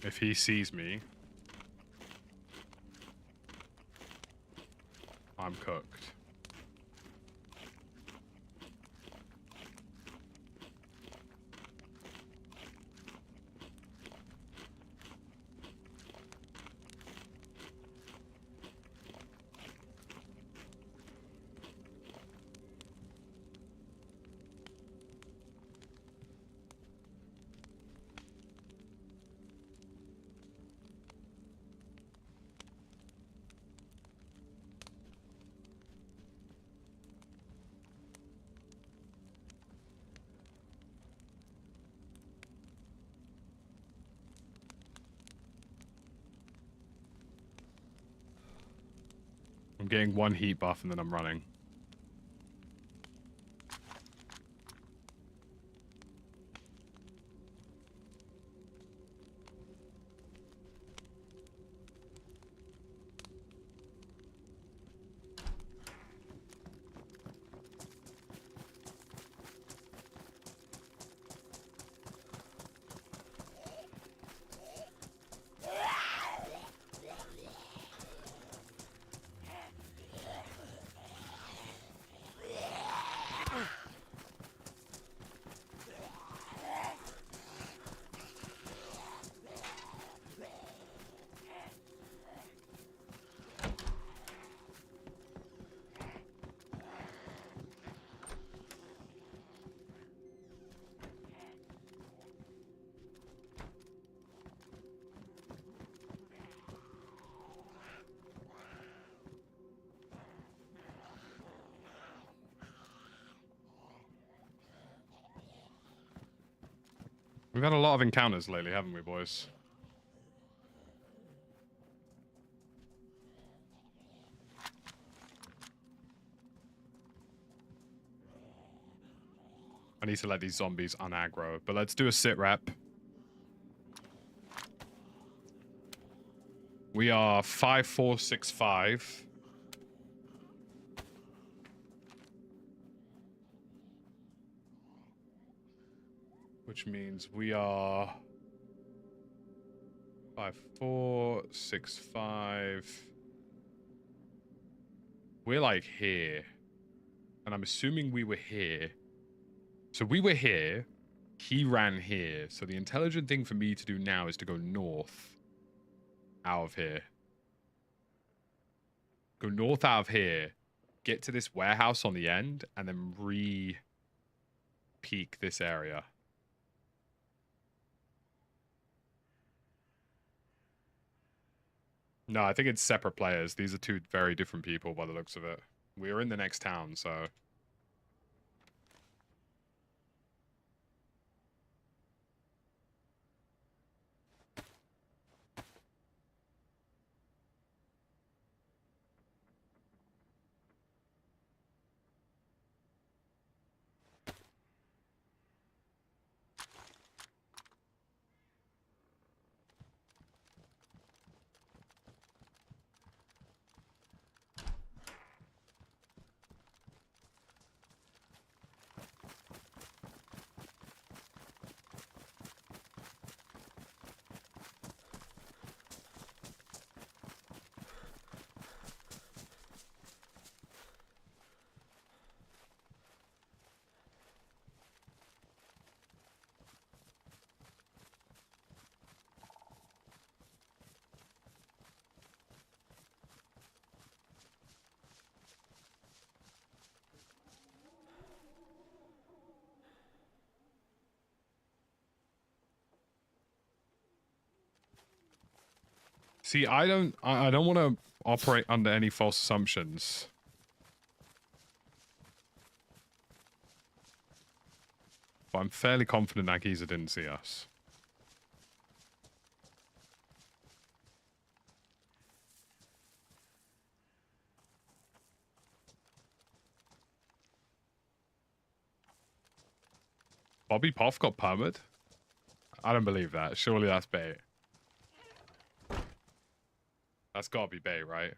[SPEAKER 1] If he sees me, I'm cooked. I'm getting one heat buff and then I'm running. We've had a lot of encounters lately, haven't we, boys? I need to let these zombies unaggro, but let's do a sit rep. We are 5465. Which means we are 5465. We're like here. And I'm assuming we were here. So we were here. He ran here. So the intelligent thing for me to do now is to go north out of here. Go north out of here. Get to this warehouse on the end. And then re-peak this area. No, I think it's separate players. These are two very different people by the looks of it. We are in the next town, so... See, I don't want to operate under any false assumptions. But I'm fairly confident that geezer didn't see us. Bobby Poff got permit? I don't believe that. Surely that's bait. That's gotta be bait, right?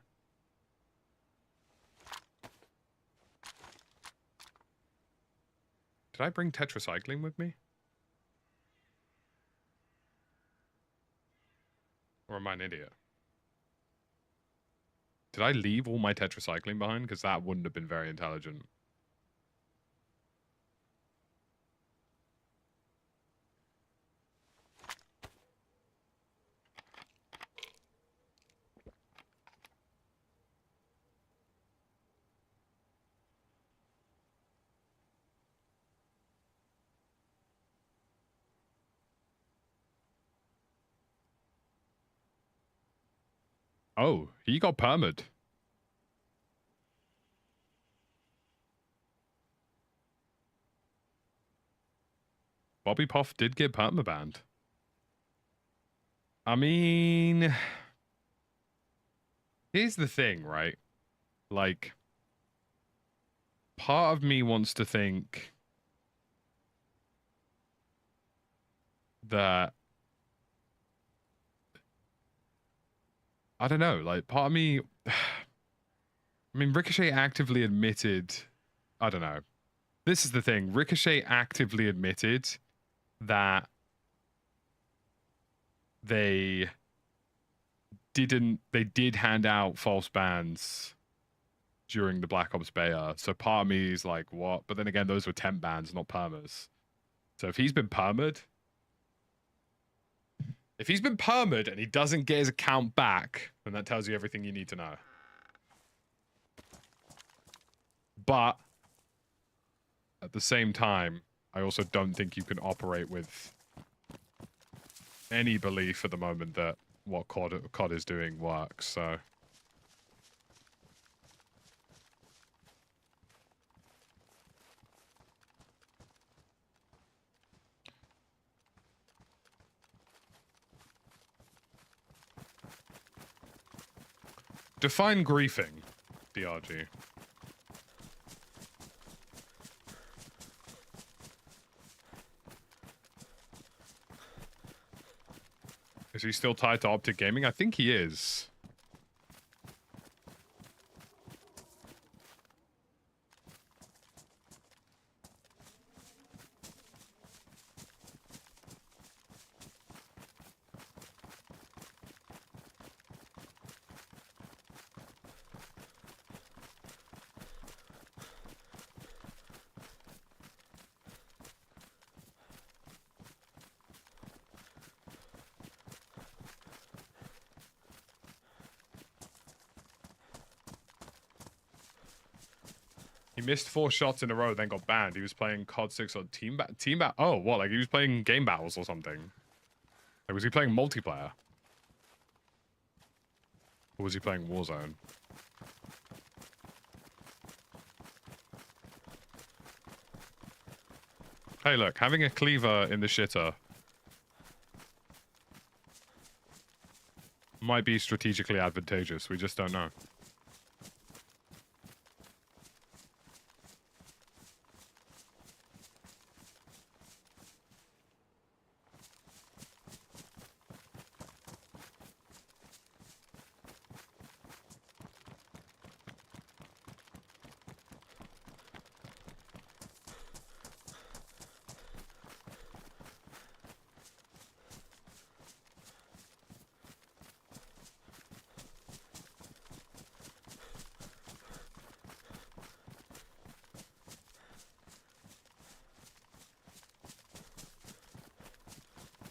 [SPEAKER 1] Did I bring tetracycline with me? Or am I an idiot? Did I leave all my tetracycline behind? Because that wouldn't have been very intelligent. Oh, he got permit. Bobby Poff did get permabanned. I mean, here's the thing, right? Like, part of me wants to think that, I don't know, like, part of me, I mean, Ricochet actively admitted, I don't know. This is the thing. Ricochet actively admitted that they did hand out false bans during the Black Ops beta. So part of me is like, what? But then again, those were temp bans, not permas. So if he's been perma'd, and he doesn't get his account back, then that tells you everything you need to know. But at the same time, I also don't think you can operate with any belief at the moment that what COD is doing works, so... Define griefing, DRG. Is he still tied to Optic Gaming? I think he is. He missed 4 shots in a row, then got banned. He was playing COD 6 on team bat. Oh, what? Like he was playing game battles or something? Like was he playing multiplayer? Or was he playing Warzone? Hey, look, having a cleaver in the shitter might be strategically advantageous. We just don't know.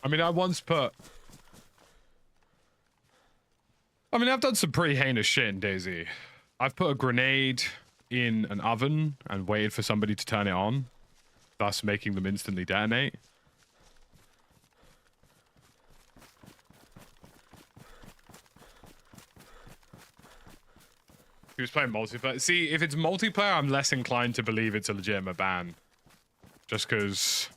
[SPEAKER 1] I mean, I've done some pretty heinous shit in DayZ. I've put a grenade in an oven and waited for somebody to turn it on, thus making them instantly detonate. He was playing multiplayer. See, if it's multiplayer, I'm less inclined to believe it's a legitimate ban. Just because,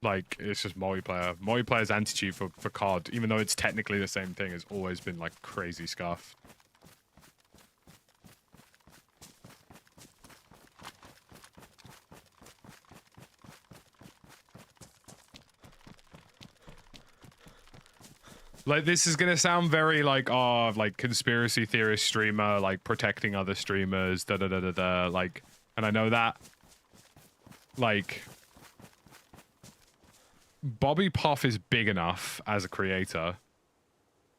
[SPEAKER 1] like, it's just multiplayer. Multiplayer's anti-cheat for COD, even though it's technically the same thing, has always been, like, crazy scuffed. Like, this is gonna sound very like, oh, like conspiracy theorist streamer, like protecting other streamers, da-da-da-da-da, like, and I know that, like, Bobby Puff is big enough as a creator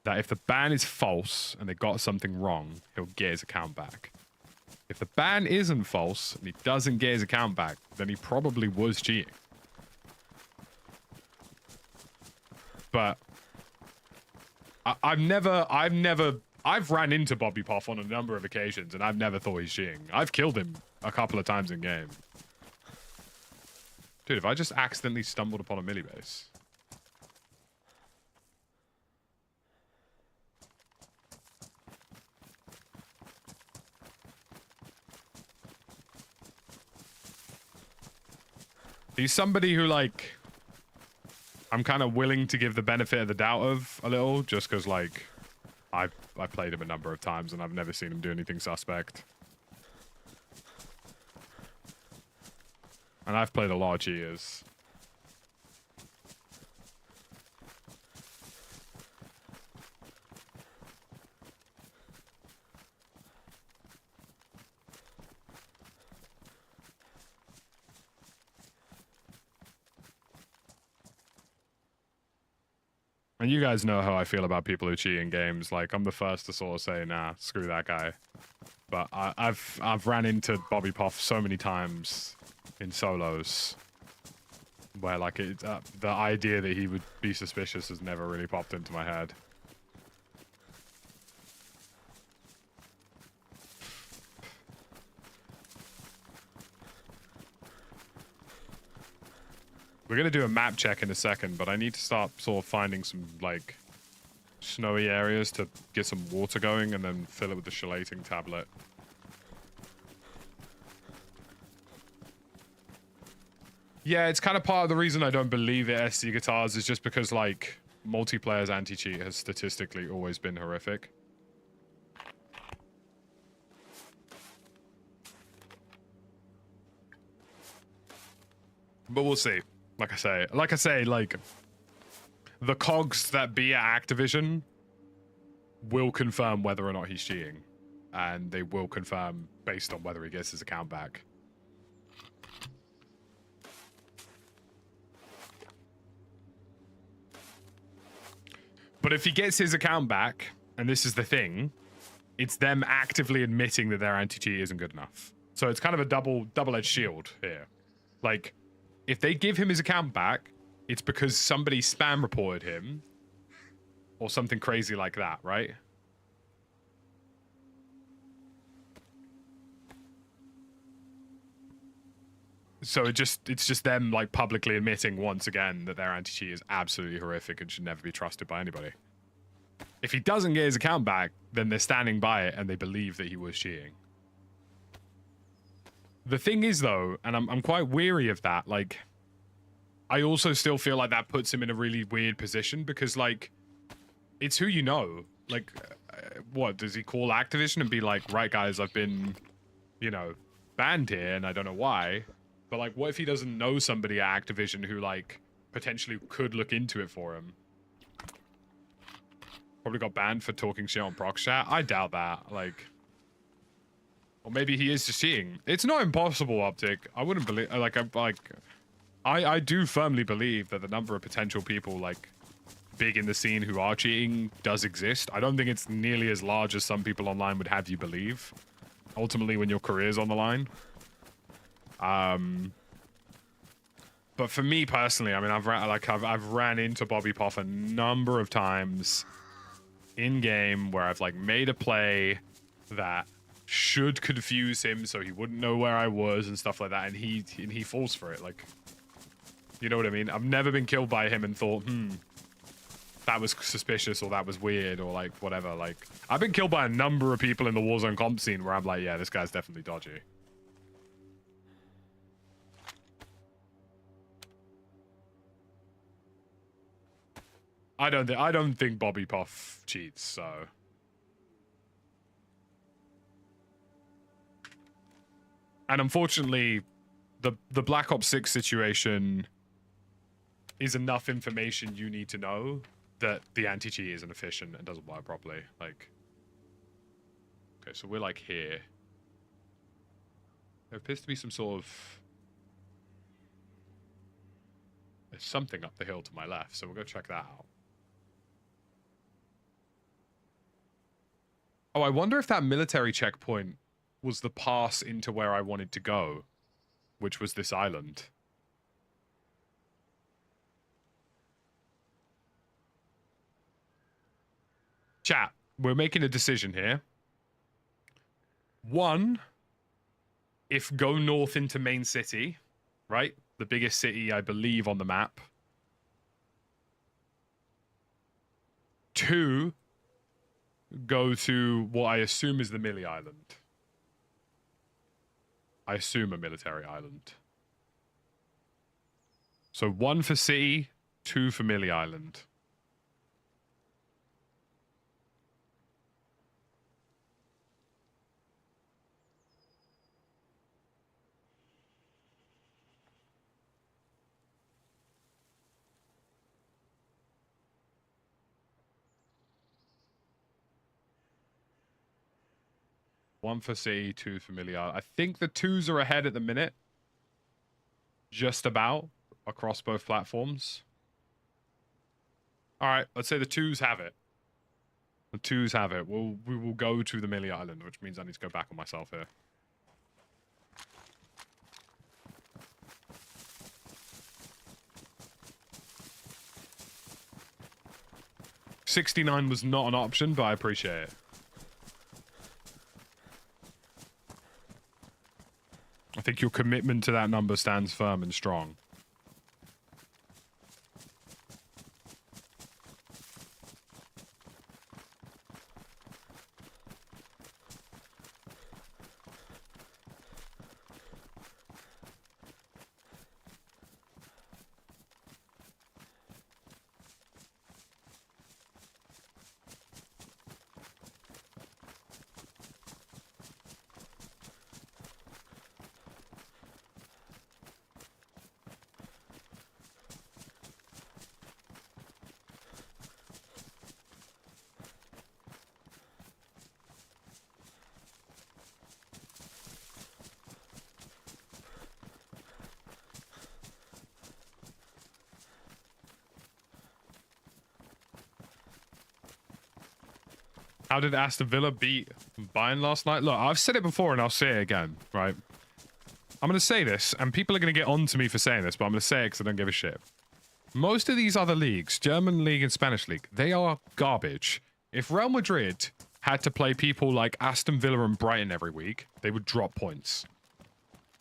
[SPEAKER 1] that if the ban is false and they got something wrong, he'll get his account back. If the ban isn't false and he doesn't get his account back, then he probably was cheating. But I've ran into Bobby Puff on a number of occasions, and I've never thought he's cheating. I've killed him a couple of times in game. Dude, if I just accidentally stumbled upon a melee base. He's somebody who, like, I'm kind of willing to give the benefit of the doubt of a little, just because, like, I played him a number of times and I've never seen him do anything suspect. And I've played a lot of cheaters. And you guys know how I feel about people who cheat in games. Like, I'm the first to sort of say, nah, screw that guy. But I've ran into Bobby Puff so many times in solos where, like, the idea that he would be suspicious has never really popped into my head. We're going to do a map check in a second, but I need to start sort of finding some, like, snowy areas to get some water going and then fill it with the chelating tablet. Yeah, it's kind of part of the reason I don't believe it, SC Guitars, is just because, like, multiplayer's anti-cheat has statistically always been horrific. But we'll see. Like I say, like, the cogs that be at Activision will confirm whether or not he's cheating. And they will confirm based on whether he gets his account back. But if he gets his account back, and this is the thing, it's them actively admitting that their anti-cheat isn't good enough. So it's kind of a double-edged shield here. Like, if they give him his account back, it's because somebody spam reported him or something crazy like that, right? So it's just them, like, publicly admitting once again that their anti-cheat is absolutely horrific and should never be trusted by anybody. If he doesn't get his account back, then they're standing by it and they believe that he was cheating. The thing is, though, and I'm quite weary of that, like, I also still feel like that puts him in a really weird position because, like, it's who you know. Like, what, does he call Activision and be like, right, guys, I've been, you know, banned here and I don't know why. But, like, what if he doesn't know somebody at Activision who, like, potentially could look into it for him? Probably got banned for talking shit on proc chat. I doubt that, like... Or maybe he is just cheating. It's not impossible, Optic. I wouldn't believe... I do firmly believe that the number of potential people, like, big in the scene who are cheating does exist. I don't think it's nearly as large as some people online would have you believe. Ultimately, when your career's on the line. But for me personally, I mean, I've ran into Bobby Puff a number of times in game where I've, like, made a play that should confuse him so he wouldn't know where I was and stuff like that, and he falls for it. Like, you know what I mean? I've never been killed by him and thought, that was suspicious or that was weird or like whatever. Like, I've been killed by a number of people in the Warzone comp scene where I'm like, yeah, this guy's definitely dodgy. I don't think Bobby Puff cheats, so. And unfortunately, the Black Ops 6 situation is enough information you need to know that the anti-cheat isn't efficient and doesn't work properly. Like, okay, so we're like here. There appears to be some sort of... There's something up the hill to my left, so we'll go check that out. Oh, I wonder if that military checkpoint was the pass into where I wanted to go, which was this island. Chat, we're making a decision here. One, if go north into main city, right? The biggest city, I believe, on the map. Two, go to what I assume is the Millie Island. I assume a military island. So 1 for city, 2 for Millie Island. One for C, 2 for Millie Island. I think the 2s are ahead at the minute. Just about across both platforms. All right, let's say the 2s have it. The 2s have it. We will go to the Millie Island, which means I need to go back on myself here. $69 was not an option, but I appreciate it. I think your commitment to that number stands firm and strong. How did Aston Villa beat Bayern last night? Look, I've said it before and I'll say it again, right? I'm going to say this, and people are going to get on to me for saying this, but I'm going to say it because I don't give a shit. Most of these other leagues, German league and Spanish league, they are garbage. If Real Madrid had to play people like Aston Villa and Brighton every week, they would drop points.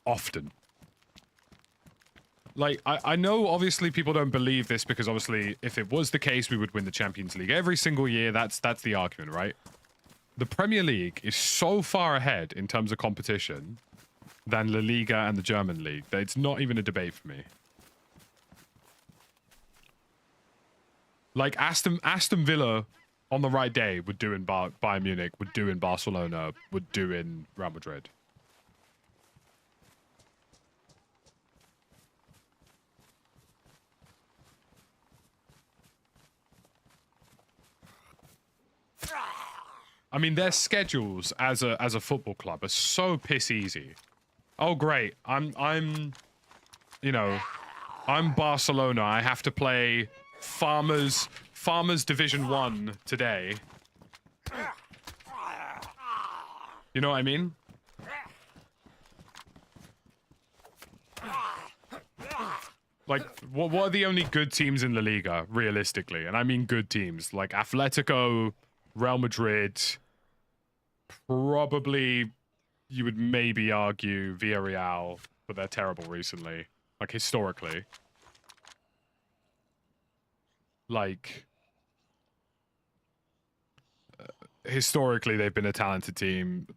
[SPEAKER 1] Often. Like, I know obviously people don't believe this because obviously if it was the case, we would win the Champions League every single year. That's the argument, right? The Premier League is so far ahead in terms of competition than La Liga and the German league that it's not even a debate for me. Like Aston Villa on the right day would do in Bayern Munich, would do in Barcelona, would do in Real Madrid. I mean, their schedules as a football club are so piss easy. Oh great, I'm you know, I'm Barcelona. I have to play Farmers Division 1 today. You know what I mean? Like, what are the only good teams in La Liga, realistically? And I mean good teams. Like Atletico, Real Madrid, probably you would maybe argue Villarreal, but they're terrible recently. Like, historically. Like, historically they've been a talented team.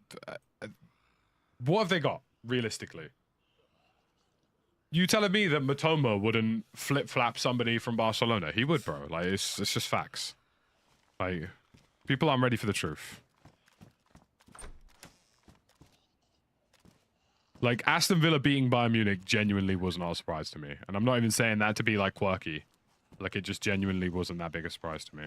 [SPEAKER 1] What have they got, realistically? You telling me that Matoma wouldn't flip-flap somebody from Barcelona? He would, bro. Like, it's just facts. Like, people aren't ready for the truth. Like, Aston Villa beating Bayern Munich genuinely was not a surprise to me. And I'm not even saying that to be, like, quirky. Like, it just genuinely wasn't that big a surprise to me.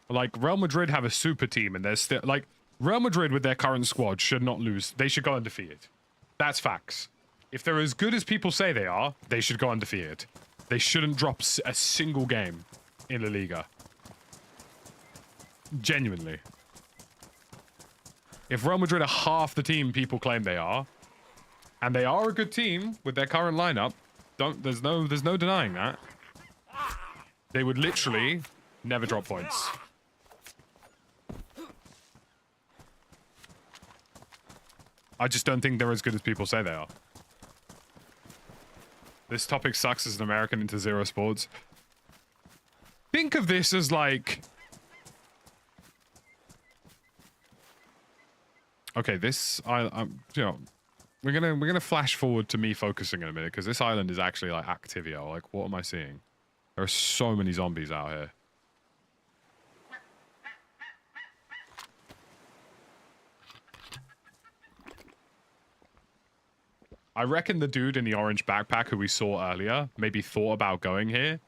[SPEAKER 1] Like, Real Madrid have a super team, and they're still... Like, Real Madrid with their current squad should not lose. They should go undefeated. That's facts. If they're as good as people say they are, they should go undefeated. They shouldn't drop a single game in La Liga. Genuinely. If Real Madrid are half the team people claim they are, and they are a good team with their current lineup, there's no denying that, they would literally never drop points. I just don't think they're as good as people say they are. This topic sucks as an American into zero sports. Think of this as like... Okay, this... you know, we're gonna flash forward to me focusing in a minute, because this island is actually like Activia. Like, what am I seeing? There are so many zombies out here. I reckon the dude in the orange backpack who we saw earlier maybe thought about going here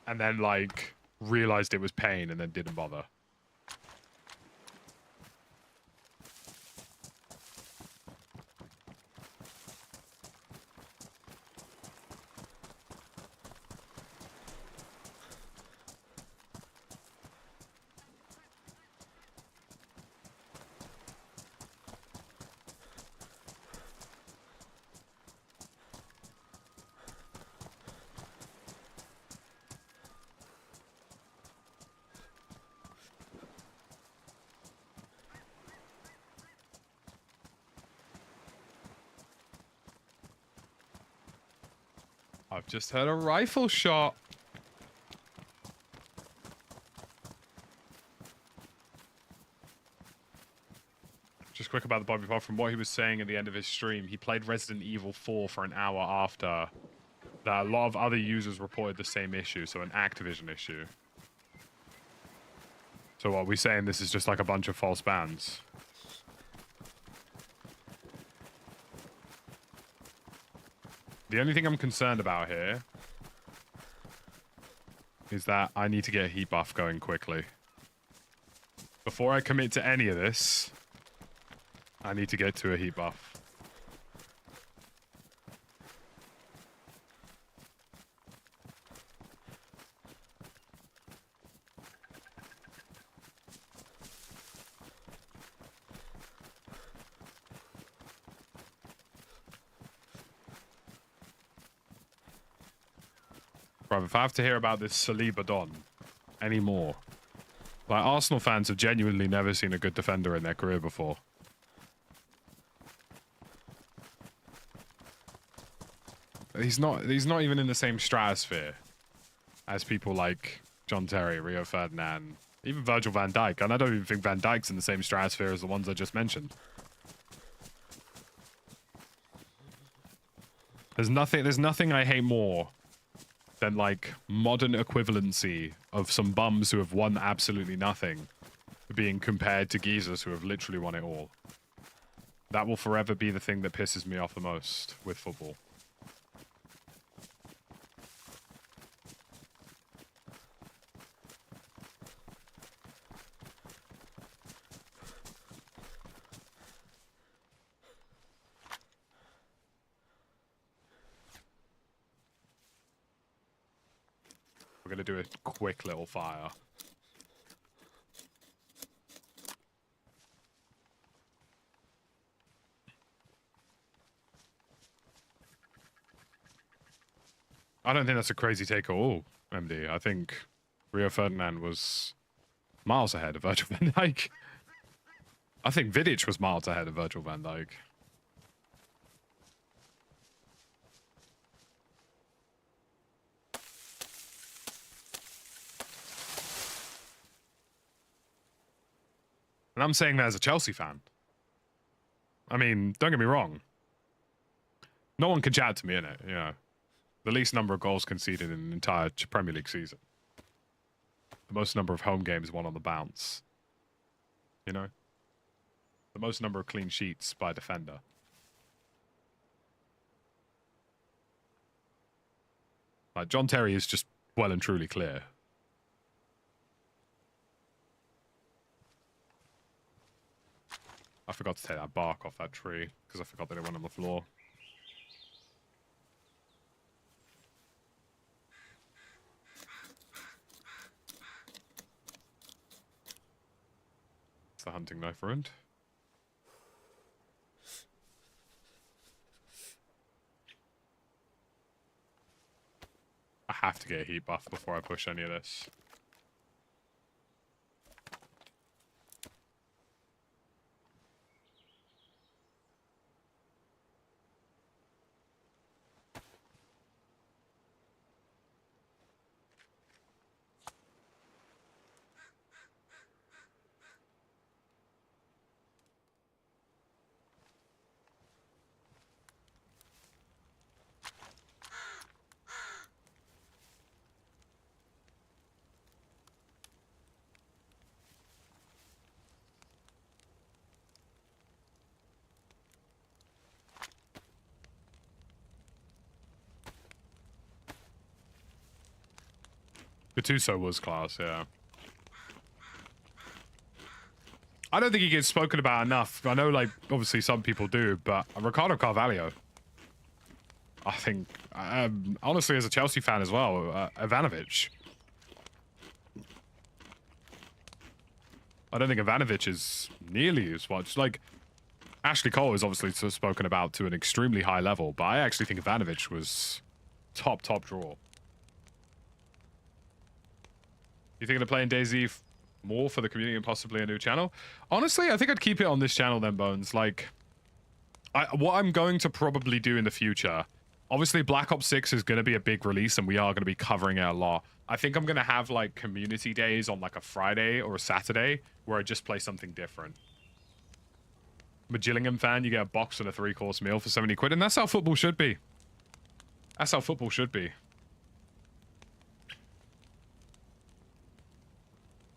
[SPEAKER 1] and then, like, realized it was pain and then didn't bother. I've just heard a rifle shot. Just quick about the Bobby Pop. From what he was saying at the end of his stream, he played Resident Evil 4 for an hour after that. A lot of other users reported the same issue, so an Activision issue. So what, are we saying this is just like a bunch of false bans? The only thing I'm concerned about here is that I need to get a heat buff going quickly. Before I commit to any of this, I need to get to a heat buff. Bro, if I have to hear about this Saliba Don anymore, like, Arsenal fans have genuinely never seen a good defender in their career before. He's not even in the same stratosphere as people like John Terry, Rio Ferdinand, even Virgil van Dijk. And I don't even think Van Dijk's in the same stratosphere as the ones I just mentioned. There's nothing I hate more than, like, modern equivalency of some bums who have won absolutely nothing being compared to geezers who have literally won it all. That will forever be the thing that pisses me off the most with football. We're going to do a quick little fire. I don't think that's a crazy take at all, MD. I think Rio Ferdinand was miles ahead of Virgil van Dijk. I think Vidic was miles ahead of Virgil van Dijk. And I'm saying that as a Chelsea fan. I mean, don't get me wrong. No one can chat to me in it, you know. The least number of goals conceded in an entire Premier League season. The most number of home games won on the bounce. You know? The most number of clean sheets by a defender. Like, John Terry is just well and truly clear. I forgot to take that bark off that tree because I forgot that it went on the floor. It's the hunting knife ruined. I have to get a heat buff before I push any of this. Gattuso was class, yeah. I don't think he gets spoken about enough. I know, like, obviously some people do, but Ricardo Carvalho, I think, honestly, as a Chelsea fan as well, Ivanovic. I don't think Ivanovic is nearly as much. Like, Ashley Cole is obviously spoken about to an extremely high level, but I actually think Ivanovic was top draw. You thinking of playing DayZ more for the community and possibly a new channel? Honestly, I think I'd keep it on this channel then, Bones. Like, what I'm going to probably do in the future, obviously Black Ops 6 is going to be a big release and we are going to be covering it a lot. I think I'm going to have, like, community days on, like, a Friday or a Saturday where I just play something different. I'm a Gillingham fan. You get a box and a 3-course meal for 70 quid, and that's how football should be. That's how football should be.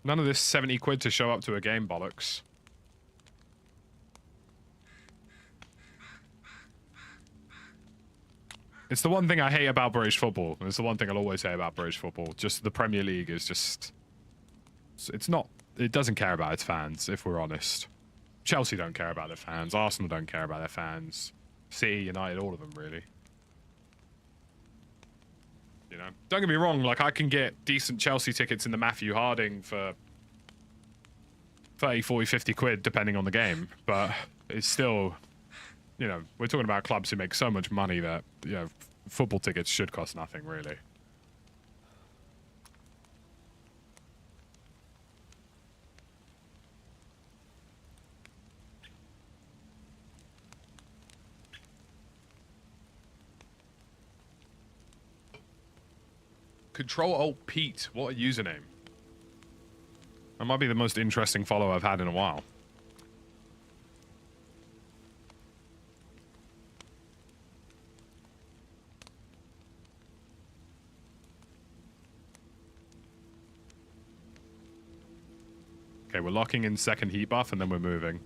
[SPEAKER 1] None of this 70 quid to show up to a game bollocks. It's the one thing I hate about British football. It's the one thing I'll always say about British football. Just the Premier League is just... It's not... It doesn't care about its fans, if we're honest. Chelsea don't care about their fans. Arsenal don't care about their fans. City, United, all of them, really. You know, don't get me wrong, like, I can get decent Chelsea tickets in the Matthew Harding for 30, 40, 50 quid, depending on the game. But it's still, you know, we're talking about clubs who make so much money that, you know, football tickets should cost nothing, really. Control-Alt-Pete. What a username. That might be the most interesting follow I've had in a while. Okay, we're locking in second heat buff and then we're moving.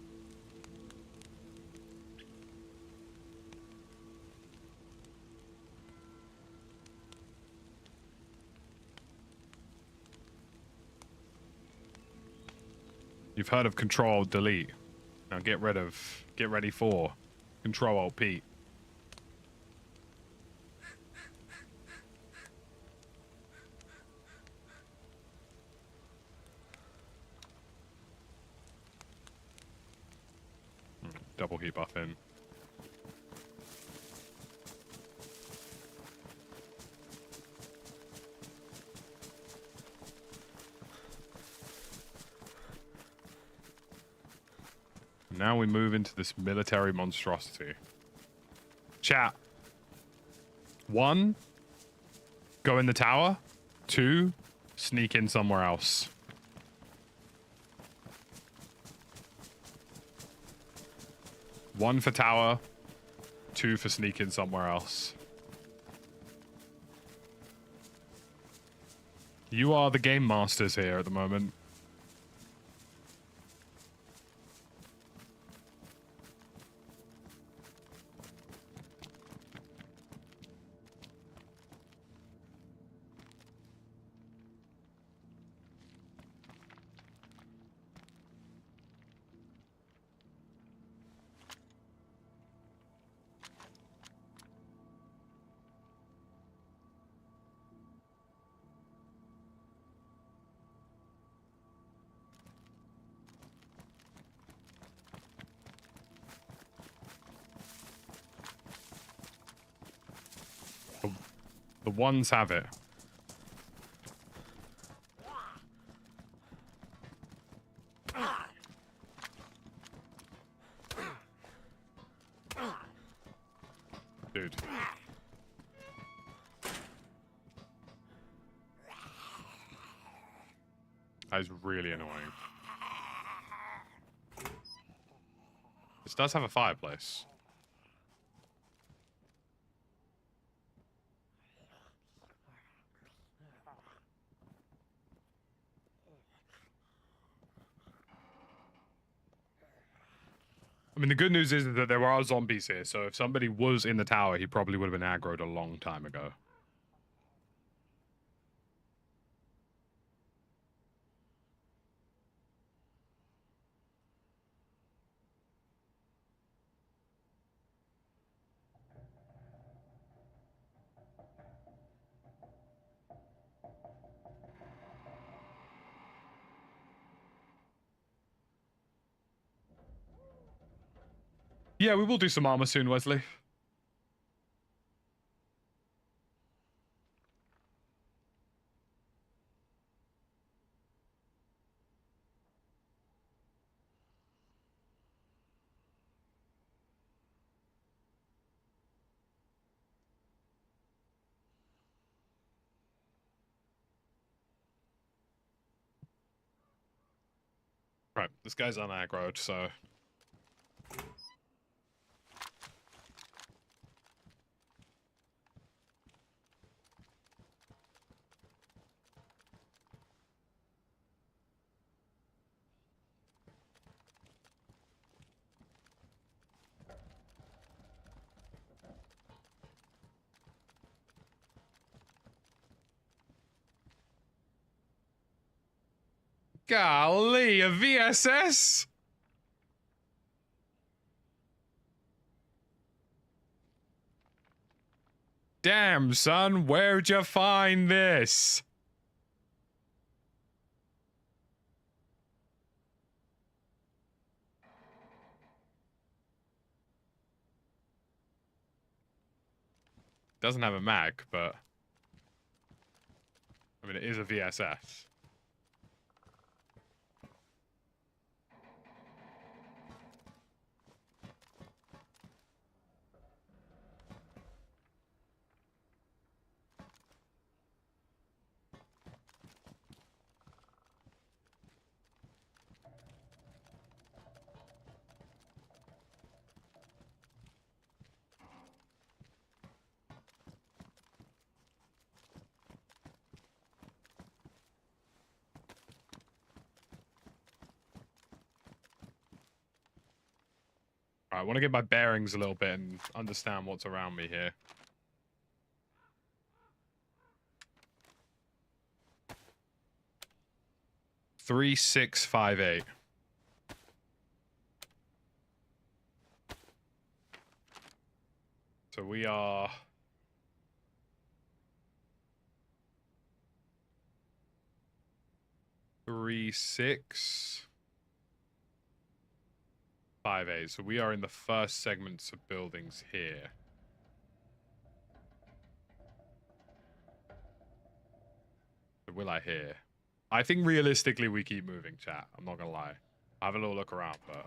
[SPEAKER 1] You've heard of Control-Delete. Now get ready for Control-Alt-Pete. Double heat buff in. Now we move into this military monstrosity. Chat. 1, go in the tower. 2, sneak in somewhere else. One for tower, 2 for sneak in somewhere else. You are the game masters here at the moment. The ones have it. Dude. That is really annoying. This does have a fireplace. I mean, the good news is that there are zombies here, so if somebody was in the tower, he probably would have been aggroed a long time ago. Yeah, we will do some armor soon, Wesley. Right, this guy's unaggroed, so... Golly, a VSS? Damn, son, where'd you find this? Doesn't have a mag, but... I mean, it is a VSS. I want to get my bearings a little bit and understand what's around me here. Three, 6, 5, 8. So we are... 3, 6... 5A, so we are in the first segments of buildings here. So will I hear? I think realistically we keep moving, chat. I'm not gonna lie. I have a little look around, but...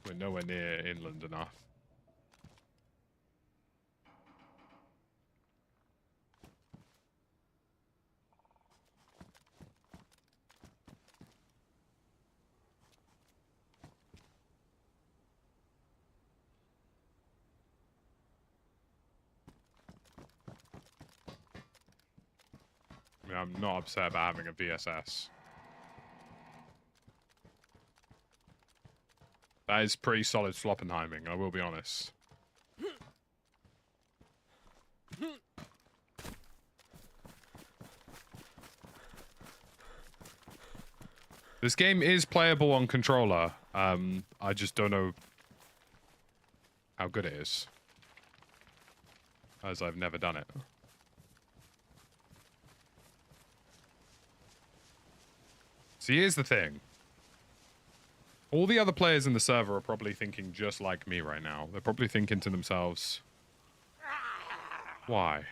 [SPEAKER 1] We're nowhere near inland enough. I mean, I'm not upset about having a VSS. That is pretty solid Floppenheiming, I will be honest. This game is playable on controller. I just don't know how good it is, as I've never done it. See, here's the thing. All the other players in the server are probably thinking just like me right now. They're probably thinking to themselves, why?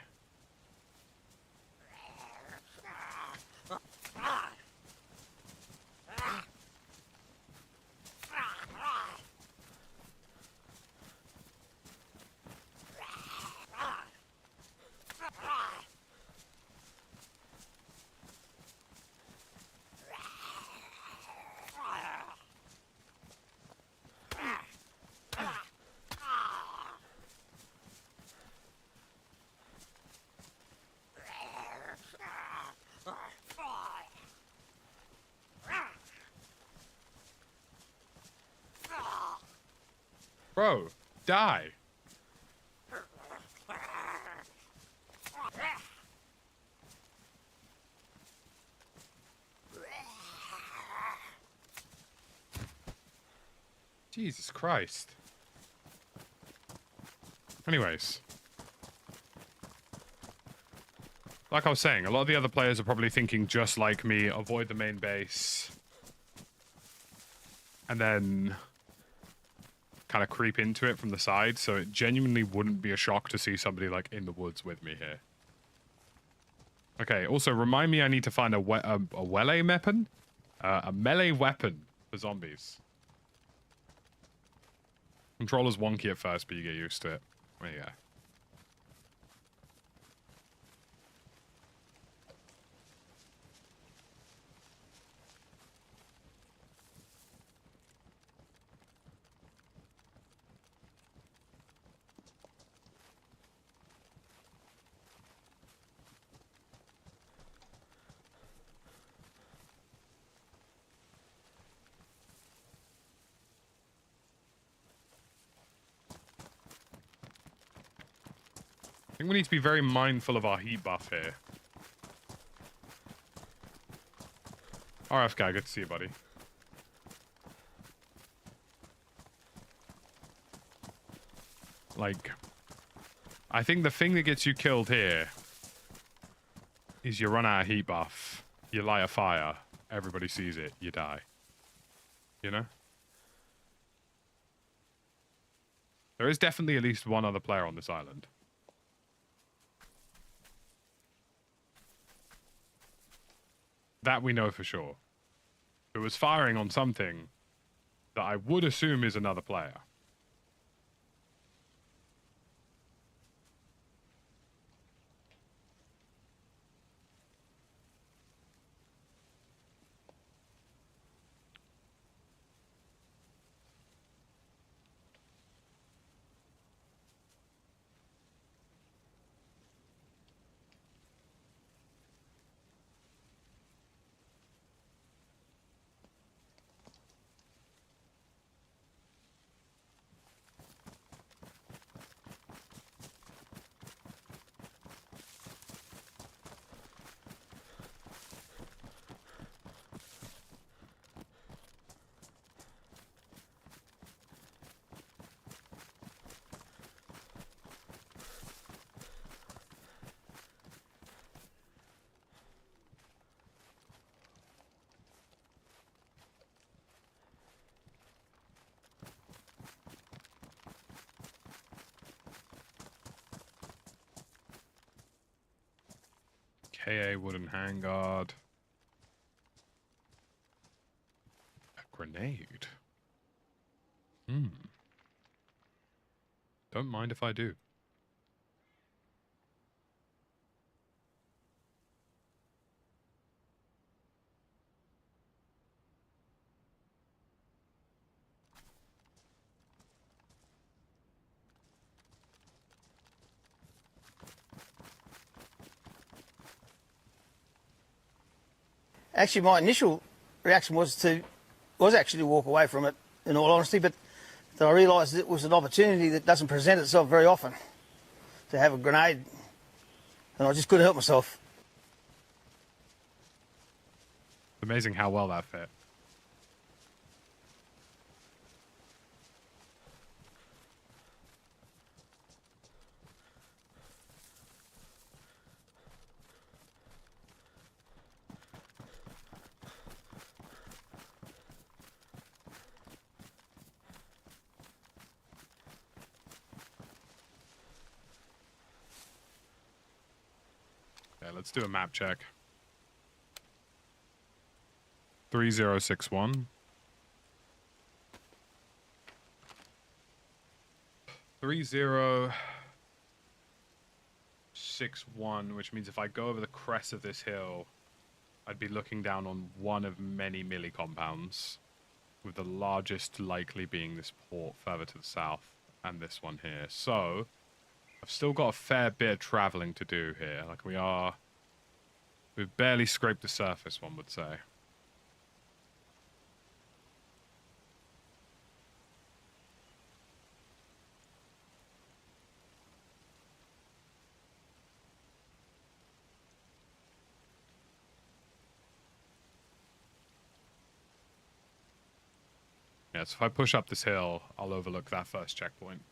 [SPEAKER 1] Bro, die. Jesus Christ. Anyways. Like I was saying, a lot of the other players are probably thinking just like me, avoid the main base. And then kind of creep into it from the side, so it genuinely wouldn't be a shock to see somebody like in the woods with me here. Okay, also remind me I need to find a melee weapon? A melee weapon for zombies. Controller's wonky at first, but you get used to it. There you go. I think we need to be very mindful of our heat buff here. RF guy, good to see you, buddy. Like, I think the thing that gets you killed here is you run out of heat buff, you light a fire, everybody sees it, you die. You know? There is definitely at least one other player on this island. That we know for sure. Who was firing on something that I would assume is another player. KA wooden handguard. A grenade. Hmm. Don't mind if I do.
[SPEAKER 3] Actually, my initial reaction was actually to walk away from it, in all honesty, but then I realised it was an opportunity that doesn't present itself very often, to have a grenade, and I just couldn't help myself.
[SPEAKER 1] Amazing how well that fit. Okay, let's do a map check. 3061. 3061, which means if I go over the crest of this hill, I'd be looking down on one of many milli compounds, with the largest likely being this port further to the south, and this one here. So, I've still got a fair bit of traveling to do here. Like, we've barely scraped the surface, one would say. Yeah, so if I push up this hill, I'll overlook that first checkpoint.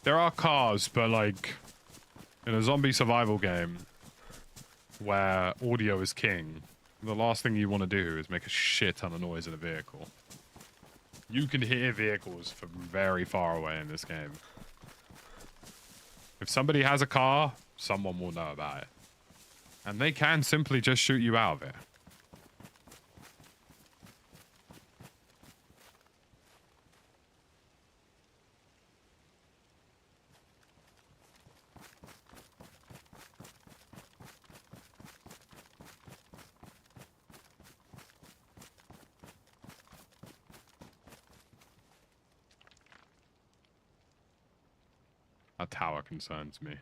[SPEAKER 1] There are cars, but like, in a zombie survival game where audio is king, the last thing you want to do is make a shit ton of noise in a vehicle. You can hear vehicles from very far away in this game. If somebody has a car, someone will know about it. And they can simply just shoot you out of it. That tower concerns me.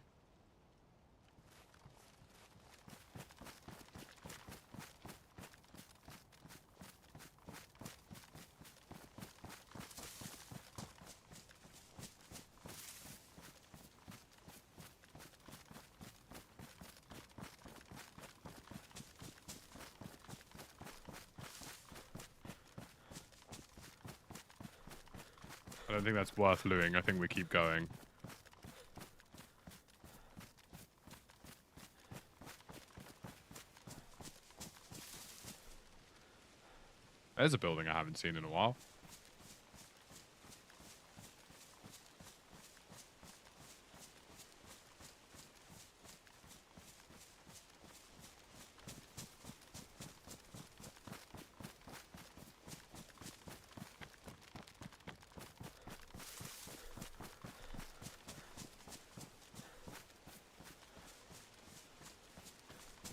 [SPEAKER 1] I don't think that's worth looting. I think we keep going. There's a building I haven't seen in a while.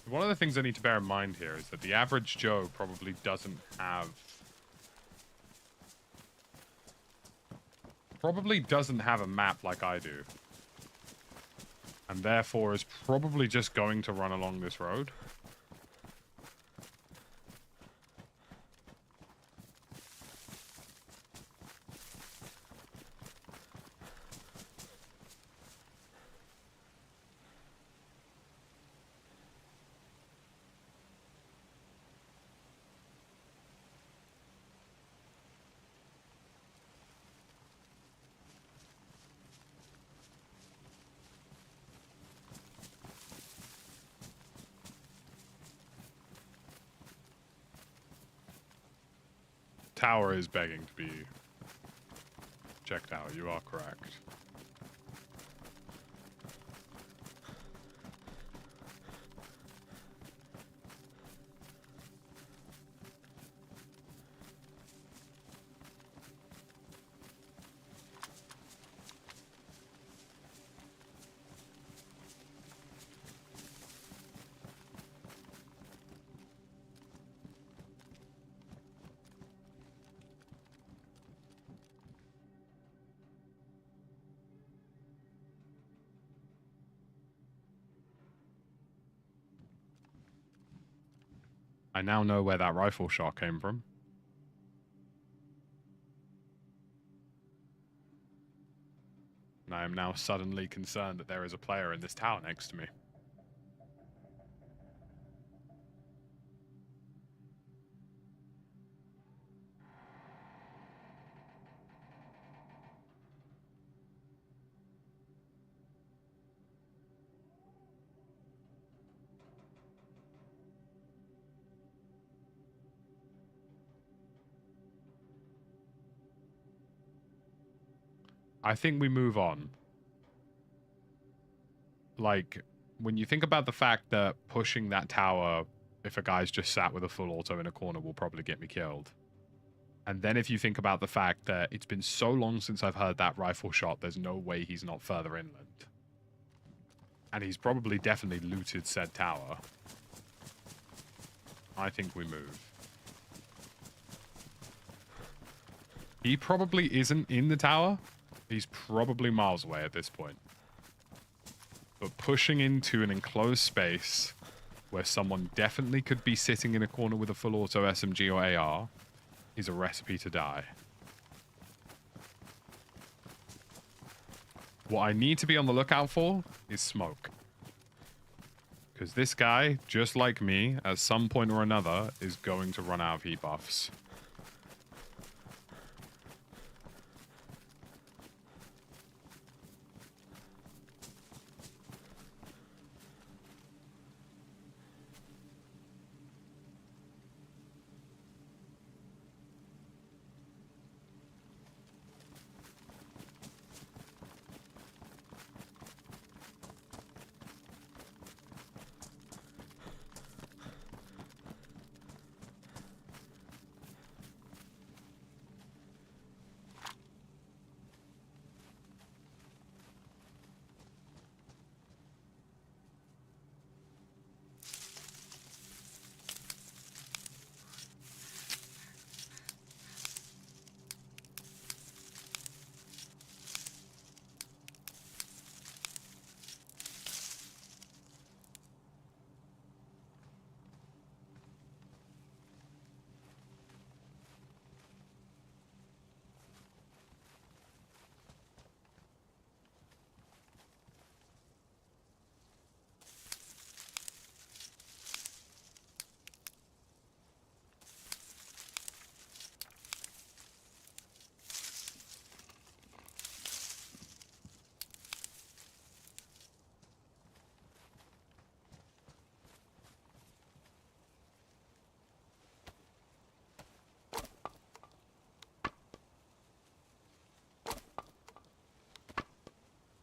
[SPEAKER 1] One of the things I need to bear in mind here is that the average Joe probably doesn't have a map like I do. And therefore is probably just going to run along this road. tower is begging to be checked out. You are correct. I now know where that rifle shot came from. And I am now suddenly concerned that there is a player in this tower next to me. I think we move on. Like, when you think about the fact that pushing that tower, if a guy's just sat with a full auto in a corner, will probably get me killed. And then if you think about the fact that it's been so long since I've heard that rifle shot, there's no way he's not further inland. And he's probably definitely looted said tower. I think we move. He probably isn't in the tower. He's probably miles away at this point. But pushing into an enclosed space where someone definitely could be sitting in a corner with a full auto SMG or AR is a recipe to die. What I need to be on the lookout for is smoke. Because this guy, just like me, at some point or another, is going to run out of heat buffs.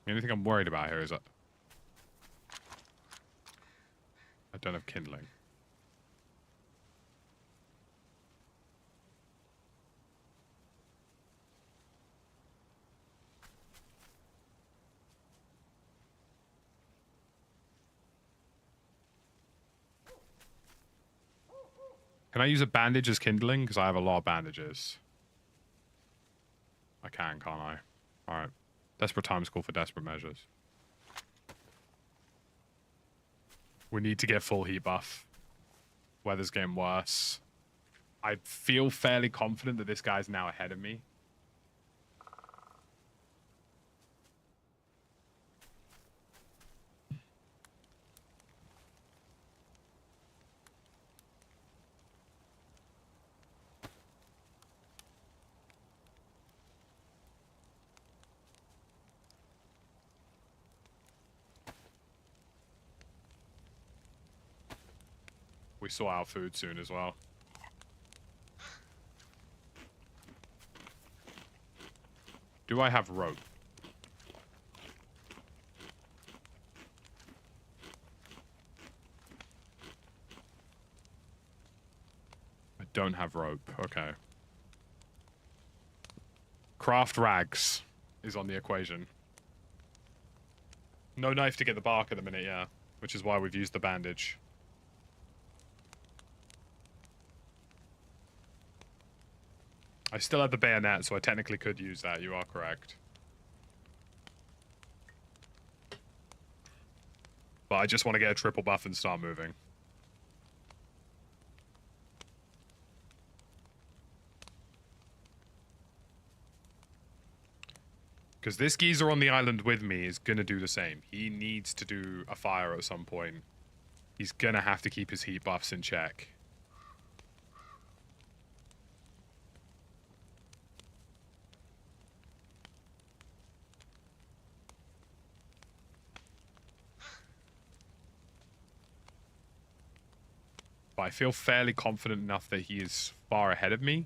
[SPEAKER 1] The only thing I'm worried about here is that I don't have kindling. Can I use a bandage as kindling? Because I have a lot of bandages. I can, can't I? Alright. Desperate times call for desperate measures. We need to get full heat buff. Weather's getting worse. I feel fairly confident that this guy's now ahead of me. We saw our food soon as well. Do I have rope? I don't have rope. Okay. Craft rags is on the equation. No knife to get the bark at the minute, yeah. Which is why we've used the bandage. I still have the bayonet, so I technically could use that. You are correct. But I just want to get a triple buff and start moving. Because this geezer on the island with me is going to do the same. He needs to do a fire at some point. He's going to have to keep his heat buffs in check. But I feel fairly confident enough that he is far ahead of me.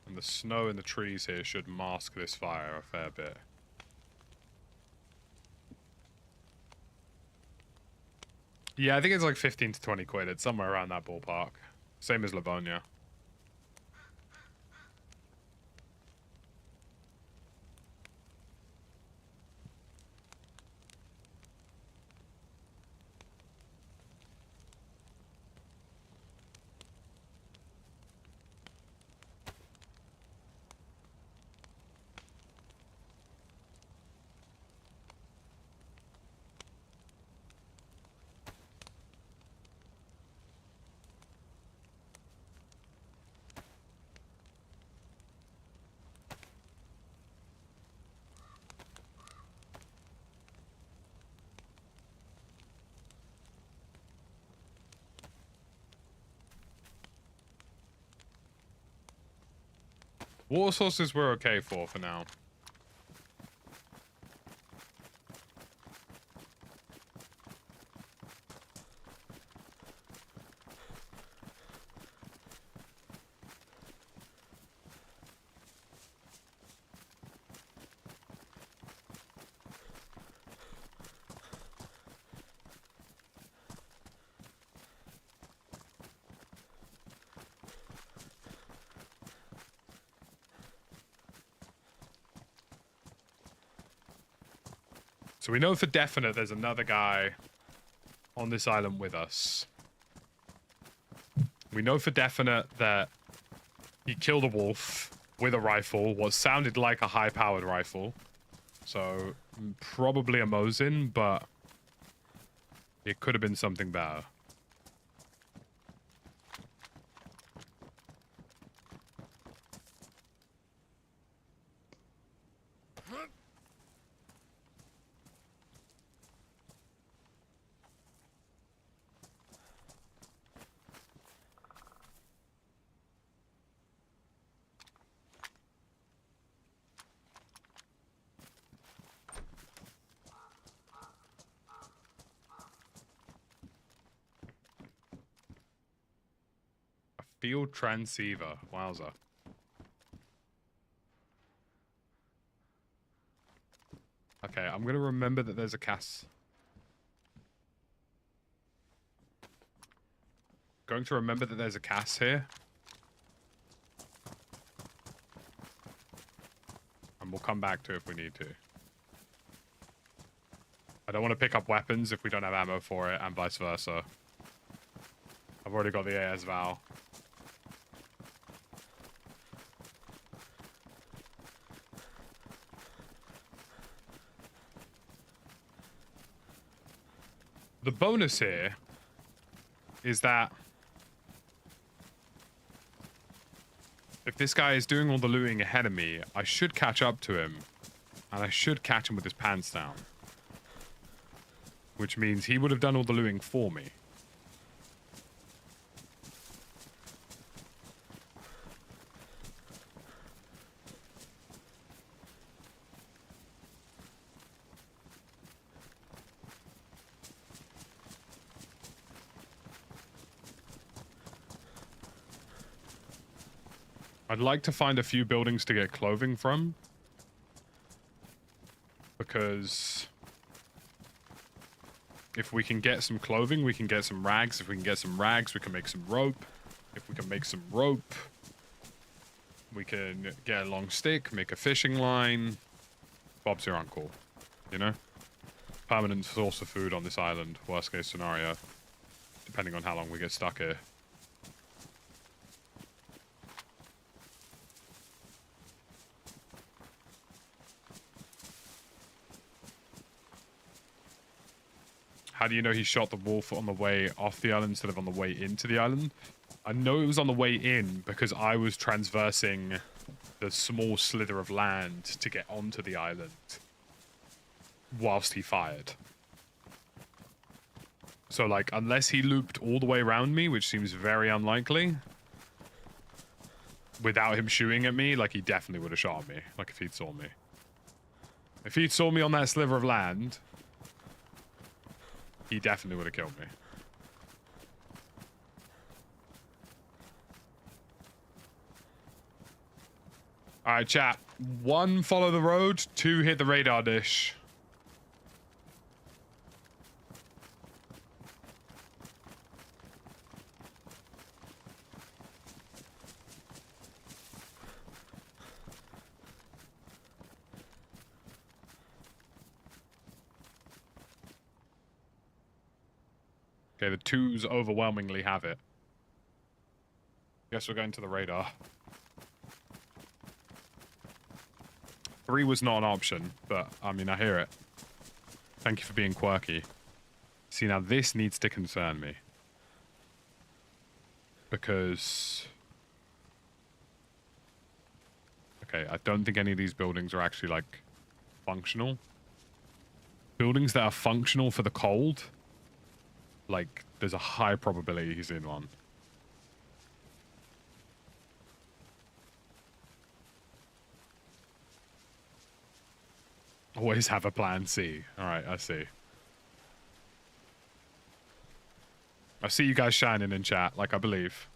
[SPEAKER 1] And the snow in the trees here should mask this fire a fair bit. Yeah, I think it's like 15 to 20 quid. It's somewhere around that ballpark. Same as Livonia. Water sources we're okay for now. So we know for definite there's another guy on this island with us. We know for definite that he killed a wolf with a rifle, what sounded like a high-powered rifle. So probably a Mosin, but it could have been something better. Field transceiver. Wowza. Okay, I'm gonna remember that there's a cast. Going to remember that there's a cast here. And we'll come back to it if we need to. I don't want to pick up weapons if we don't have ammo for it, and vice versa. I've already got the AS Val. The bonus here is that if this guy is doing all the looting ahead of me, I should catch up to him, and I should catch him with his pants down. Which means he would have done all the looting for me. I'd like to find a few buildings to get clothing from. Because if we can get some clothing, we can get some rags. If we can get some rags, we can make some rope. If we can make some rope, we can get a long stick, make a fishing line. Bob's your uncle, you know? Permanent source of food on this island, worst case scenario. Depending on how long we get stuck here. How do you know he shot the wolf on the way off the island instead of on the way into the island? I know it was on the way in because I was transversing the small slither of land to get onto the island whilst he fired. So, like, unless he looped all the way around me, which seems very unlikely, without him shooting at me, like, he definitely would have shot me, like, if he'd saw me. If he'd saw me on that sliver of land, he definitely would have killed me. Alright, chat. 1, follow the road. 2, hit the radar dish. Okay, the 2s overwhelmingly have it. Guess we're going to the radar. 3 was not an option, but, I mean, I hear it. Thank you for being quirky. See, now this needs to concern me. Because... okay, I don't think any of these buildings are actually, like, functional. Buildings that are functional for the cold, like, there's a high probability he's in one. Always have a plan C. Alright, I see. I see you guys shining in chat, like I believe.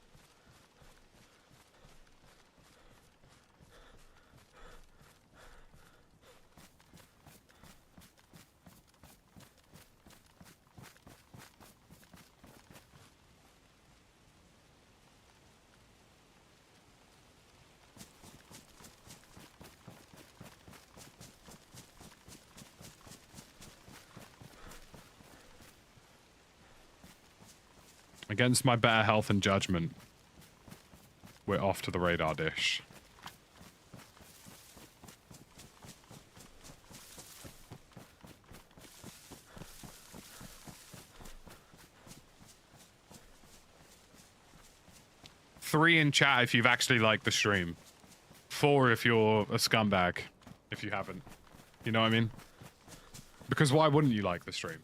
[SPEAKER 1] Against my better health and judgment, we're off to the radar dish. Three in chat if you've actually liked the stream. 4 if you're a scumbag, if you haven't. You know what I mean? Because why wouldn't you like the stream?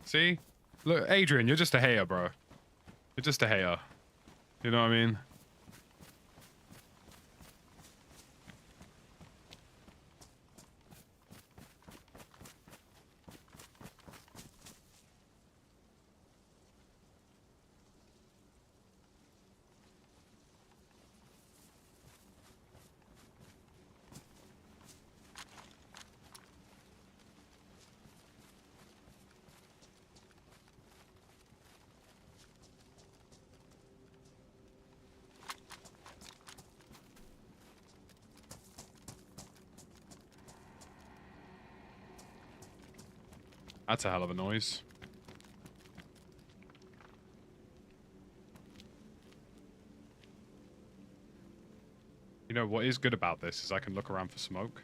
[SPEAKER 1] See? Look, Adrian, you're just a hater, bro. You're just a hater. You know what I mean? That's a hell of a noise. You know, what is good about this is I can look around for smoke.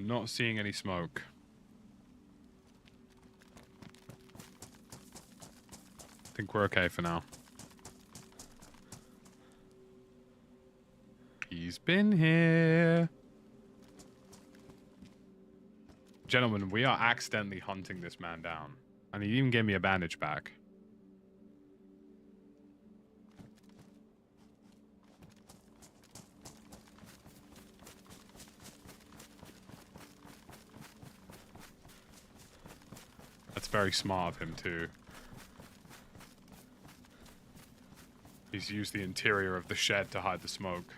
[SPEAKER 1] I'm not seeing any smoke. I think we're okay for now. He's been here. Gentlemen, we are accidentally hunting this man down. And he even gave me a bandage back. That's very smart of him, too. He's used the interior of the shed to hide the smoke.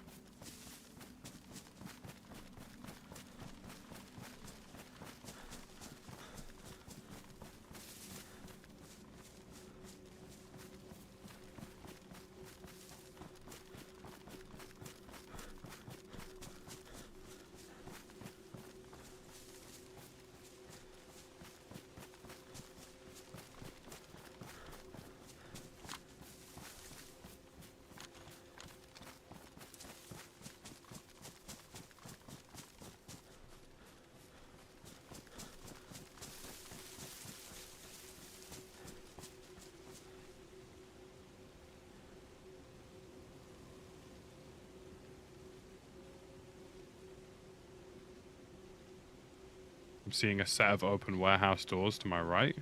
[SPEAKER 1] I'm seeing a set of open warehouse doors to my right.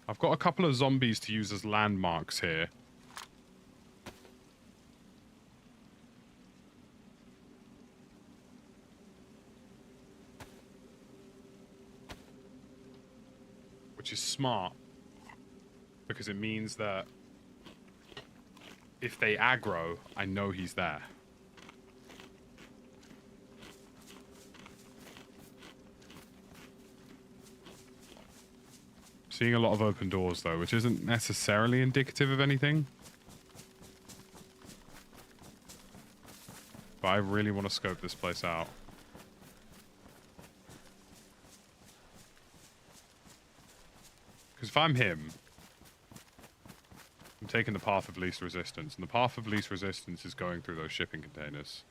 [SPEAKER 1] I've got a couple of zombies to use as landmarks here. Which is smart, because it means that if they aggro, I know he's there. Seeing a lot of open doors, though, which isn't necessarily indicative of anything. But I really want to scope this place out. Because if I'm him, I'm taking the path of least resistance. And the path of least resistance is going through those shipping containers.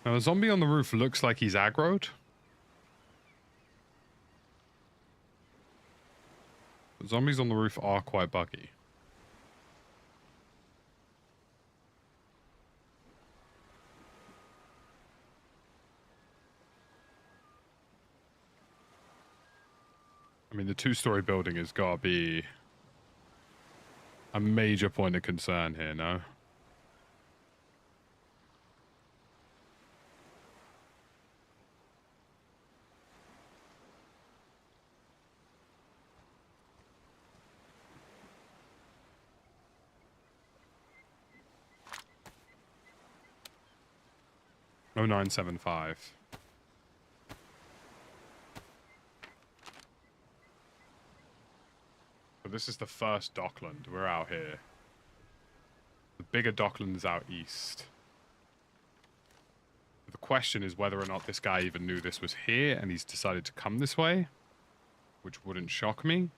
[SPEAKER 1] Now, the zombie on the roof looks like he's aggroed. The zombies on the roof are quite buggy. I mean, the two-story building has got to be a major point of concern here, no? Oh, 975. But this is the first Dockland. We're out here. The bigger Dockland is out east. The question is whether or not this guy even knew this was here and he's decided to come this way, which wouldn't shock me.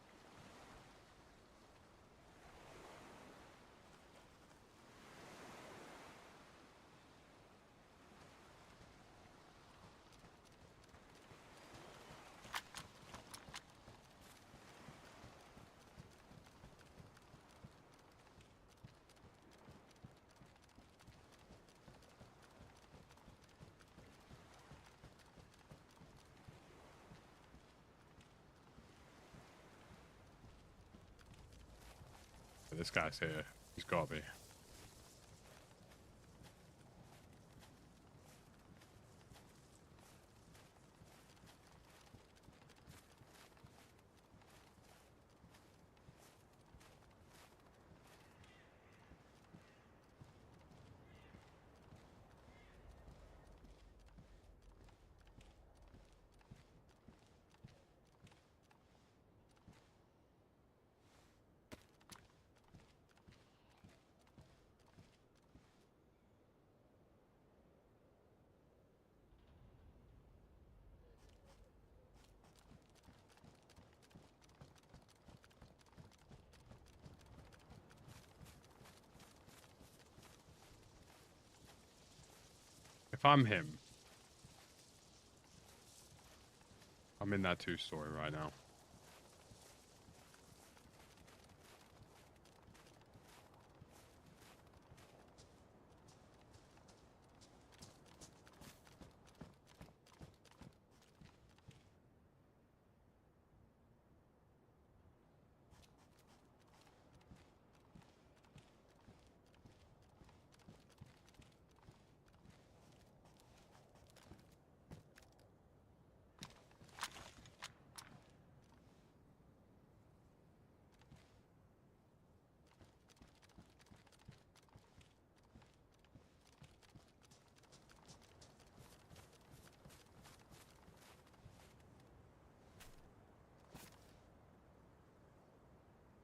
[SPEAKER 1] this guy's here. He's got to be. If I'm him, I'm in that 2-story right now.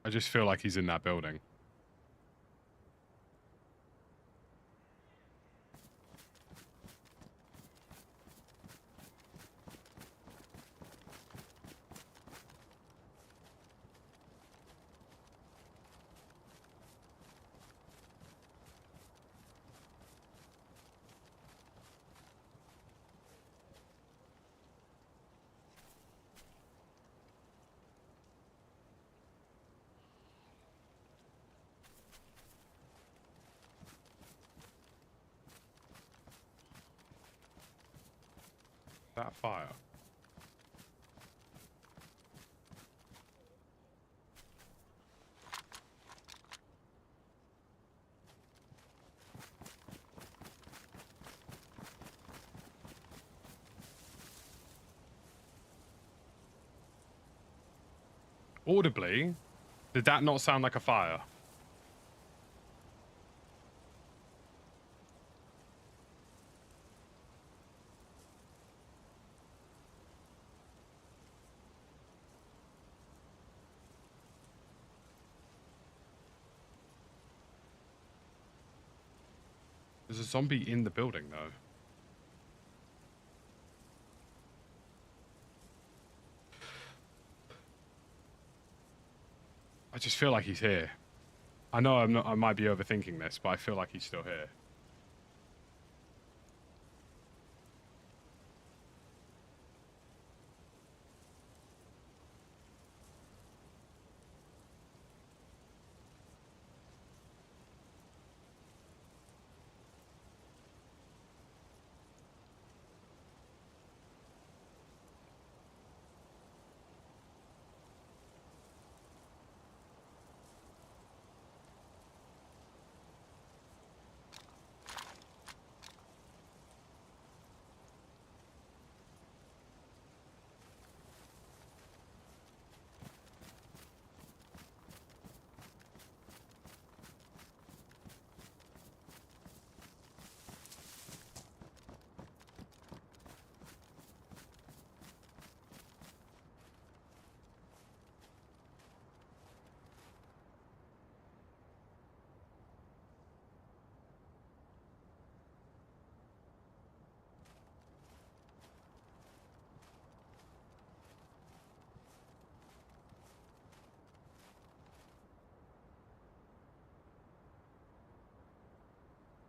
[SPEAKER 1] I just feel like he's in that building. That fire. Audibly, did that not sound like a fire? There's a zombie in the building, though. I just feel like he's here. I know I'm not, I might be overthinking this, but I feel like he's still here.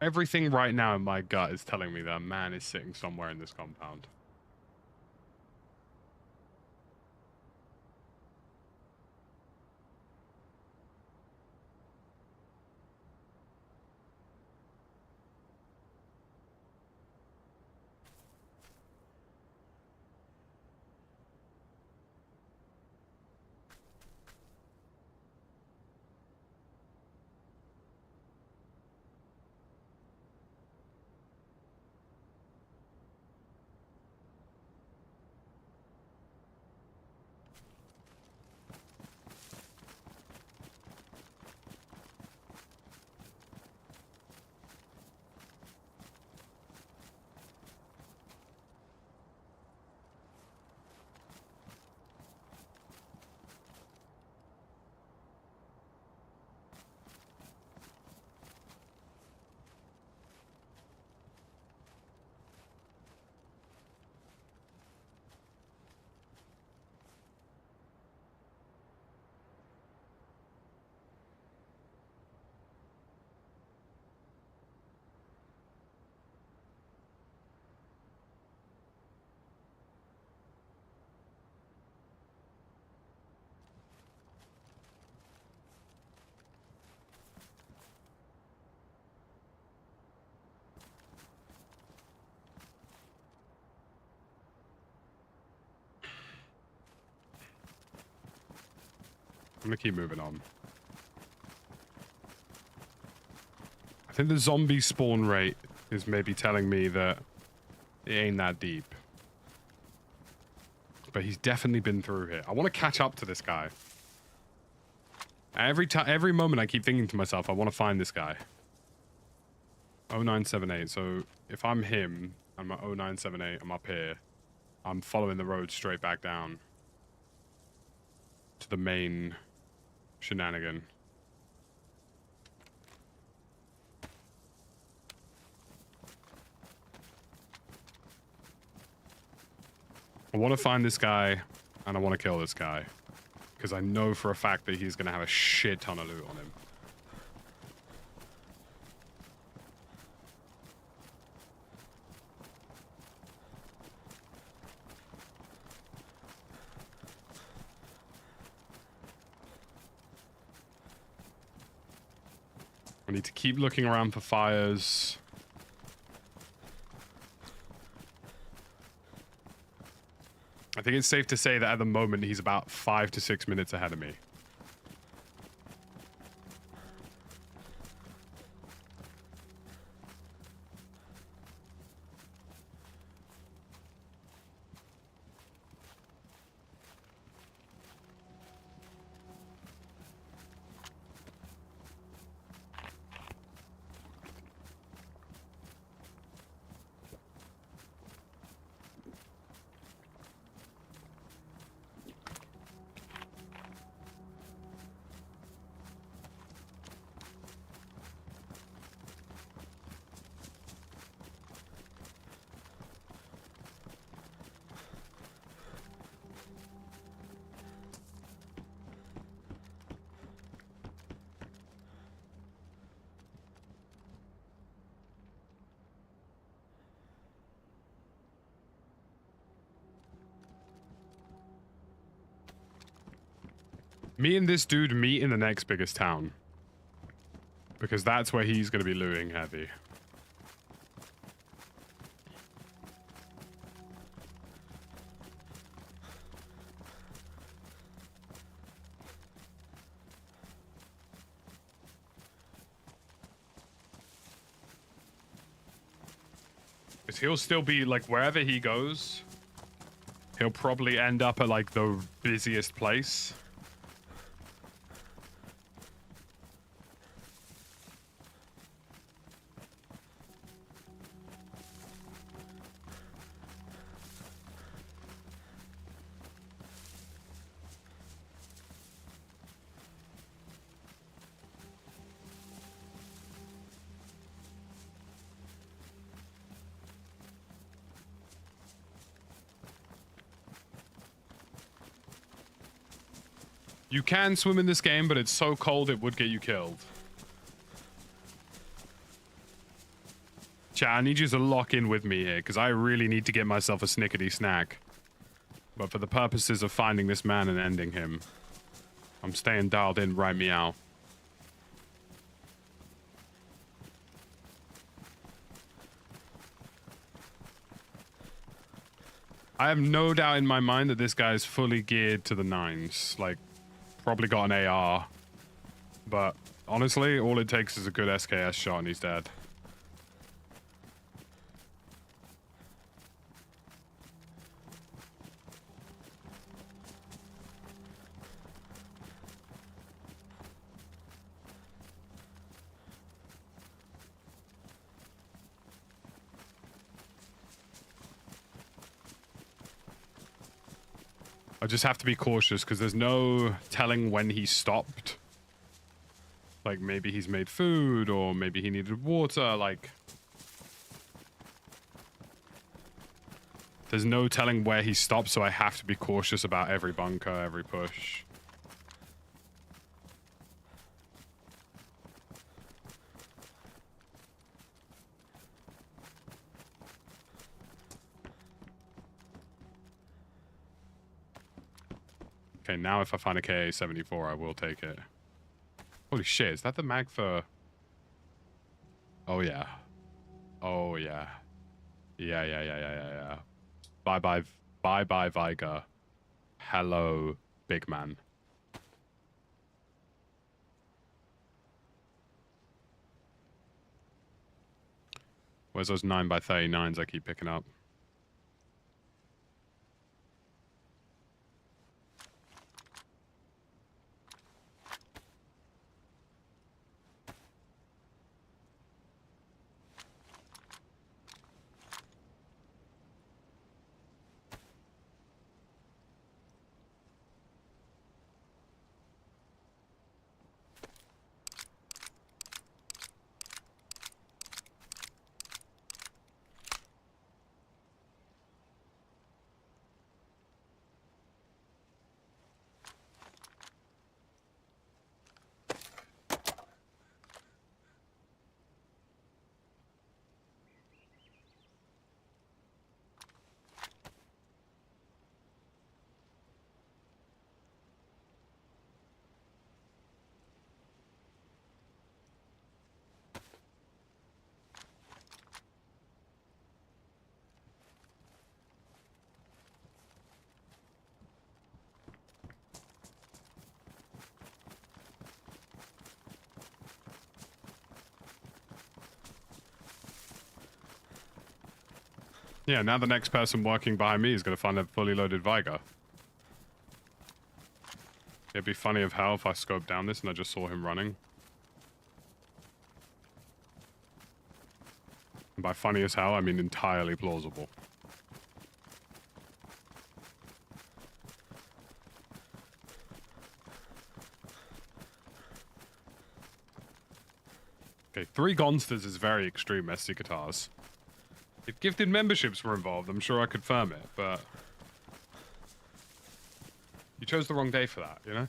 [SPEAKER 1] Everything right now in my gut is telling me that a man is sitting somewhere in this compound. gonna keep moving on. I think the zombie spawn rate is maybe telling me that it ain't that deep. But he's definitely been through here. I want to catch up to this guy. Every moment I keep thinking to myself, I want to find this guy. 0978. So if I'm him, I'm at 0978, I'm up here. I'm following the road straight back down to the main shenanigan. I want to find this guy, and I want to kill this guy. Because I know for a fact that he's going to have a shit ton of loot on him. I need to keep looking around for fires. I think it's safe to say that at the moment he's about 5 to 6 minutes ahead of me. Me and this dude meet in the next biggest town. Because that's where he's going to be looting heavy. Because he'll still be, like, wherever he goes, he'll probably end up at, like, the busiest place. You can swim in this game, but it's so cold it would get you killed. Chat, I need you to lock in with me here, because I really need to get myself a snickety snack. But for the purposes of finding this man and ending him, I'm staying dialed in right meow. I have no doubt in my mind that this guy is fully geared to the nines. Like, probably got an AR. But honestly, all it takes is a good SKS shot and he's dead. I just have to be cautious because there's no telling when he stopped. Like, maybe he's made food or maybe he needed water, like... There's no telling where he stopped, so I have to be cautious about every bunker, every push. Okay, now if I find a KA-74, I will take it. Holy shit, is that the mag for... Oh, yeah. Oh, yeah. Yeah. Bye-bye, Viger. Hello, big man. Where's those 9x39s I keep picking up? Yeah, now the next person working behind me is going to find a fully loaded Viger. It'd be funny of hell if I scoped down this and I just saw him running. And by funny as hell, I mean entirely plausible. Okay, 3 Gonsters is very extreme SD guitars. If gifted memberships were involved, I'm sure I could firm it, but... You chose the wrong day for that, you know?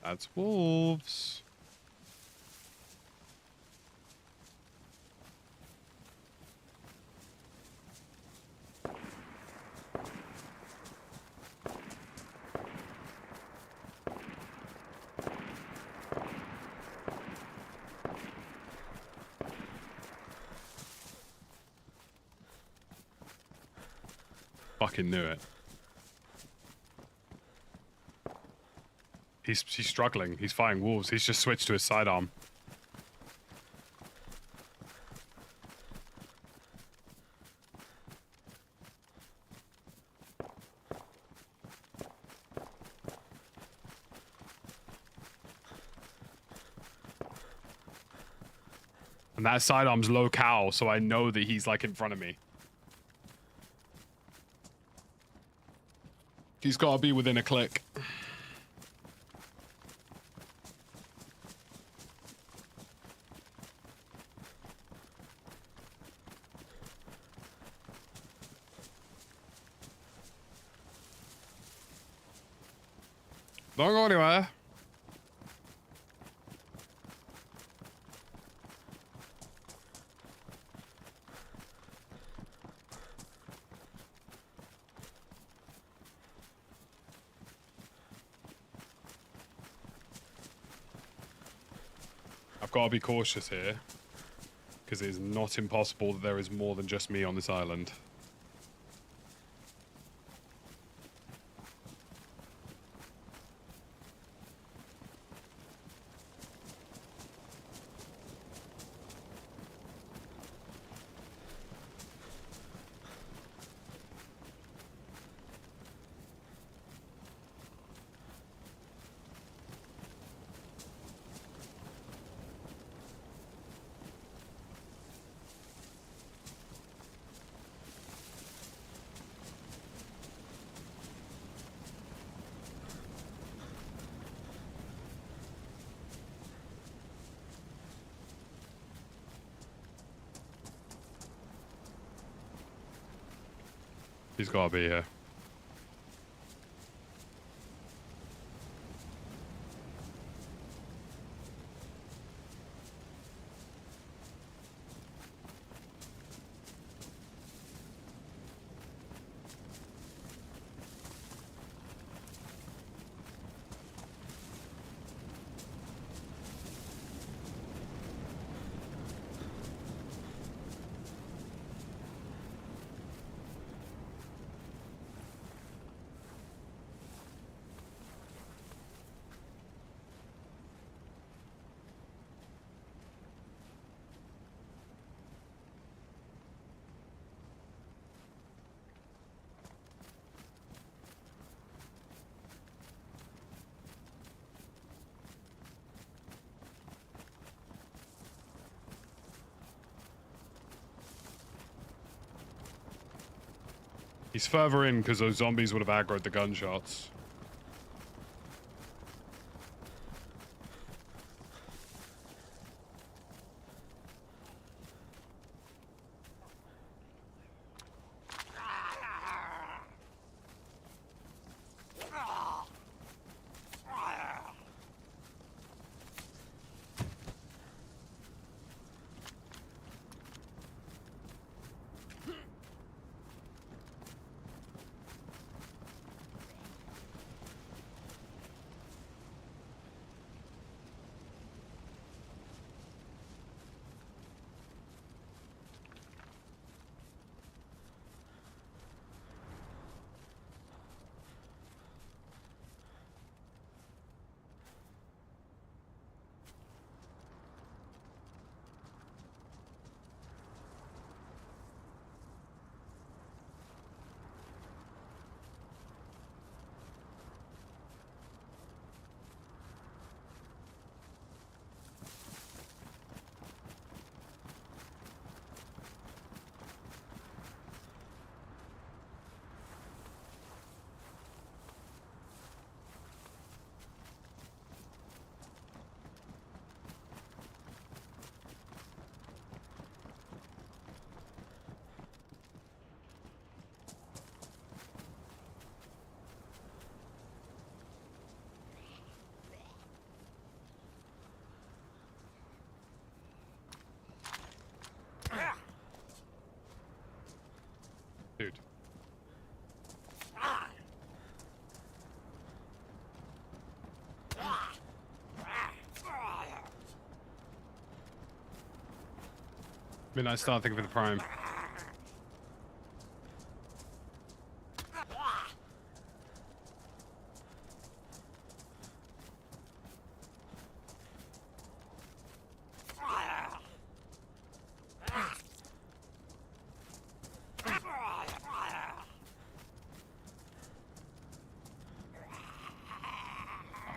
[SPEAKER 1] That's wolves. Fucking knew it. He's struggling. He's fighting wolves. He's just switched to his sidearm. And that sidearm's low-cal, so I know that he's like in front of me. He's got to be within a click. Don't go anywhere. I've got to be cautious here, because it is not impossible that there is more than just me on this island. He's got to be here. He's further in because those zombies would have aggroed the gunshots. Dude. Midnight Star, thank you for the prime.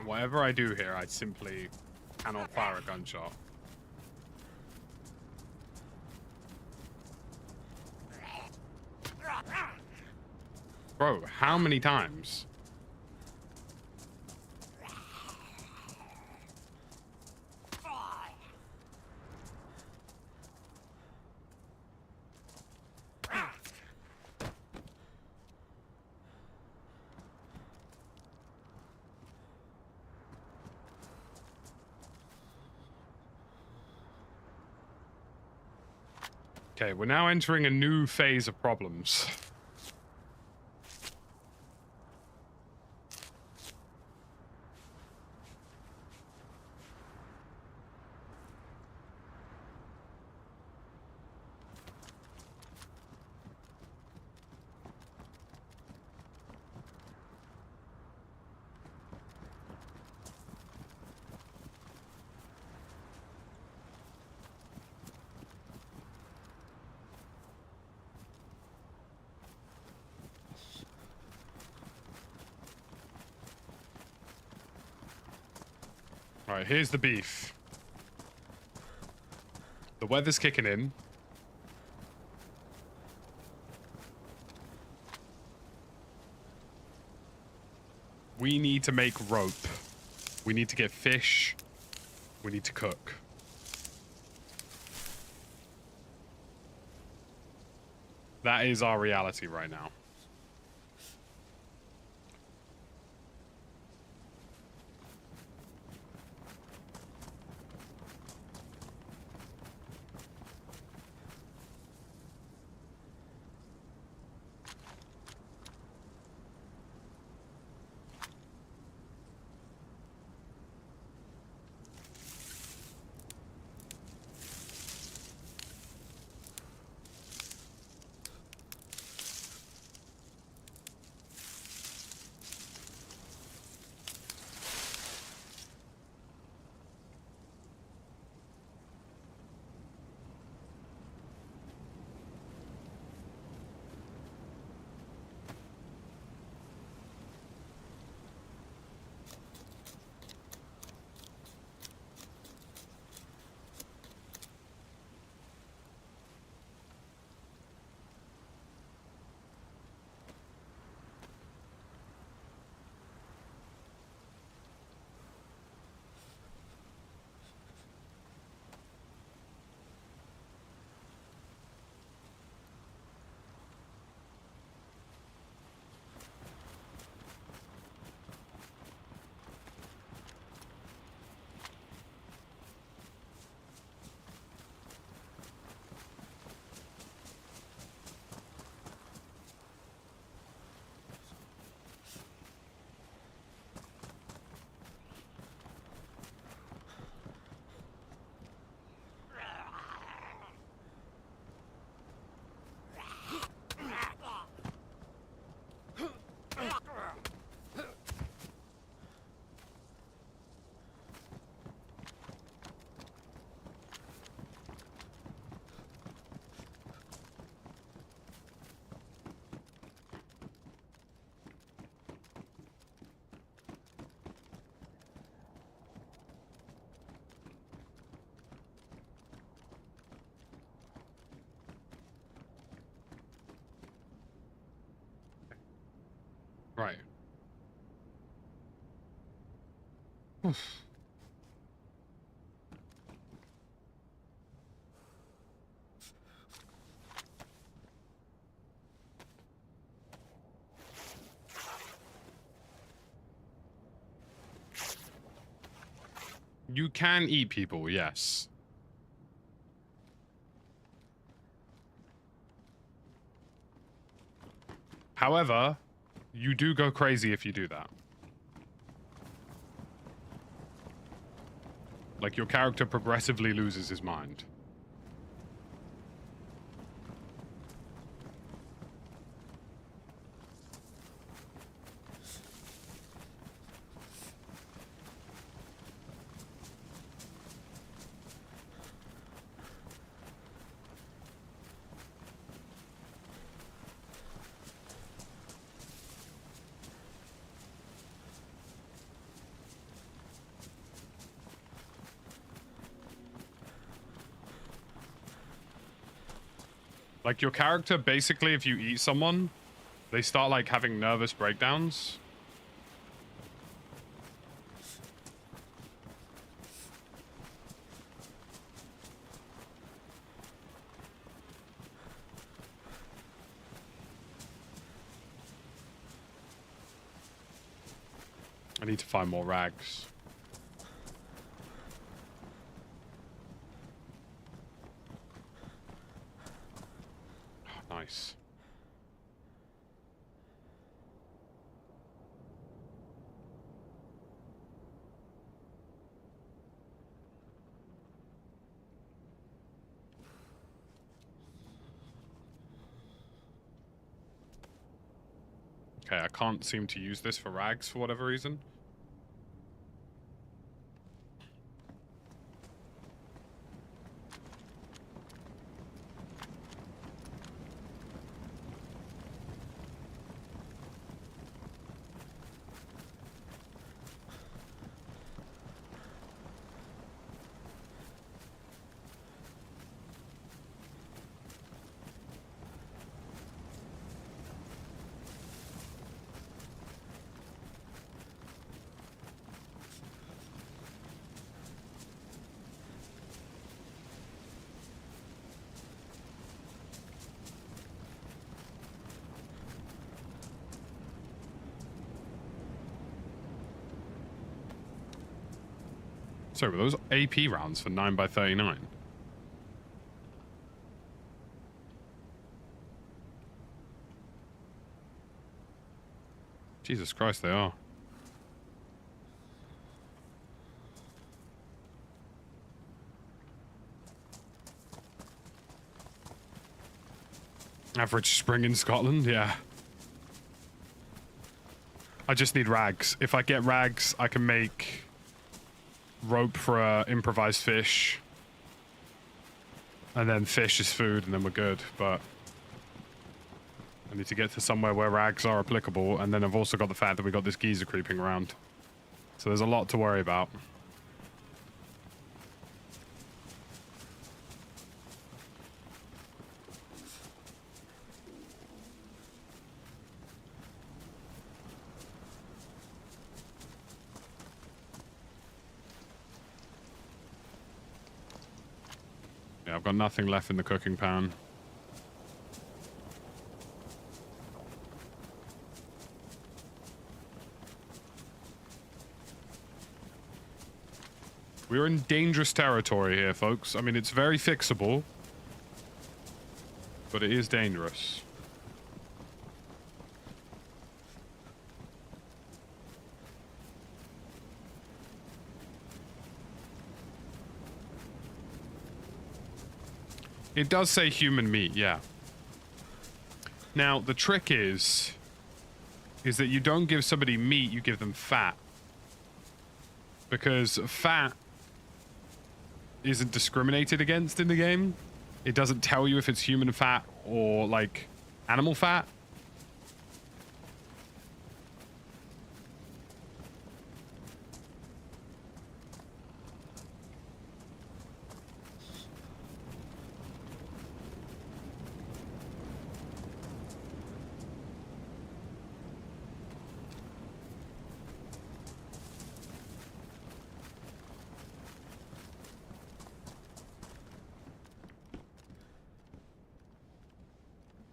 [SPEAKER 1] Whatever I do here, I simply cannot fire a gunshot. Bro, how many times? Okay, we're now entering a new phase of problems. Alright, here's the beef. The weather's kicking in. We need to make rope. We need to get fish. We need to cook. That is our reality right now. Right. You can eat people, yes. However, you do go crazy if you do that. Like, your character progressively loses his mind. Like, your character, basically, if you eat someone, they start, like, having nervous breakdowns. I need to find more rags. Nice. Okay, I can't seem to use this for rags for whatever reason. Sorry, were those AP rounds for 9x39? Jesus Christ, they are. Average spring in Scotland, yeah. I just need rags. If I get rags, I can make rope for improvised fish. And then fish is food, and then we're good, but I need to get to somewhere where rags are applicable, and then I've also got the fact that we got this geezer creeping around. So there's a lot to worry about. Yeah, I've got nothing left in the cooking pan. We're in dangerous territory here, folks. I mean, it's very fixable, but it is dangerous. It does say human meat, yeah. Now, the trick is that you don't give somebody meat, you give them fat. Because fat isn't discriminated against in the game. It doesn't tell you if it's human fat or, like, animal fat.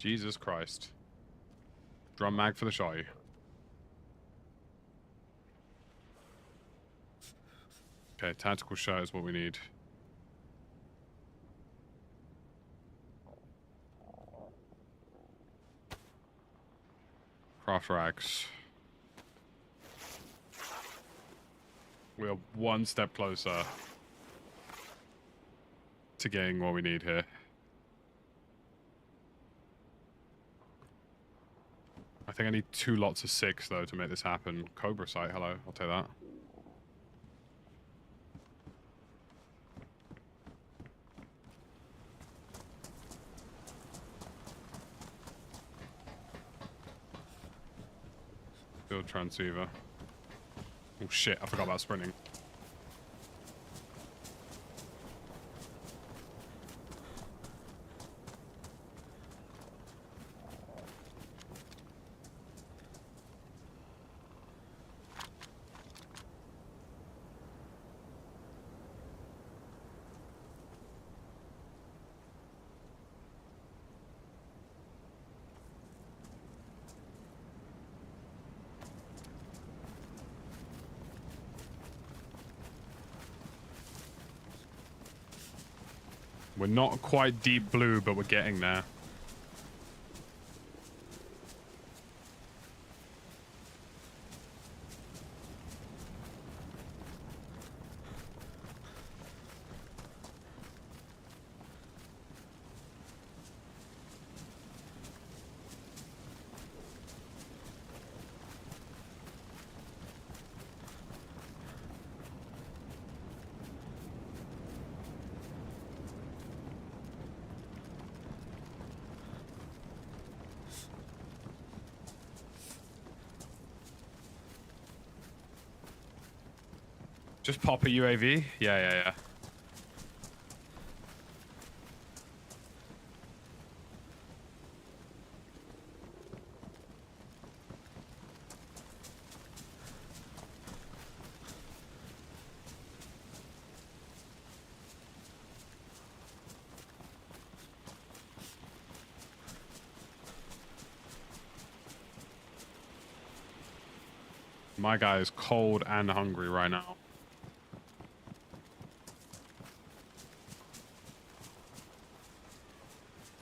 [SPEAKER 1] Jesus Christ. Drum mag for the shy. Okay, tactical shirt is what we need. Craft rags. We are one step closer to getting what we need here. I think I need 2 lots of 6 though to make this happen. Cobra sight, hello, I'll take that. Field transceiver. Oh shit, I forgot about sprinting. We're not quite deep blue, but we're getting there. Just pop a UAV? Yeah. My guy is cold and hungry right now.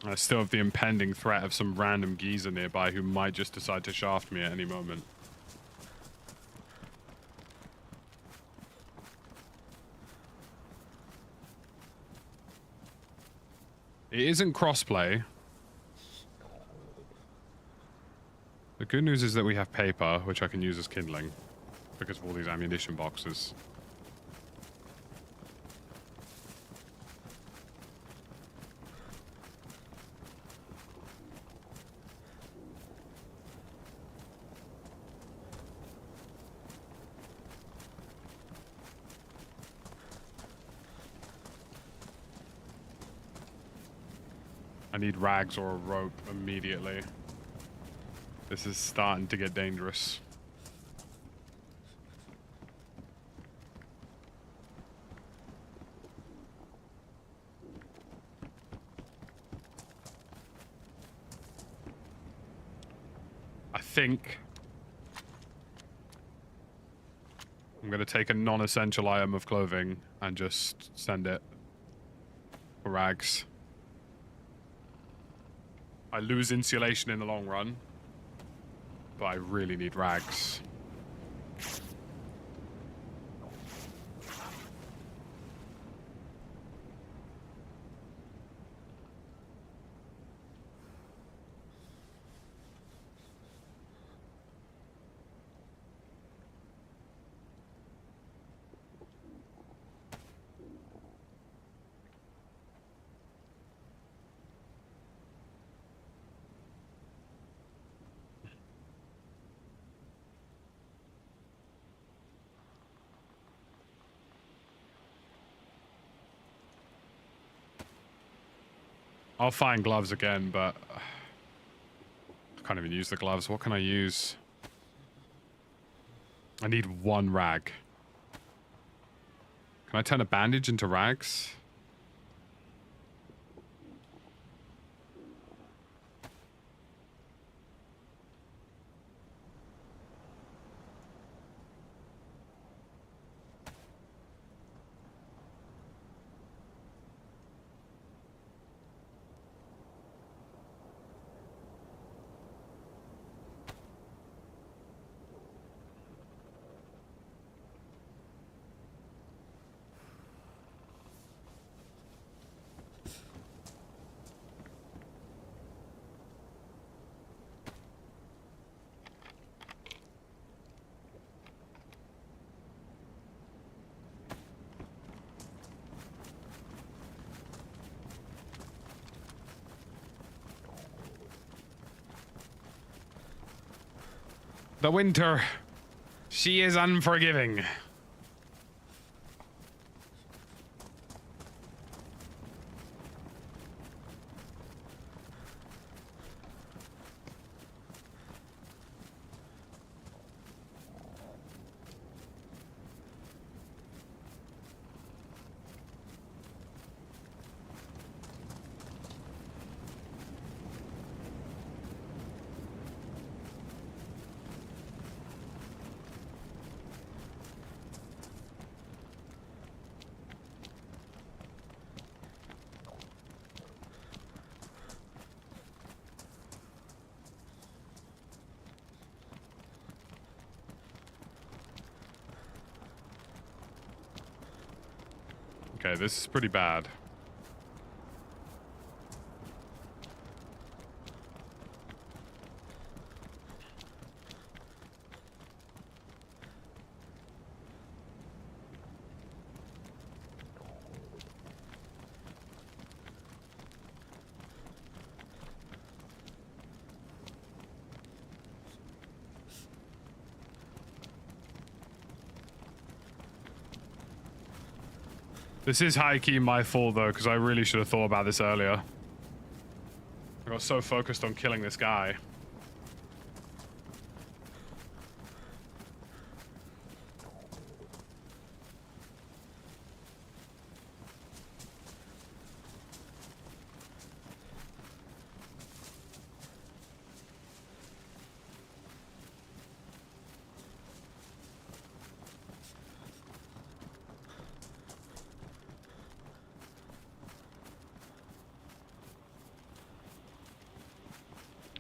[SPEAKER 1] I still have the impending threat of some random geezer nearby who might just decide to shaft me at any moment. It isn't crossplay. The good news is that we have paper, which I can use as kindling because of all these ammunition boxes. I need rags or a rope immediately. This is starting to get dangerous. I think I'm going to take a non-essential item of clothing and just send it for rags. I lose insulation in the long run, but I really need rags. I'll find gloves again, but I can't even use the gloves. What can I use? I need 1 rag. Can I turn a bandage into rags? The winter. She is unforgiving. Okay, this is pretty bad. This is high-key my fault, though, because I really should have thought about this earlier. I got so focused on killing this guy.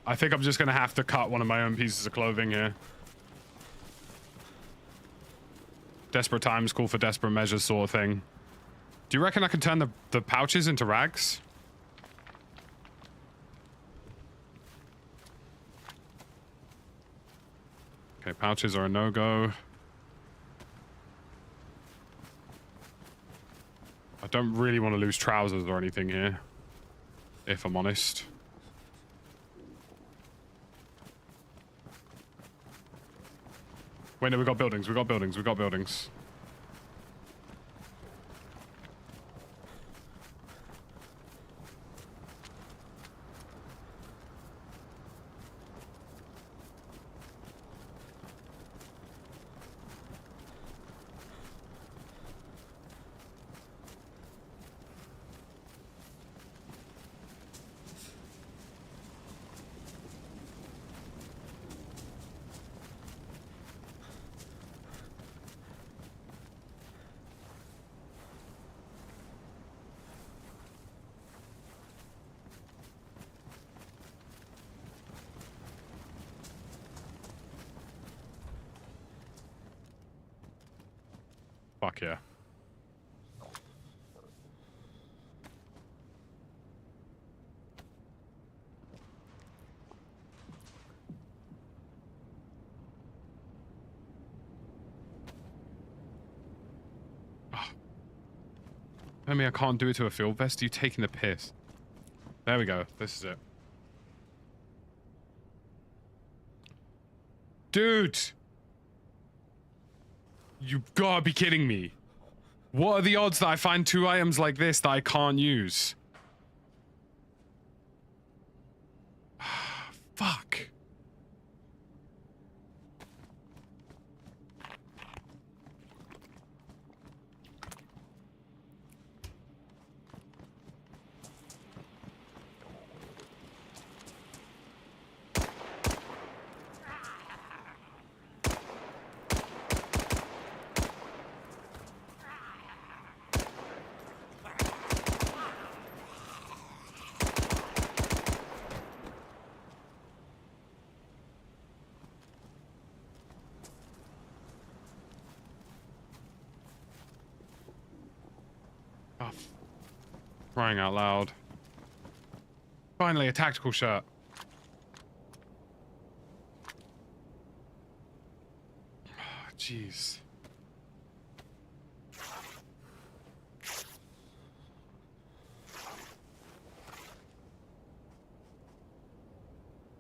[SPEAKER 1] I think I'm just gonna have to cut one of my own pieces of clothing here. Desperate times call for desperate measures, sort of thing. Do you reckon I can turn the pouches into rags? Okay, pouches are a no-go. I don't really want to lose trousers or anything here, if I'm honest. Wait, no, we got buildings, we got buildings, we got buildings. Fuck yeah. I mean, I can't do it to a field vest. Are you taking the piss? There we go. This is it. Dude! You gotta be kidding me. What are the odds that I find 2 items like this that I can't use? Fuck. Oh, crying out loud. Finally, a tactical shirt. Jeez.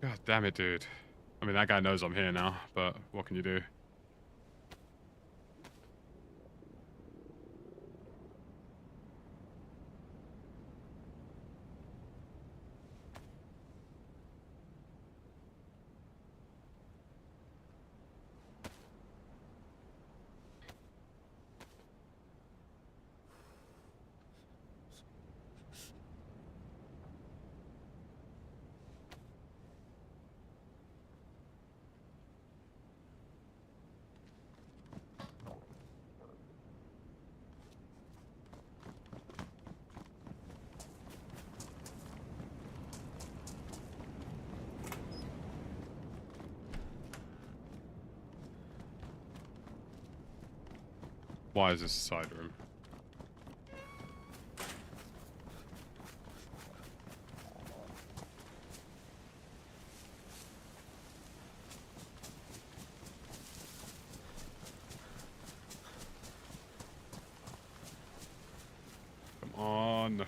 [SPEAKER 1] God damn it, dude. I mean, that guy knows I'm here now, but what can you do? Why is this a side room? Come on.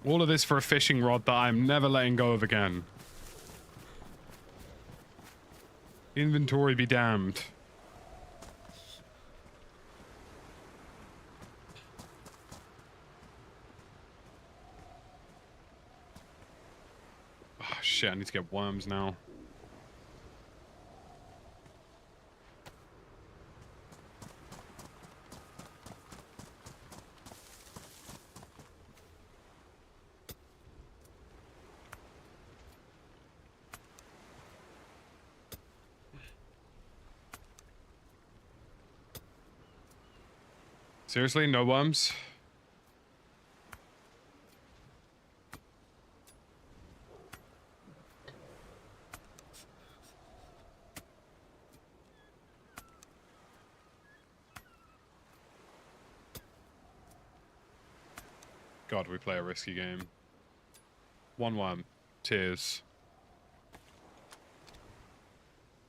[SPEAKER 1] All of this for a fishing rod that I'm never letting go of again. Inventory be damned. Oh, shit, I need to get worms now. Seriously, no worms? God, we play a risky game. One worm. Tears.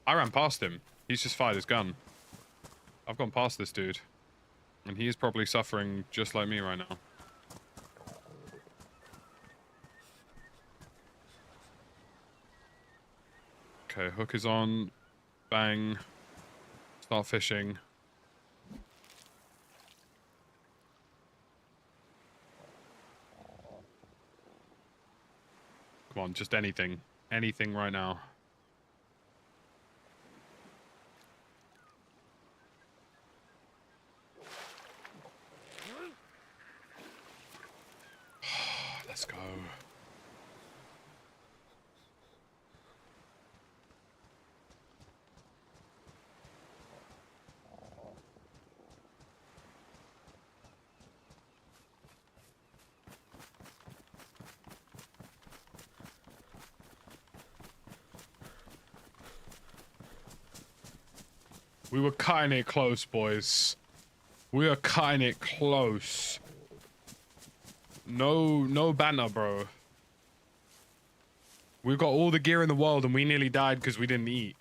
[SPEAKER 1] I ran past him. He's just fired his gun. I've gone past this dude. And he is probably suffering just like me right now. Okay, hook is on. Bang. Start fishing. Come on, just anything. Anything right now. Let's go. We were cutting it close, boys. We are cutting it close. No banter, bro. We've got all the gear in the world and we nearly died because we didn't eat.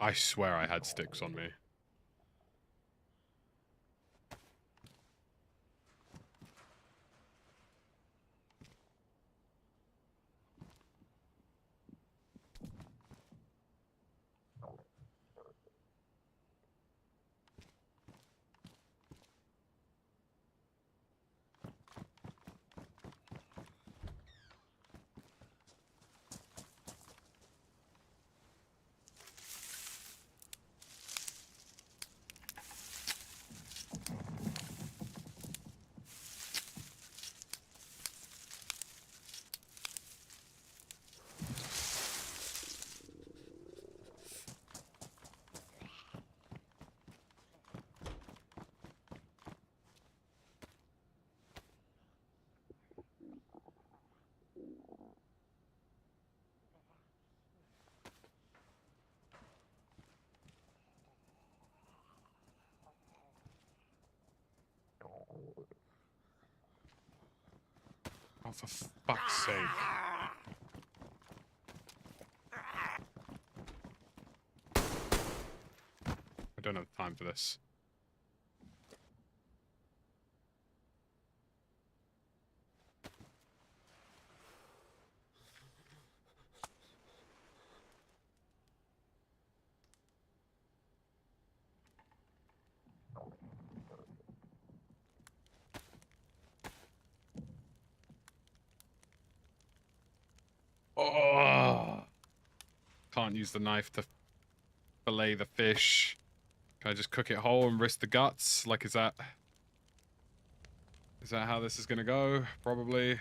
[SPEAKER 1] I swear I had sticks on me. Oh, for fuck's sake. I don't have time for this. Oh, can't use the knife to fillet the fish. Can I just cook it whole and risk the guts? Like, is that how this is gonna go? Probably.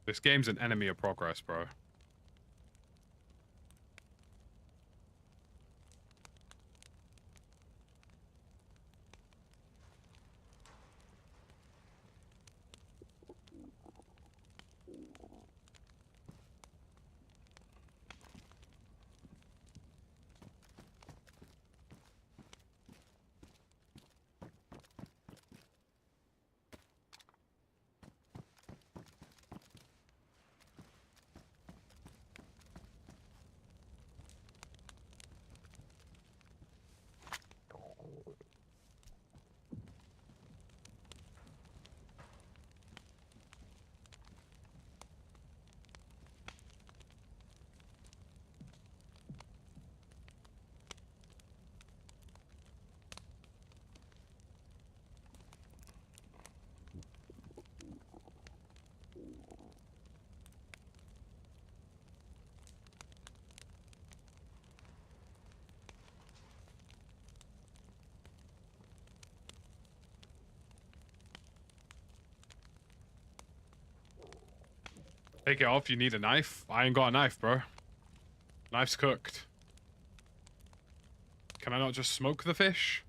[SPEAKER 1] This game's an enemy of progress, bro. Take it off, you need a knife? I ain't got a knife, bro. Knife's cooked. Can I not just smoke the fish?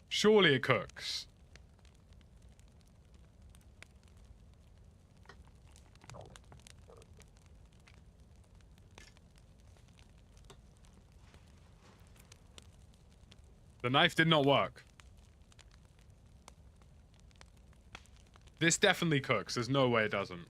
[SPEAKER 1] Surely it cooks. The knife did not work. This definitely cooks. There's no way it doesn't.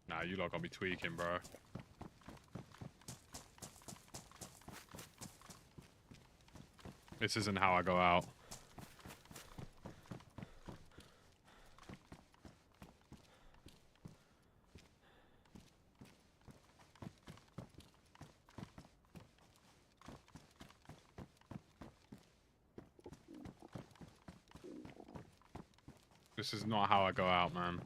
[SPEAKER 1] Nah, you lot got me tweaking, bro. This isn't how I go out. This is not how I go out, man.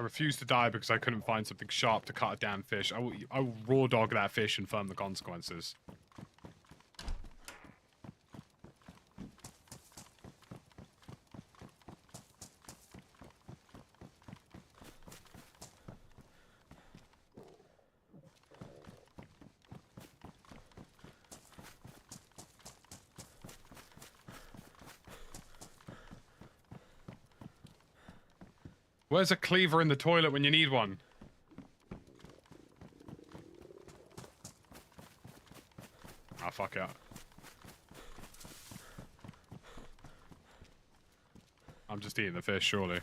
[SPEAKER 1] I refuse to die because I couldn't find something sharp to cut a damn fish. I will raw dog that fish and firm the consequences. Where's a cleaver in the toilet when you need one? Ah, fuck it. I'm just eating the fish, surely.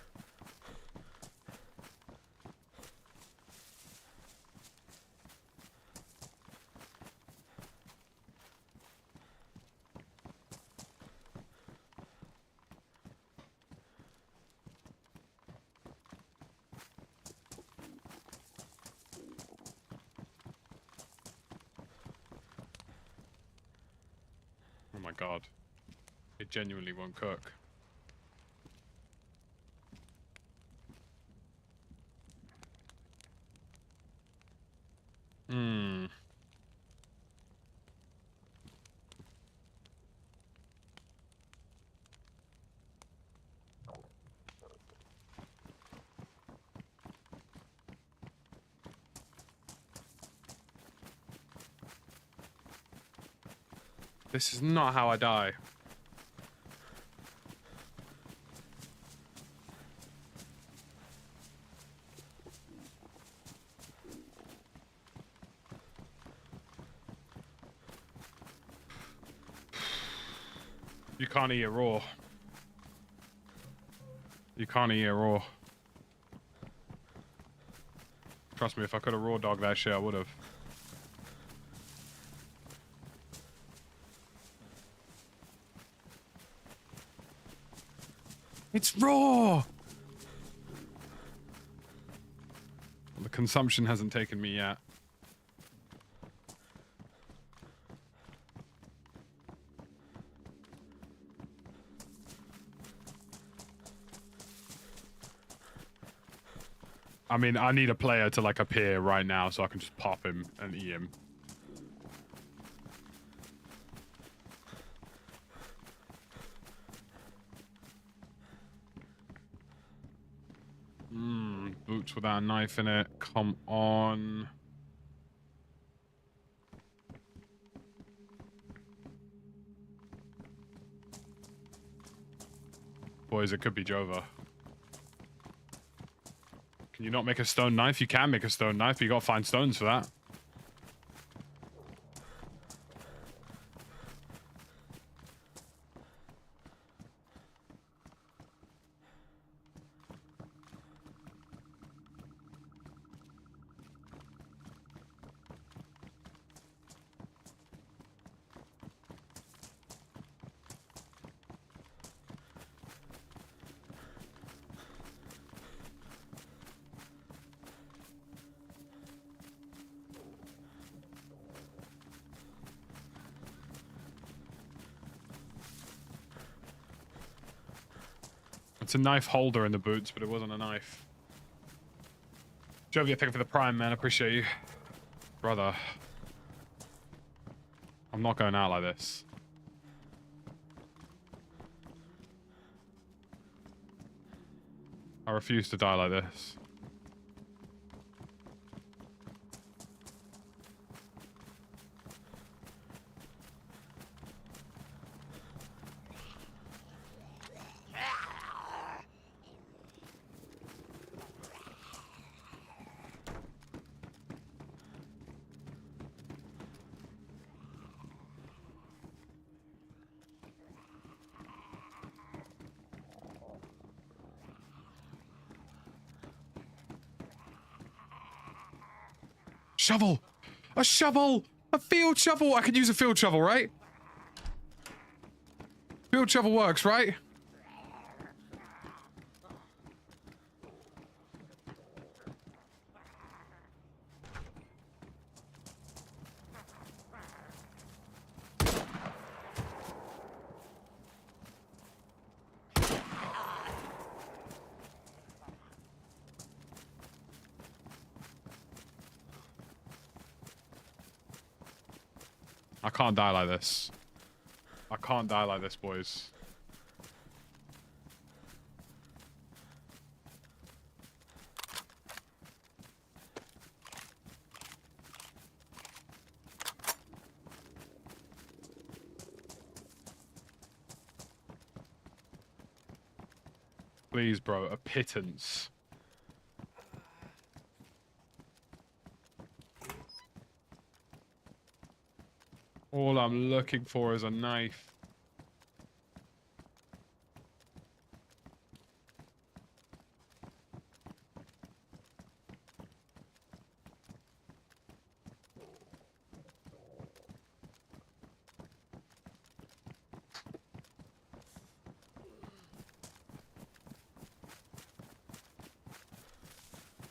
[SPEAKER 1] Oh my god. It genuinely won't cook. Hmm. This is not how I die. You can't eat it raw. You can't eat it raw. Trust me, if I could have raw dogged that shit, I would have. It's raw! Well, the consumption hasn't taken me yet. I mean, I need a player to, like, appear right now so I can just pop him and eat him. Boots without a knife in it. Come on. Boys, it could be Jova. Can you not make a stone knife? You can make a stone knife, but you gotta find stones for that. It's a knife holder in the boots, but it wasn't a knife. Jovia, thank you for the prime, man. I appreciate you. Brother. I'm not going out like this. I refuse to die like this. Shovel! A shovel! A field shovel! I could use a field shovel, right? Field shovel works, right? I can't die like this. I can't die like this, boys. Please, bro, a pittance. All I'm looking for is a knife.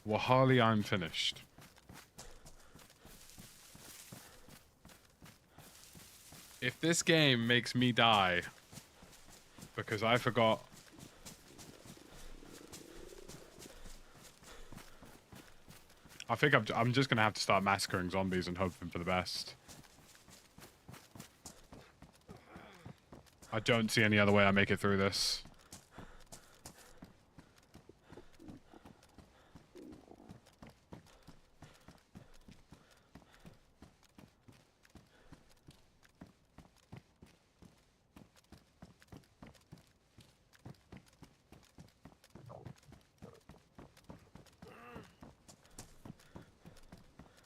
[SPEAKER 1] Wahali, I'm finished. If this game makes me die because I forgot, I think I'm just gonna have to start massacring zombies and hoping for the best. I don't see any other way I make it through this.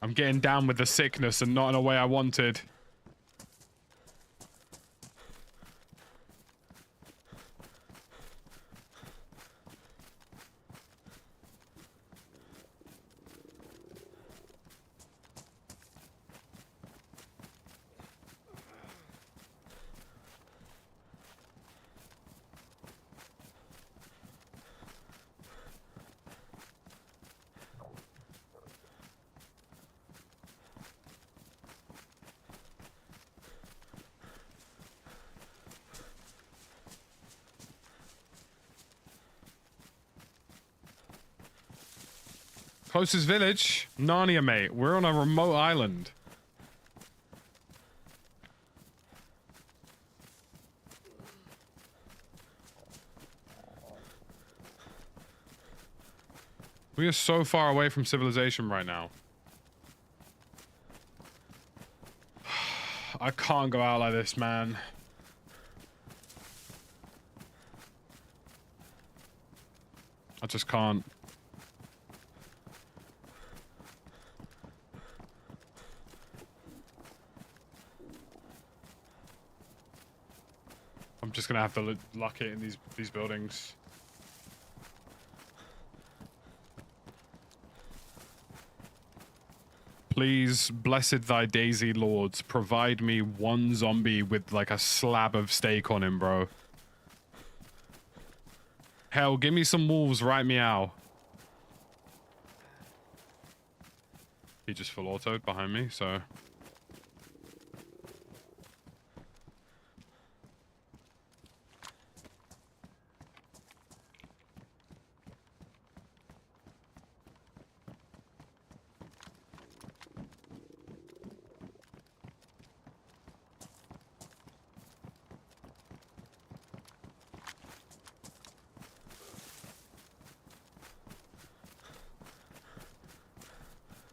[SPEAKER 1] I'm getting down with the sickness and not in a way I wanted. Closest village? Narnia, mate. We're on a remote island. We are so far away from civilization right now. I can't go out like this, man. I just can't. I'm just gonna have to lock it in these buildings. Please, blessed thy DAYZ lords, provide me one zombie with like a slab of steak on him, bro. Hell, give me some wolves right meow. He just full autoed behind me, so...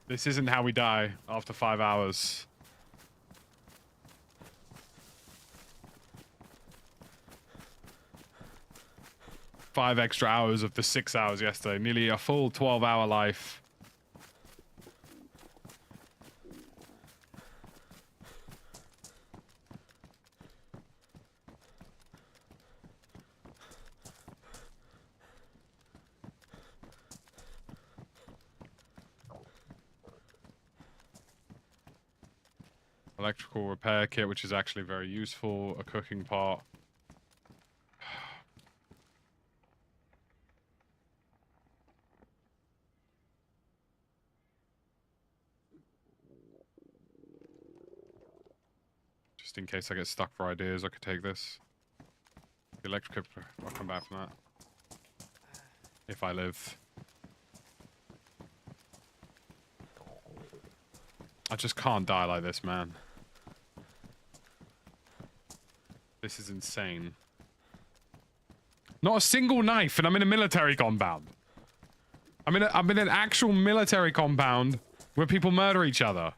[SPEAKER 1] This isn't how we die after 5 hours. Five extra hours of the 6 hours yesterday. Nearly a full 12-hour life. Electrical repair kit, which is actually very useful. A cooking pot. Just in case I get stuck for ideas, I could take this. The electric, I'll come back from that. If I live. I just can't die like this, man. This is insane. Not a single knife, and I'm in a military compound. I'm in an actual military compound where people murder each other.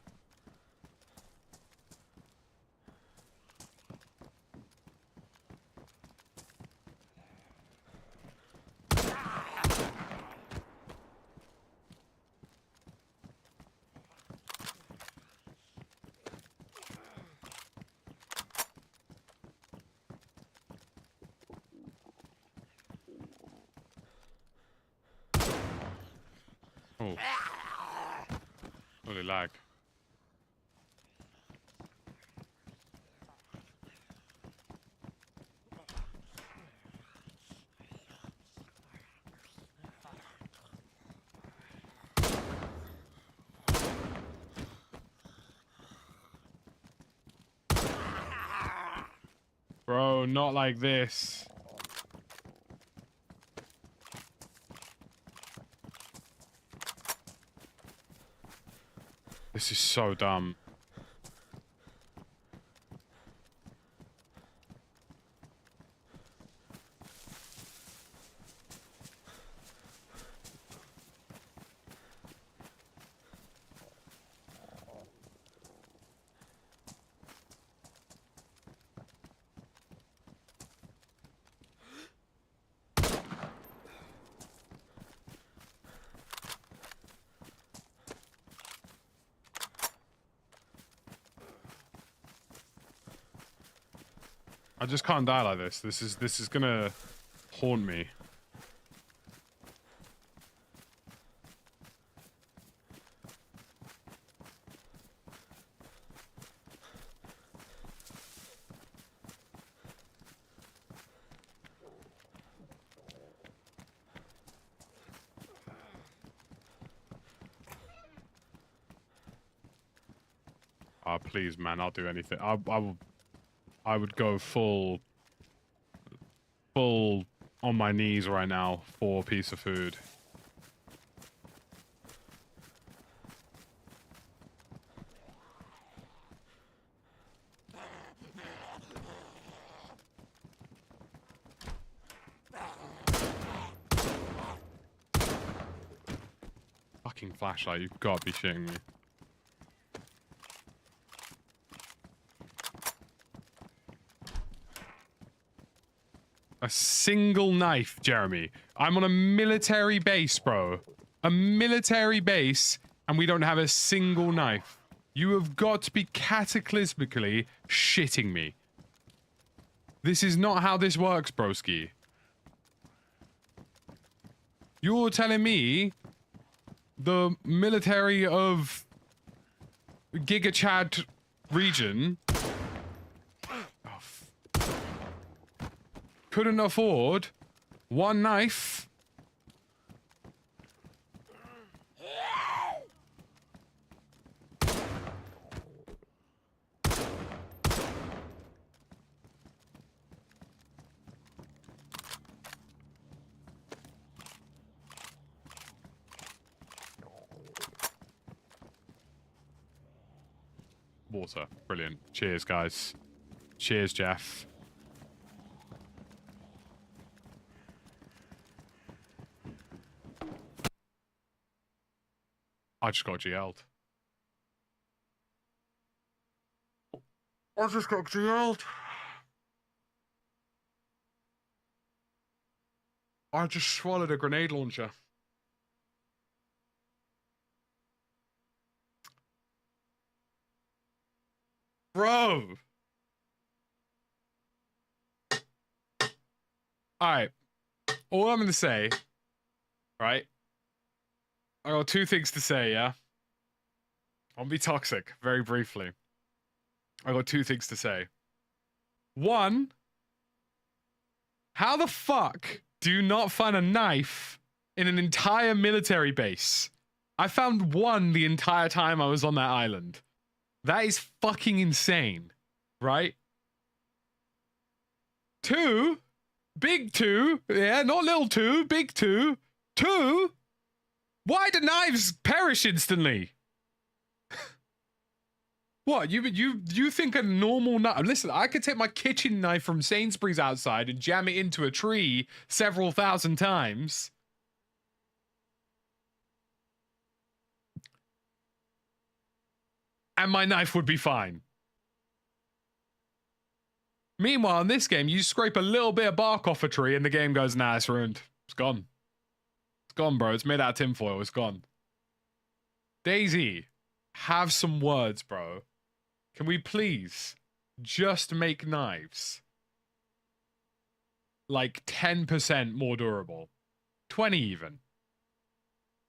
[SPEAKER 1] Oh. Holy lag. Bro, not like this. This is so dumb. I just can't die like this. This is gonna haunt me. Ah, please, man, I'll do anything. I would go full on my knees right now for a piece of food. Fucking flashlight, you've got to be shitting me. A single knife, Jeremy. I'm on a military base, bro. A military base, and we don't have a single knife. You have got to be cataclysmically shitting me. This is not how this works, broski. You're telling me the military of Giga Chad region couldn't afford one knife? Water. Brilliant. Cheers, guys. Cheers, Jeff. I just got GL'd. I just got GL'd. I just swallowed a grenade launcher. Bro! Alright. All I'm gonna say, right? I got two things to say, yeah? I'll be toxic, very briefly. I got two things to say. One, how the fuck do you not find a knife in an entire military base? I found one the entire time I was on that island. That is fucking insane, right? Two, big two, yeah, not little two, big two. Two, why do knives perish instantly? What, you think a normal knife... Listen, I could take my kitchen knife from Sainsbury's outside and jam it into a tree several thousand times. And my knife would be fine. Meanwhile, in this game, you scrape a little bit of bark off a tree and the game goes, nah, it's ruined. It's gone. It's gone, bro. It's made out of tinfoil. It's gone. DayZ, have some words, bro. Can we please just make knives like 10% more durable? 20 even.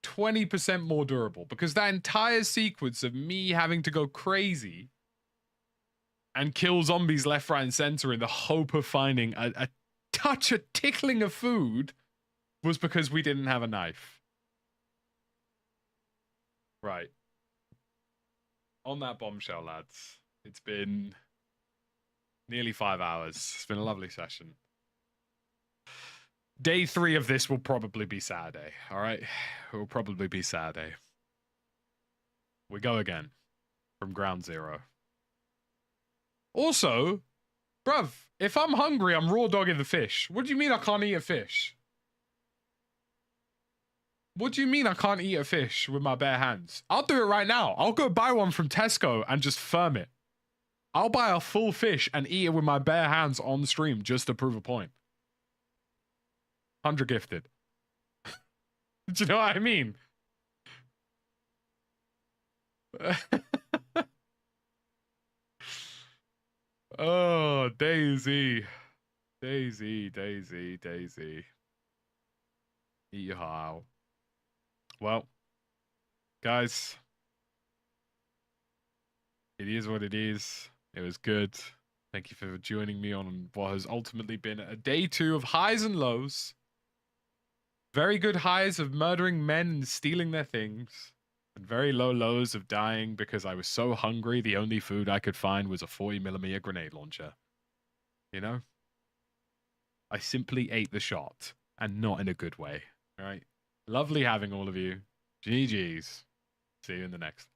[SPEAKER 1] 20% more durable. Because that entire sequence of me having to go crazy and kill zombies left, right, and center in the hope of finding a touch, a tickling of food was because we didn't have a knife. Right. On that bombshell, lads, it's been nearly 5 hours. It's been a lovely session. Day 3 of this will probably be Saturday, all right? It will probably be Saturday. We go again from ground zero. Also, bruv, if I'm hungry, I'm raw dogging the fish. What do you mean I can't eat a fish? What do you mean I can't eat a fish with my bare hands? I'll do it right now. I'll go buy one from Tesco and just firm it. I'll buy a full fish and eat it with my bare hands on stream just to prove a point. 100 gifted. Do you know what I mean? Oh, DayZ. DayZ. Eat your heart out. Well, guys, it is what it is. It was good. Thank you for joining me on what has ultimately been a day 2 of highs and lows. Very good highs of murdering men and stealing their things. And very low lows of dying because I was so hungry the only food I could find was a 40mm grenade launcher. You know? I simply ate the shot. And not in a good way. Alright? Lovely having all of you. GG's. See you in the next.